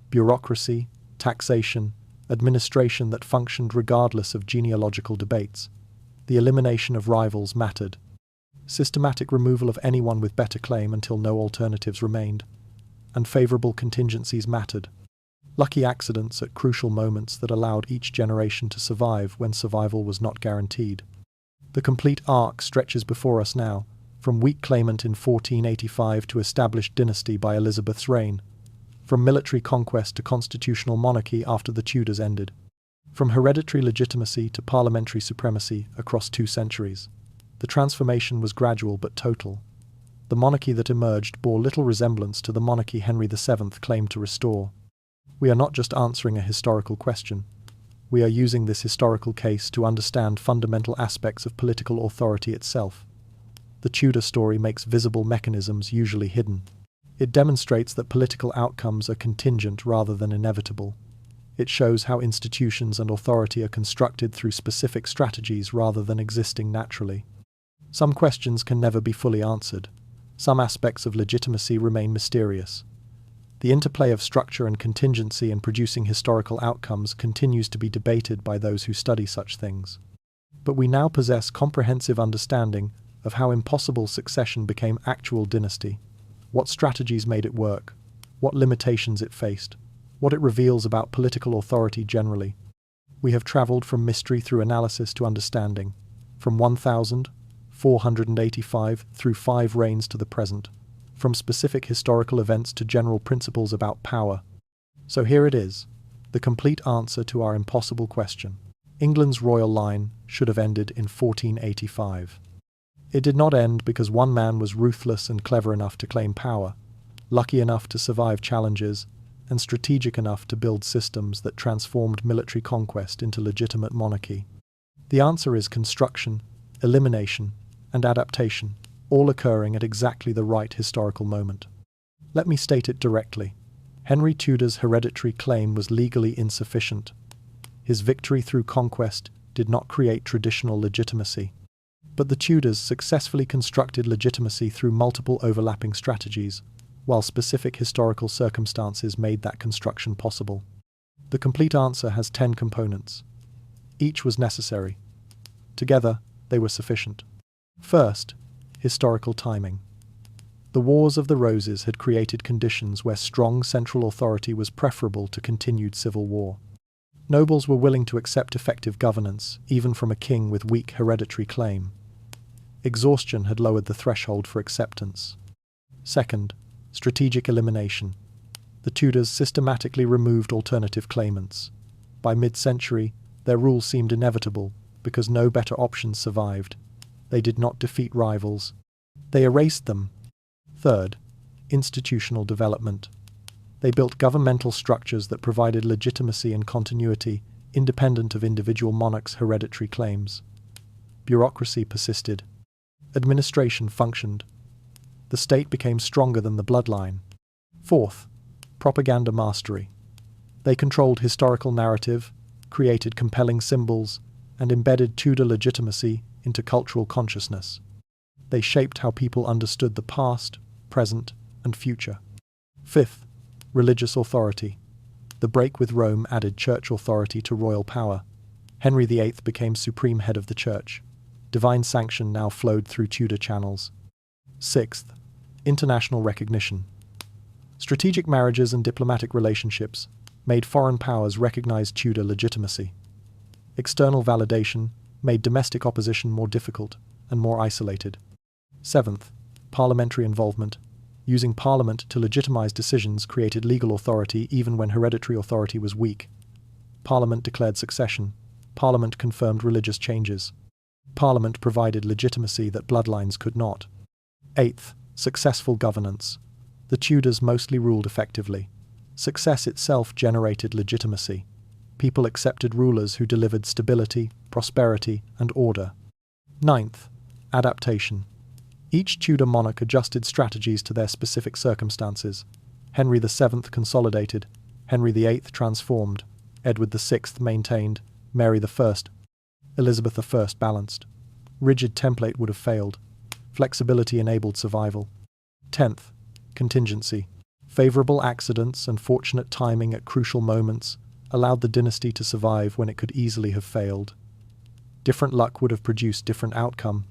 Bureaucracy, taxation, administration that functioned regardless of genealogical debates. The elimination of rivals mattered. Systematic removal of anyone with better claim until no alternatives remained. And favourable contingencies mattered. Lucky accidents at crucial moments that allowed each generation to survive when survival was not guaranteed. The complete arc stretches before us now, from weak claimant in 1485 to established dynasty by Elizabeth's reign, from military conquest to constitutional monarchy after the Tudors ended, from hereditary legitimacy to parliamentary supremacy across 2 centuries. The transformation was gradual but total. The monarchy that emerged bore little resemblance to the monarchy Henry VII claimed to restore. We are not just answering a historical question. We are using this historical case to understand fundamental aspects of political authority itself. The Tudor story makes visible mechanisms usually hidden. It demonstrates that political outcomes are contingent rather than inevitable. It shows how institutions and authority are constructed through specific strategies rather than existing naturally. Some questions can never be fully answered. Some aspects of legitimacy remain mysterious. The interplay of structure and contingency in producing historical outcomes continues to be debated by those who study such things. But we now possess comprehensive understanding of how impossible succession became actual dynasty, what strategies made it work, what limitations it faced, what it reveals about political authority generally. We have traveled from mystery through analysis to understanding, from 1485 through 5 reigns to the present, from specific historical events to general principles about power. So here it is, the complete answer to our impossible question. England's royal line should have ended in 1485. It did not end because one man was ruthless and clever enough to claim power, lucky enough to survive challenges, and strategic enough to build systems that transformed military conquest into legitimate monarchy. The answer is construction, elimination, and adaptation, all occurring at exactly the right historical moment. Let me state it directly. Henry Tudor's hereditary claim was legally insufficient. His victory through conquest did not create traditional legitimacy. But the Tudors successfully constructed legitimacy through multiple overlapping strategies, while specific historical circumstances made that construction possible. The complete answer has 10 components. Each was necessary. Together, they were sufficient. First, historical timing. The Wars of the Roses had created conditions where strong central authority was preferable to continued civil war. Nobles were willing to accept effective governance, even from a king with weak hereditary claim. Exhaustion had lowered the threshold for acceptance. Second, strategic elimination. The Tudors systematically removed alternative claimants. By mid-century, their rule seemed inevitable because no better options survived. They did not defeat rivals. They erased them. Third, institutional development. They built governmental structures that provided legitimacy and continuity, independent of individual monarchs' hereditary claims. Bureaucracy persisted. Administration functioned. The state became stronger than the bloodline. Fourth, propaganda mastery. They controlled historical narrative, created compelling symbols, and embedded Tudor legitimacy into cultural consciousness. They shaped how people understood the past, present, and future. Fifth, religious authority. The break with Rome added church authority to royal power. Henry VIII became supreme head of the church. Divine sanction now flowed through Tudor channels. Sixth, international recognition. Strategic marriages and diplomatic relationships made foreign powers recognize Tudor legitimacy. External validation made domestic opposition more difficult and more isolated. Seventh, parliamentary involvement. Using parliament to legitimize decisions created legal authority even when hereditary authority was weak. Parliament declared succession. Parliament confirmed religious changes. Parliament provided legitimacy that bloodlines could not. Eighth, successful governance. The Tudors mostly ruled effectively. Success itself generated legitimacy. People accepted rulers who delivered stability, prosperity, and order. Ninth, adaptation. Each Tudor monarch adjusted strategies to their specific circumstances. Henry VII consolidated, Henry VIII transformed, Edward VI maintained, Mary I, Elizabeth I balanced. Rigid template would have failed. Flexibility enabled survival. 10th, contingency. Favorable accidents and fortunate timing at crucial moments allowed the dynasty to survive when it could easily have failed. Different luck would have produced different outcome.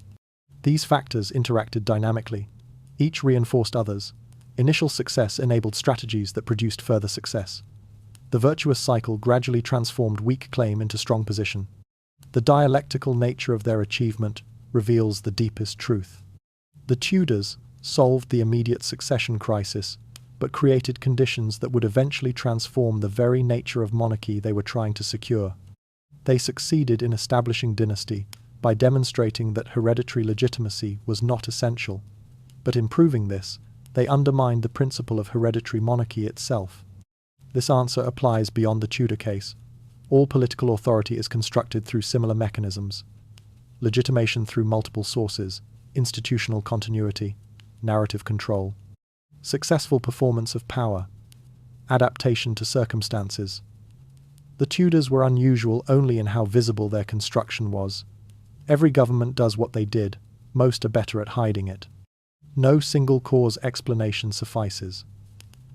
These factors interacted dynamically. Each reinforced others. Initial success enabled strategies that produced further success. The virtuous cycle gradually transformed weak claim into strong position. The dialectical nature of their achievement reveals the deepest truth. The Tudors solved the immediate succession crisis, but created conditions that would eventually transform the very nature of monarchy they were trying to secure. They succeeded in establishing dynasty by demonstrating that hereditary legitimacy was not essential, but in proving this, they undermined the principle of hereditary monarchy itself. This answer applies beyond the Tudor case. All political authority is constructed through similar mechanisms: legitimation through multiple sources, institutional continuity, narrative control. Successful performance of power. Adaptation to circumstances. The Tudors were unusual only in how visible their construction was. Every government does what they did, most are better at hiding it. No single cause explanation suffices.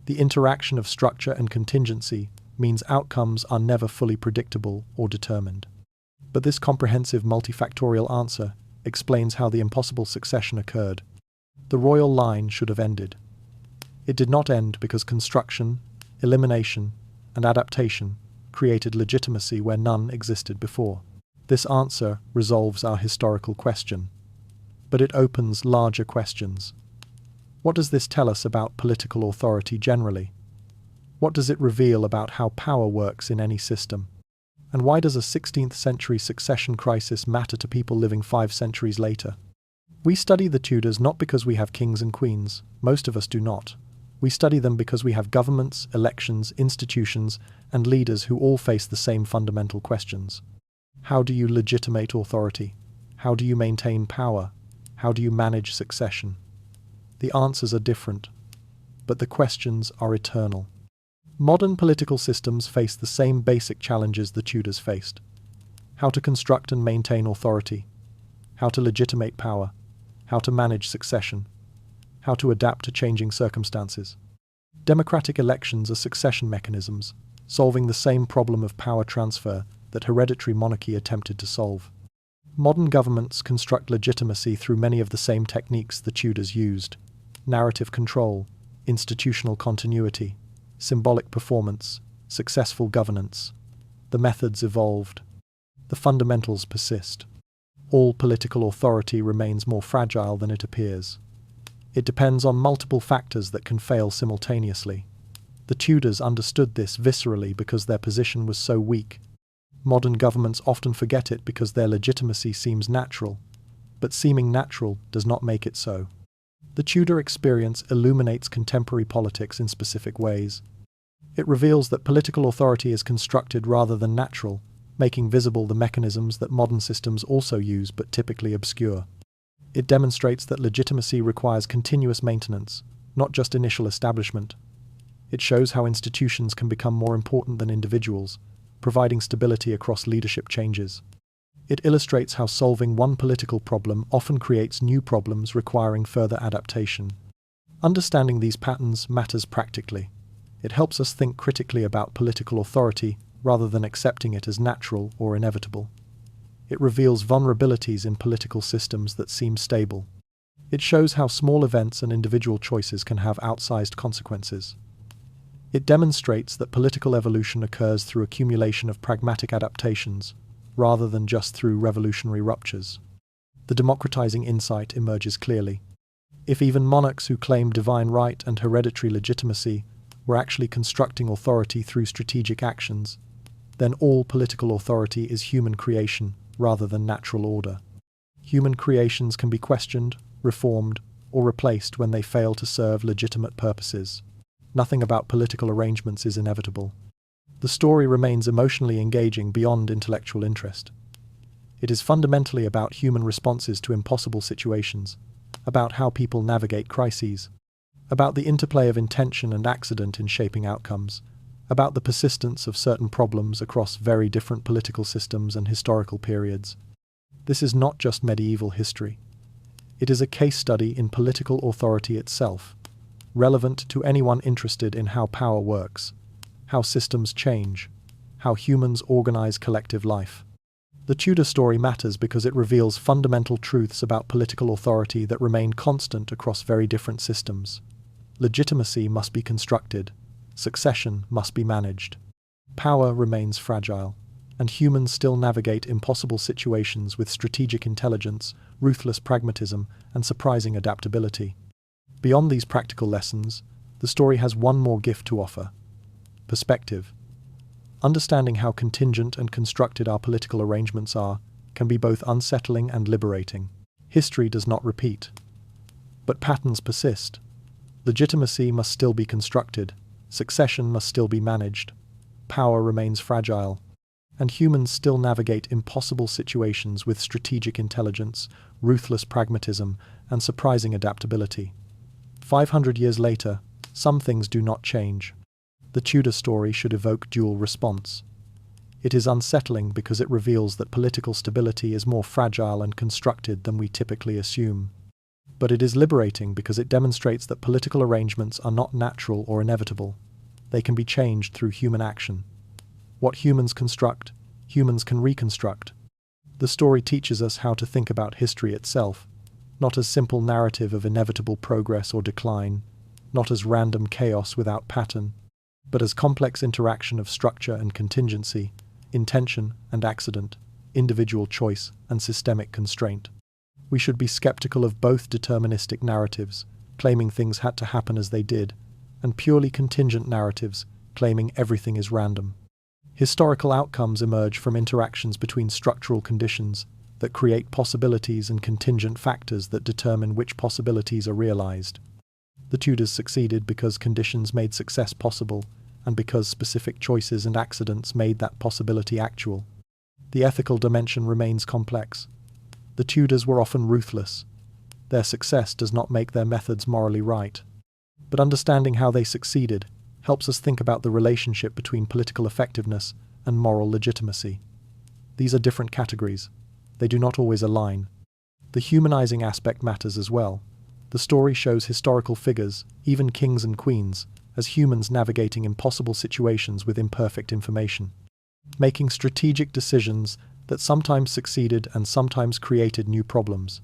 The interaction of structure and contingency means outcomes are never fully predictable or determined. But this comprehensive multifactorial answer explains how the impossible succession occurred. The royal line should have ended. It did not end because construction, elimination, and adaptation created legitimacy where none existed before. This answer resolves our historical question, but it opens larger questions. What does this tell us about political authority generally? What does it reveal about how power works in any system? And why does a 16th century succession crisis matter to people living 5 centuries later? We study the Tudors not because we have kings and queens, most of us do not. We study them because we have governments, elections, institutions, and leaders who all face the same fundamental questions. How do you legitimate authority? How do you maintain power? How do you manage succession? The answers are different, but the questions are eternal. Modern political systems face the same basic challenges the Tudors faced. How to construct and maintain authority, how to legitimate power, how to manage succession, how to adapt to changing circumstances. Democratic elections are succession mechanisms, solving the same problem of power transfer that hereditary monarchy attempted to solve. Modern governments construct legitimacy through many of the same techniques the Tudors used: narrative control, institutional continuity, symbolic performance, successful governance. The methods evolved. The fundamentals persist. All political authority remains more fragile than it appears. It depends on multiple factors that can fail simultaneously. The Tudors understood this viscerally because their position was so weak. Modern governments often forget it because their legitimacy seems natural, but seeming natural does not make it so. The Tudor experience illuminates contemporary politics in specific ways. It reveals that political authority is constructed rather than natural, making visible the mechanisms that modern systems also use but typically obscure. It demonstrates that legitimacy requires continuous maintenance, not just initial establishment. It shows how institutions can become more important than individuals, providing stability across leadership changes. It illustrates how solving one political problem often creates new problems requiring further adaptation. Understanding these patterns matters practically. It helps us think critically about political authority rather than accepting it as natural or inevitable. It reveals vulnerabilities in political systems that seem stable. It shows how small events and individual choices can have outsized consequences. It demonstrates that political evolution occurs through accumulation of pragmatic adaptations, rather than just through revolutionary ruptures. The democratizing insight emerges clearly. If even monarchs who claim divine right and hereditary legitimacy were actually constructing authority through strategic actions, then all political authority is human creation rather than natural order. Human creations can be questioned, reformed, or replaced when they fail to serve legitimate purposes. Nothing about political arrangements is inevitable. The story remains emotionally engaging beyond intellectual interest. It is fundamentally about human responses to impossible situations, about how people navigate crises, about the interplay of intention and accident in shaping outcomes, about the persistence of certain problems across very different political systems and historical periods. This is not just medieval history. It is a case study in political authority itself, relevant to anyone interested in how power works, how systems change, how humans organize collective life. The Tudor story matters because it reveals fundamental truths about political authority that remain constant across very different systems. Legitimacy must be constructed, succession must be managed. Power remains fragile, and humans still navigate impossible situations with strategic intelligence, ruthless pragmatism, and surprising adaptability. Beyond these practical lessons, the story has one more gift to offer: perspective. Understanding how contingent and constructed our political arrangements are can be both unsettling and liberating. History does not repeat, but patterns persist. Legitimacy must still be constructed, succession must still be managed, power remains fragile, and humans still navigate impossible situations with strategic intelligence, ruthless pragmatism, and surprising adaptability. 500 years later, some things do not change. The Tudor story should evoke dual response. It is unsettling because it reveals that political stability is more fragile and constructed than we typically assume. But it is liberating because it demonstrates that political arrangements are not natural or inevitable. They can be changed through human action. What humans construct, humans can reconstruct. The story teaches us how to think about history itself, not as simple narrative of inevitable progress or decline, not as random chaos without pattern, but as complex interaction of structure and contingency, intention and accident, individual choice and systemic constraint. We should be skeptical of both deterministic narratives, claiming things had to happen as they did, and purely contingent narratives, claiming everything is random. Historical outcomes emerge from interactions between structural conditions that create possibilities and contingent factors that determine which possibilities are realized. The Tudors succeeded because conditions made success possible, and because specific choices and accidents made that possibility actual. The ethical dimension remains complex. The Tudors were often ruthless. Their success does not make their methods morally right. But understanding how they succeeded helps us think about the relationship between political effectiveness and moral legitimacy. These are different categories. They do not always align. The humanizing aspect matters as well. The story shows historical figures, even kings and queens, as humans navigating impossible situations with imperfect information, making strategic decisions that sometimes succeeded and sometimes created new problems,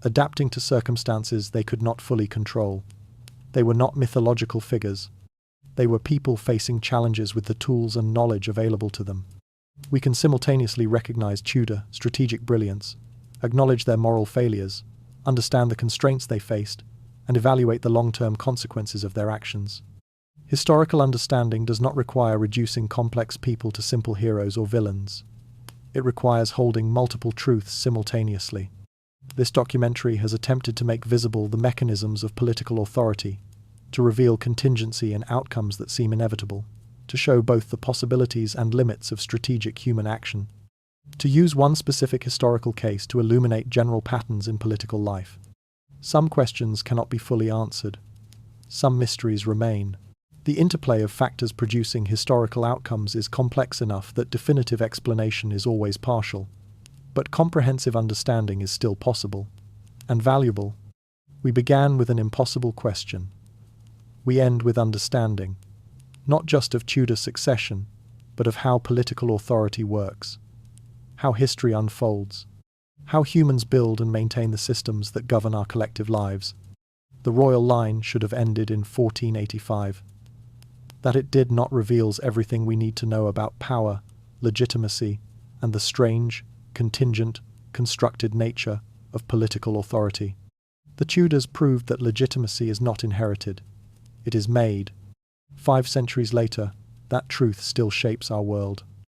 adapting to circumstances they could not fully control. They were not mythological figures. They were people facing challenges with the tools and knowledge available to them. We can simultaneously recognize Tudor strategic brilliance, acknowledge their moral failures, understand the constraints they faced, and evaluate the long-term consequences of their actions. Historical understanding does not require reducing complex people to simple heroes or villains. It requires holding multiple truths simultaneously. This documentary has attempted to make visible the mechanisms of political authority, to reveal contingency and outcomes that seem inevitable, to show both the possibilities and limits of strategic human action, to use one specific historical case to illuminate general patterns in political life. Some questions cannot be fully answered. Some mysteries remain. The interplay of factors producing historical outcomes is complex enough that definitive explanation is always partial. But comprehensive understanding is still possible, and valuable. We began with an impossible question. We end with understanding, not just of Tudor succession, but of how political authority works, how history unfolds, how humans build and maintain the systems that govern our collective lives. The royal line should have ended in 1485. That it did not reveals everything we need to know about power, legitimacy, and the strange, contingent, constructed nature of political authority. The Tudors proved that legitimacy is not inherited. It is made. 5 centuries later, that truth still shapes our world.